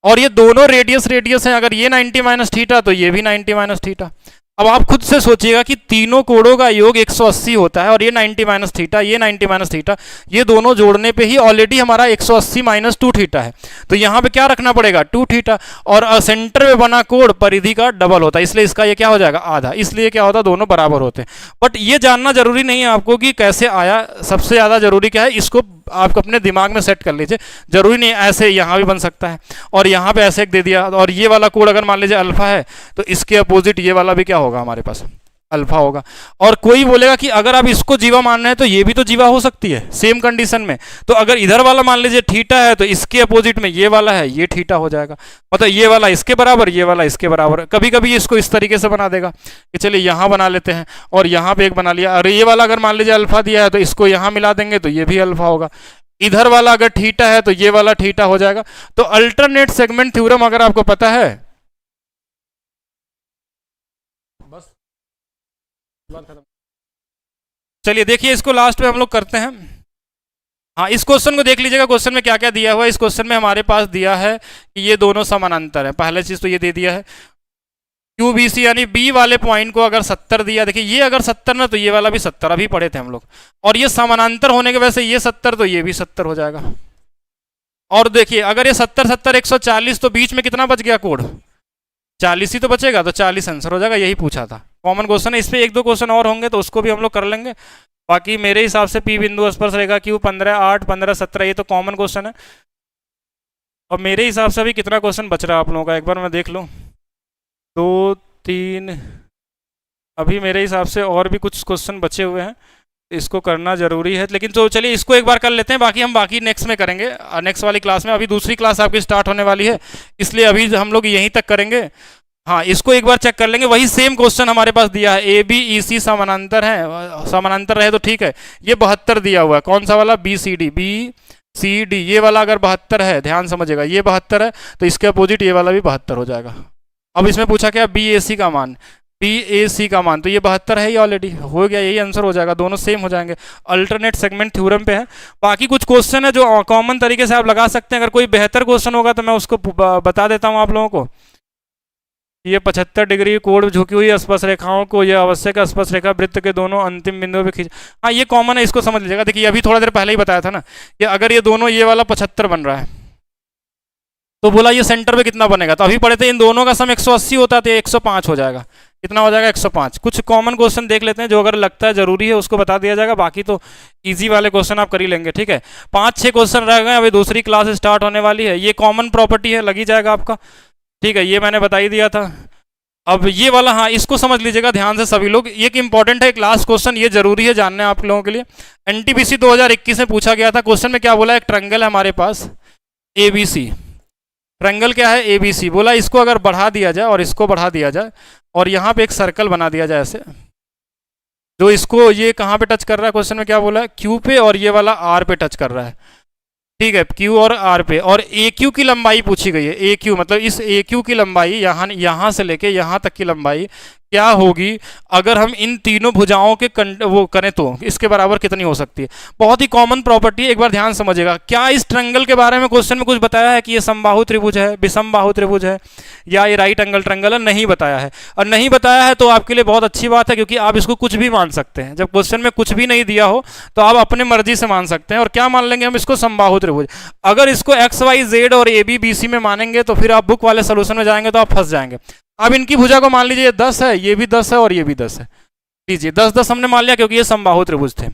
और ये दोनों रेडियस रेडियस हैं, अगर ये 90 माइनस थीटा तो ये भी 90 माइनस थीटा। अब आप खुद से सोचिएगा कि तीनों कोणों का योग 180 होता है, और ये 90 माइनस थीटा, ये 90 माइनस थीटा, ये दोनों जोड़ने पे ही ऑलरेडी हमारा 180 माइनस 2 थीटा है। तो यहाँ पे क्या रखना पड़ेगा, 2 थीटा, और सेंटर में बना कोण परिधि का डबल होता है, इसलिए इसका ये क्या हो जाएगा, आधा। इसलिए क्या होता है, दोनों बराबर होते हैं। बट ये जानना जरूरी नहीं है आपको कि कैसे आया, सबसे ज़्यादा जरूरी क्या है, इसको आप अपने दिमाग में सेट कर लीजिए। जरूरी नहीं ऐसे यहाँ भी बन सकता है, और यहाँ पे ऐसे एक दे दिया, और ये वाला कोड अगर मान लीजिए अल्फा है तो इसके अपोजिट ये वाला भी क्या होगा हमारे पास, अल्फा होगा। और कोई बोलेगा कि अगर आप इसको जीवा मान रहे हैं तो ये भी तो जीवा हो सकती है सेम कंडीशन में। तो अगर इधर वाला मान लीजिए थीटा है तो इसके अपोजिट में ये वाला है, ये थीटा हो जाएगा। मतलब ये वाला इसके बराबर, ये वाला इसके बराबर। कभी कभी इसको इस तरीके से बना देगा कि चलिए यहाँ बना लेते हैं, और यहाँ पे एक बना लिया। और ये वाला अगर मान लीजिए अल्फा दिया है तो इसको यहाँ मिला देंगे तो ये भी अल्फा होगा। इधर वाला अगर थीटा है तो ये वाला थीटा हो जाएगा। तो अल्टरनेट सेगमेंट थ्योरम अगर आपको पता है, बस बात खत्म। चलिए देखिए इसको लास्ट में हम लोग करते हैं। हाँ, इस क्वेश्चन को देख लीजिएगा, क्वेश्चन में क्या क्या दिया हुआ है। इस क्वेश्चन में हमारे पास दिया है कि ये दोनों समानांतर है। पहले चीज तो ये दे दिया है क्यू बी सी, यानी बी वाले पॉइंट को अगर 70 दिया, देखिए ये अगर 70 ना तो ये वाला भी 70, अभी पढ़े थे हम लोग, और ये समानांतर होने के वजह से ये 70 तो ये भी 70 हो जाएगा। और देखिए अगर ये 70 70 140 तो बीच में कितना बच गया कोड, 40 ही तो बचेगा, तो 40 आंसर हो जाएगा। यही पूछा था, कॉमन क्वेश्चन है। इस पे 1-2 क्वेश्चन और होंगे तो उसको भी हम लोग कर लेंगे। बाकी मेरे हिसाब से पी बिंदु स्पर्श रेखा क्यू 15 8 15 17 ये तो कॉमन क्वेश्चन है। और मेरे हिसाब से अभी कितना क्वेश्चन बच रहा है आप लोगों का, एक बार मैं देख लूँ, 2 3, अभी मेरे हिसाब से और भी कुछ क्वेश्चन बचे हुए हैं, इसको करना जरूरी है। लेकिन तो चलिए इसको एक बार कर लेते हैं, बाकी हम नेक्स्ट में करेंगे, नेक्स्ट वाली क्लास में। अभी दूसरी क्लास आपकी स्टार्ट होने वाली है, इसलिए अभी हम लोग यहीं तक करेंगे। हाँ, इसको एक बार चेक कर लेंगे। वही सेम क्वेश्चन हमारे पास दिया है, ए बी ई सी समानांतर है, समानांतर रहे तो ठीक है। ये 72 दिया हुआ है, कौन सा वाला, B C D, B C D, ये वाला अगर 72 है, ध्यान समझिएगा, ये 72 है तो इसके अपोजिट ये वाला भी 72 हो जाएगा। अब इसमें पूछा क्या, बी ए सी का मान, बी ए सी का मान, तो ये 72 है, ये ऑलरेडी हो गया, यही आंसर हो जाएगा, दोनों सेम हो जाएंगे। अल्टरनेट सेगमेंट थ्योरम पे है। बाकी कुछ क्वेश्चन है जो कॉमन तरीके से आप लगा सकते हैं, अगर कोई बेहतर क्वेश्चन होगा तो मैं उसको बता देता हूँ आप लोगों को। ये 75 डिग्री कोण झुकी हुई स्पर्श रेखाओं को ये आवश्यक स्पर्श रेखा वृत्त के दोनों अंतिम बिंदुओं पे खींच, हाँ ये कॉमन है, इसको समझ लीजिएगा। देखिए अभी थोड़ा देर पहले ही बताया था ना कि अगर ये दोनों, ये वाला 75 बन रहा है तो बोला ये सेंटर पे कितना बनेगा, तो अभी पढ़े थे इन दोनों का सम 180 होता है, तो 105 हो जाएगा। कितना हो जाएगा? 105। कुछ कॉमन क्वेश्चन देख लेते हैं जो अगर लगता है जरूरी है उसको बता दिया जाएगा, बाकी तो इजी वाले क्वेश्चन आप कर ही लेंगे, ठीक है। 5-6 क्वेश्चन रह गए, अभी दूसरी क्लास स्टार्ट होने वाली है। ये कॉमन प्रॉपर्टी है, लग ही जाएगा आपका, ठीक है, ये मैंने बता ही दिया था। अब ये वाला, हाँ इसको समझ लीजिएगा ध्यान से सभी लोग, ये इंपॉर्टेंट है, क्लास क्वेश्चन, ये जरूरी है जानना है आप लोगों के लिए। एनटीपीसी 2021 में पूछा गया था, क्वेश्चन में क्या बोला, एक ट्रायंगल है हमारे पास एबीसी, ट्रायंगल क्या है? एबीसी। बोला इसको अगर बढ़ा दिया जाए और इसको बढ़ा दिया जाए और यहाँ पे एक सर्कल बना दिया जाए ऐसे, जो इसको, ये कहाँ पे टच कर रहा है, क्वेश्चन में क्या बोला है? क्यू पे, और ये वाला आर पे टच कर रहा है, ठीक है, क्यू और आर पे, और ए क्यू की लंबाई पूछी गई है। ए क्यू मतलब इस ए क्यू की लंबाई, यहाँ से लेके यहाँ तक की लंबाई क्या होगी अगर हम इन तीनों भुजाओं के वो करें तो इसके बराबर कितनी हो सकती है। बहुत ही कॉमन प्रॉपर्टी है, एक बार ध्यान समझिएगा। क्या इस ट्रायंगल के बारे में क्वेश्चन में कुछ बताया है कि ये समबाहु त्रिभुज है, विषमबाहु त्रिभुज है, या ये राइट एंगल ट्रायंगल है? नहीं बताया है। और नहीं बताया है तो आपके लिए बहुत अच्छी बात है, क्योंकि आप इसको कुछ भी मान सकते हैं। जब क्वेश्चन में कुछ भी नहीं दिया हो तो आप अपने मर्जी से मान सकते हैं। और क्या मान लेंगे हम इसको? समबाहु त्रिभुज। अगर इसको एक्स वाई जेड और ए बी बी सी में मानेंगे तो फिर आप बुक वाले सोल्यूशन में जाएंगे तो आप फंस जाएंगे। अब इनकी भुजा को मान लीजिए ये 10 है, ये भी 10 है और ये भी 10 है, लीजिए 10-10 हमने मान लिया क्योंकि ये समबाहु त्रिभुज थे।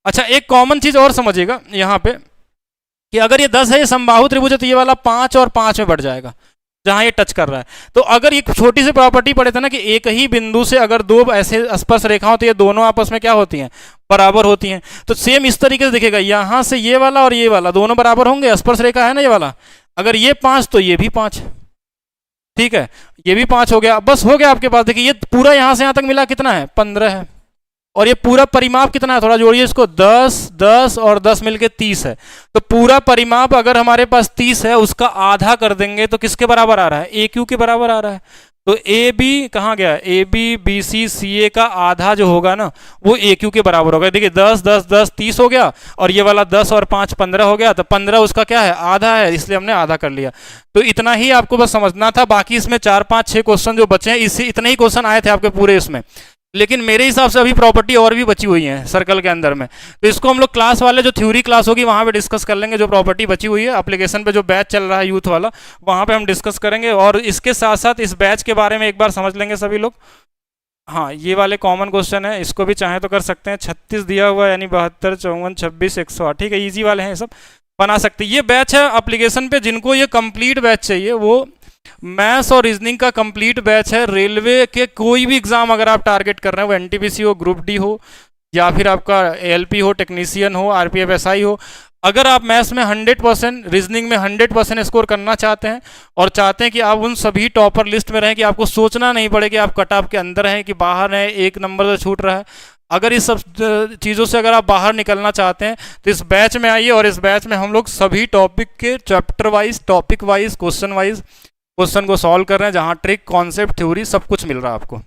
अच्छा एक कॉमन चीज और समझिएगा यहाँ पे कि अगर ये 10 है, ये समबाहु त्रिभुज है, तो ये वाला 5 और 5 में बढ़ जाएगा जहां ये टच कर रहा है। तो अगर ये छोटी सी प्रॉपर्टी पढ़े थे ना कि एक ही बिंदु से अगर दो ऐसे स्पर्श रेखा होती है, दोनों आपस में क्या होती हैं? बराबर होती हैं। तो सेम इस तरीके से दिखेगा, यहां से ये वाला और ये वाला दोनों बराबर होंगे, स्पर्श रेखा है ना ये वाला, अगर ये 5 तो ये भी 5, ठीक है, ये भी 5 हो गया, बस हो गया आपके पास। देखिए ये पूरा यहां से यहां तक मिला कितना है? 15 है, और ये पूरा परिमाप कितना है? थोड़ा जोड़िए इसको, 10 10 और 10 मिलके 30 है। तो पूरा परिमाप अगर हमारे पास 30 है, उसका आधा कर देंगे तो किसके बराबर आ रहा है? ए क्यू के बराबर आ रहा है। तो ए बी कहाँ गया? ए बी बी सी सी ए का आधा जो होगा ना वो ए क्यू के बराबर होगा। देखिए 10 10 10 30 हो गया, और ये वाला 10 और 5 15 हो गया, तो 15 उसका क्या है? आधा है, इसलिए हमने आधा कर लिया। तो इतना ही आपको बस समझना था। बाकी इसमें 4-5-6 क्वेश्चन जो बचे हैं, इससे इतने ही क्वेश्चन आए थे आपके पूरे इसमें, लेकिन मेरे हिसाब से अभी प्रॉपर्टी और भी बची हुई है सर्कल के अंदर में। तो इसको हम लोग क्लास वाले जो थ्योरी क्लास होगी वहां पे डिस्कस कर लेंगे, जो प्रॉपर्टी बची हुई है एप्लीकेशन पे जो बैच चल रहा है यूथ वाला, वहां पे हम डिस्कस करेंगे। और इसके साथ साथ इस बैच के बारे में एक बार समझ लेंगे सभी लोग। हाँ ये वाले कॉमन क्वेश्चन है, इसको भी चाहे तो कर सकते हैं। 36 दिया हुआ यानी 72 54 26 108, ठीक है, ईजी वाले हैं, सब बना सकते हैं। ये बैच है एप्लीकेशन पे, जिनको ये कंप्लीट बैच चाहिए वो मैथ्स और रीजनिंग का कंप्लीट बैच है। रेलवे के कोई भी एग्जाम अगर आप टारगेट कर रहे हैं, वो एनटीपीसी हो, ग्रुप डी हो, या फिर आपका एएलपी हो, टेक्नीशियन हो, आरपीएफ एसआई हो, अगर आप मैथ्स में 100%, रीजनिंग में 100% स्कोर करना चाहते हैं और चाहते हैं कि आप उन सभी टॉपर लिस्ट में रहें, कि आपको सोचना नहीं पड़े कि आप कट ऑफ के अंदर हैं कि बाहर हैं, एक नंबर से छूट रहा है, अगर इस सब चीज़ों से अगर आप बाहर निकलना चाहते हैं तो इस बैच में आइए। और इस बैच में हम लोग सभी टॉपिक के chapter wise, topic wise, question wise question को सॉल्व कर रहे हैं, जहां ट्रिक, कॉन्सेप्ट, थ्योरी सब कुछ मिल रहा है आपको।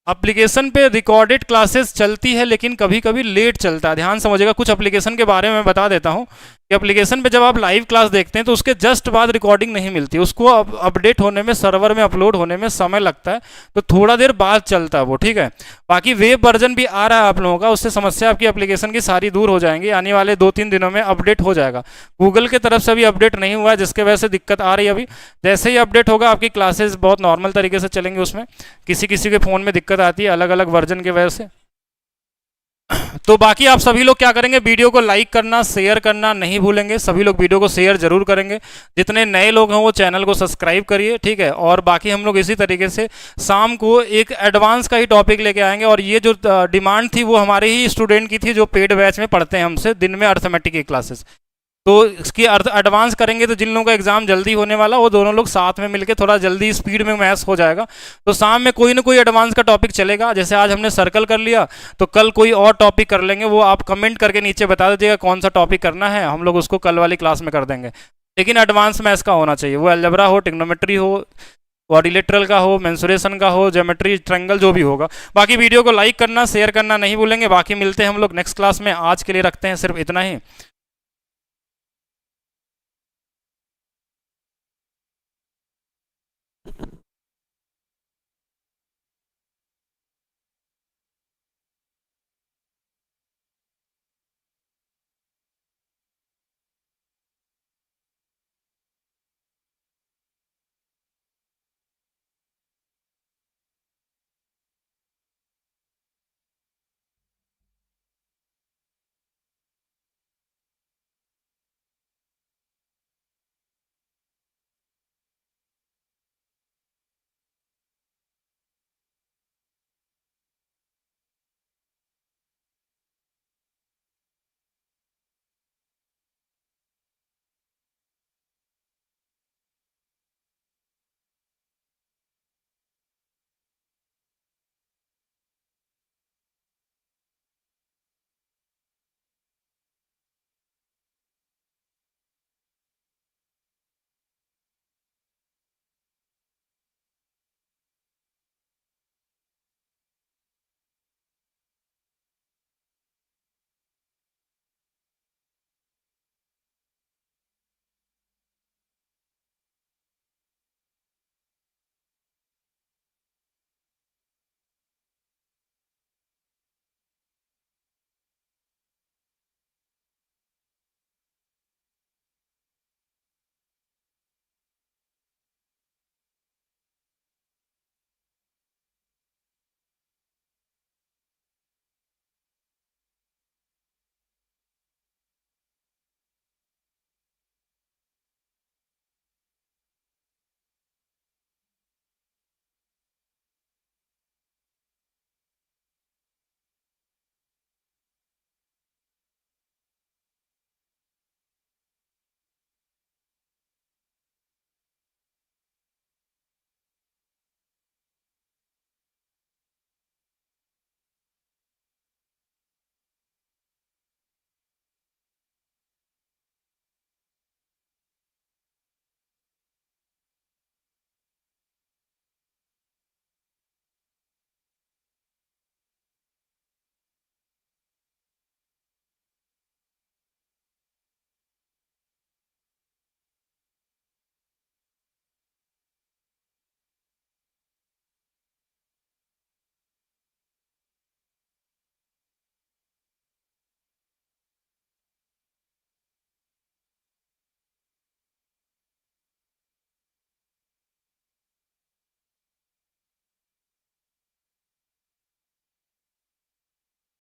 एप्लीकेशन पे रिकॉर्डेड क्लासेस चलती है, लेकिन कभी कभी लेट चलता है, ध्यान समझिएगा। कुछ एप्लीकेशन के बारे में बता देता हूँ कि एप्लीकेशन पे जब आप लाइव क्लास देखते हैं तो उसके जस्ट बाद रिकॉर्डिंग नहीं मिलती, उसको अपडेट होने में, सर्वर में अपलोड होने में समय लगता है, तो थोड़ा देर बाद चलता है वो, ठीक है। बाकी वेब वर्जन भी आ रहा है आप लोगों का, उससे समस्या आपकी एप्लीकेशन की सारी दूर हो जाएंगी, आने वाले 2-3 दिनों में अपडेट हो जाएगा। गूगल की तरफ से अभी अपडेट नहीं हुआ है, जिसके वजह से दिक्कत आ रही है। अभी जैसे ही अपडेट होगा आपकी क्लासेस बहुत नॉर्मल तरीके से चलेंगे। उसमें किसी किसी के फ़ोन में दिक्कत आती है अलग अलग वर्जन की वजह से। तो बाकी आप सभी लोग क्या करेंगे, वीडियो को लाइक करना, शेयर करना नहीं भूलेंगे। सभी लोग वीडियो को शेयर जरूर करेंगे। जितने नए लोग हैं वो चैनल को सब्सक्राइब करिए, ठीक है। और बाकी हम लोग इसी तरीके से शाम को एक एडवांस का ही टॉपिक लेके आएंगे। और ये जो डिमांड थी वो हमारे ही स्टूडेंट की थी जो पेड बैच में पढ़ते हैं हमसे, दिन में अर्थमेटिक की क्लासेस। तो इसकी एडवांस करेंगे तो जिन लोगों का एग्जाम जल्दी होने वाला, वो दोनों लोग साथ में मिलकर थोड़ा जल्दी स्पीड में मैथ्स हो जाएगा। तो शाम में कोई ना कोई एडवांस का टॉपिक चलेगा। जैसे आज हमने सर्कल कर लिया, तो कल कोई और टॉपिक कर लेंगे। वो आप कमेंट करके नीचे बता दीजिएगा कौन सा टॉपिक करना है, हम लोग उसको कल वाली क्लास में कर देंगे। लेकिन एडवांस मैथ्स का होना चाहिए, वो अलजेब्रा हो, ट्रिग्नोमेट्री हो, क्वाड्रिलेटरल का हो, मेंसुरेशन का हो, ज्योमेट्री, ट्रायंगल, जो भी होगा। बाकी वीडियो को लाइक करना, शेयर करना नहीं भूलेंगे। बाकी मिलते हैं हम लोग नेक्स्ट क्लास में। आज के लिए रखते हैं सिर्फ इतना ही।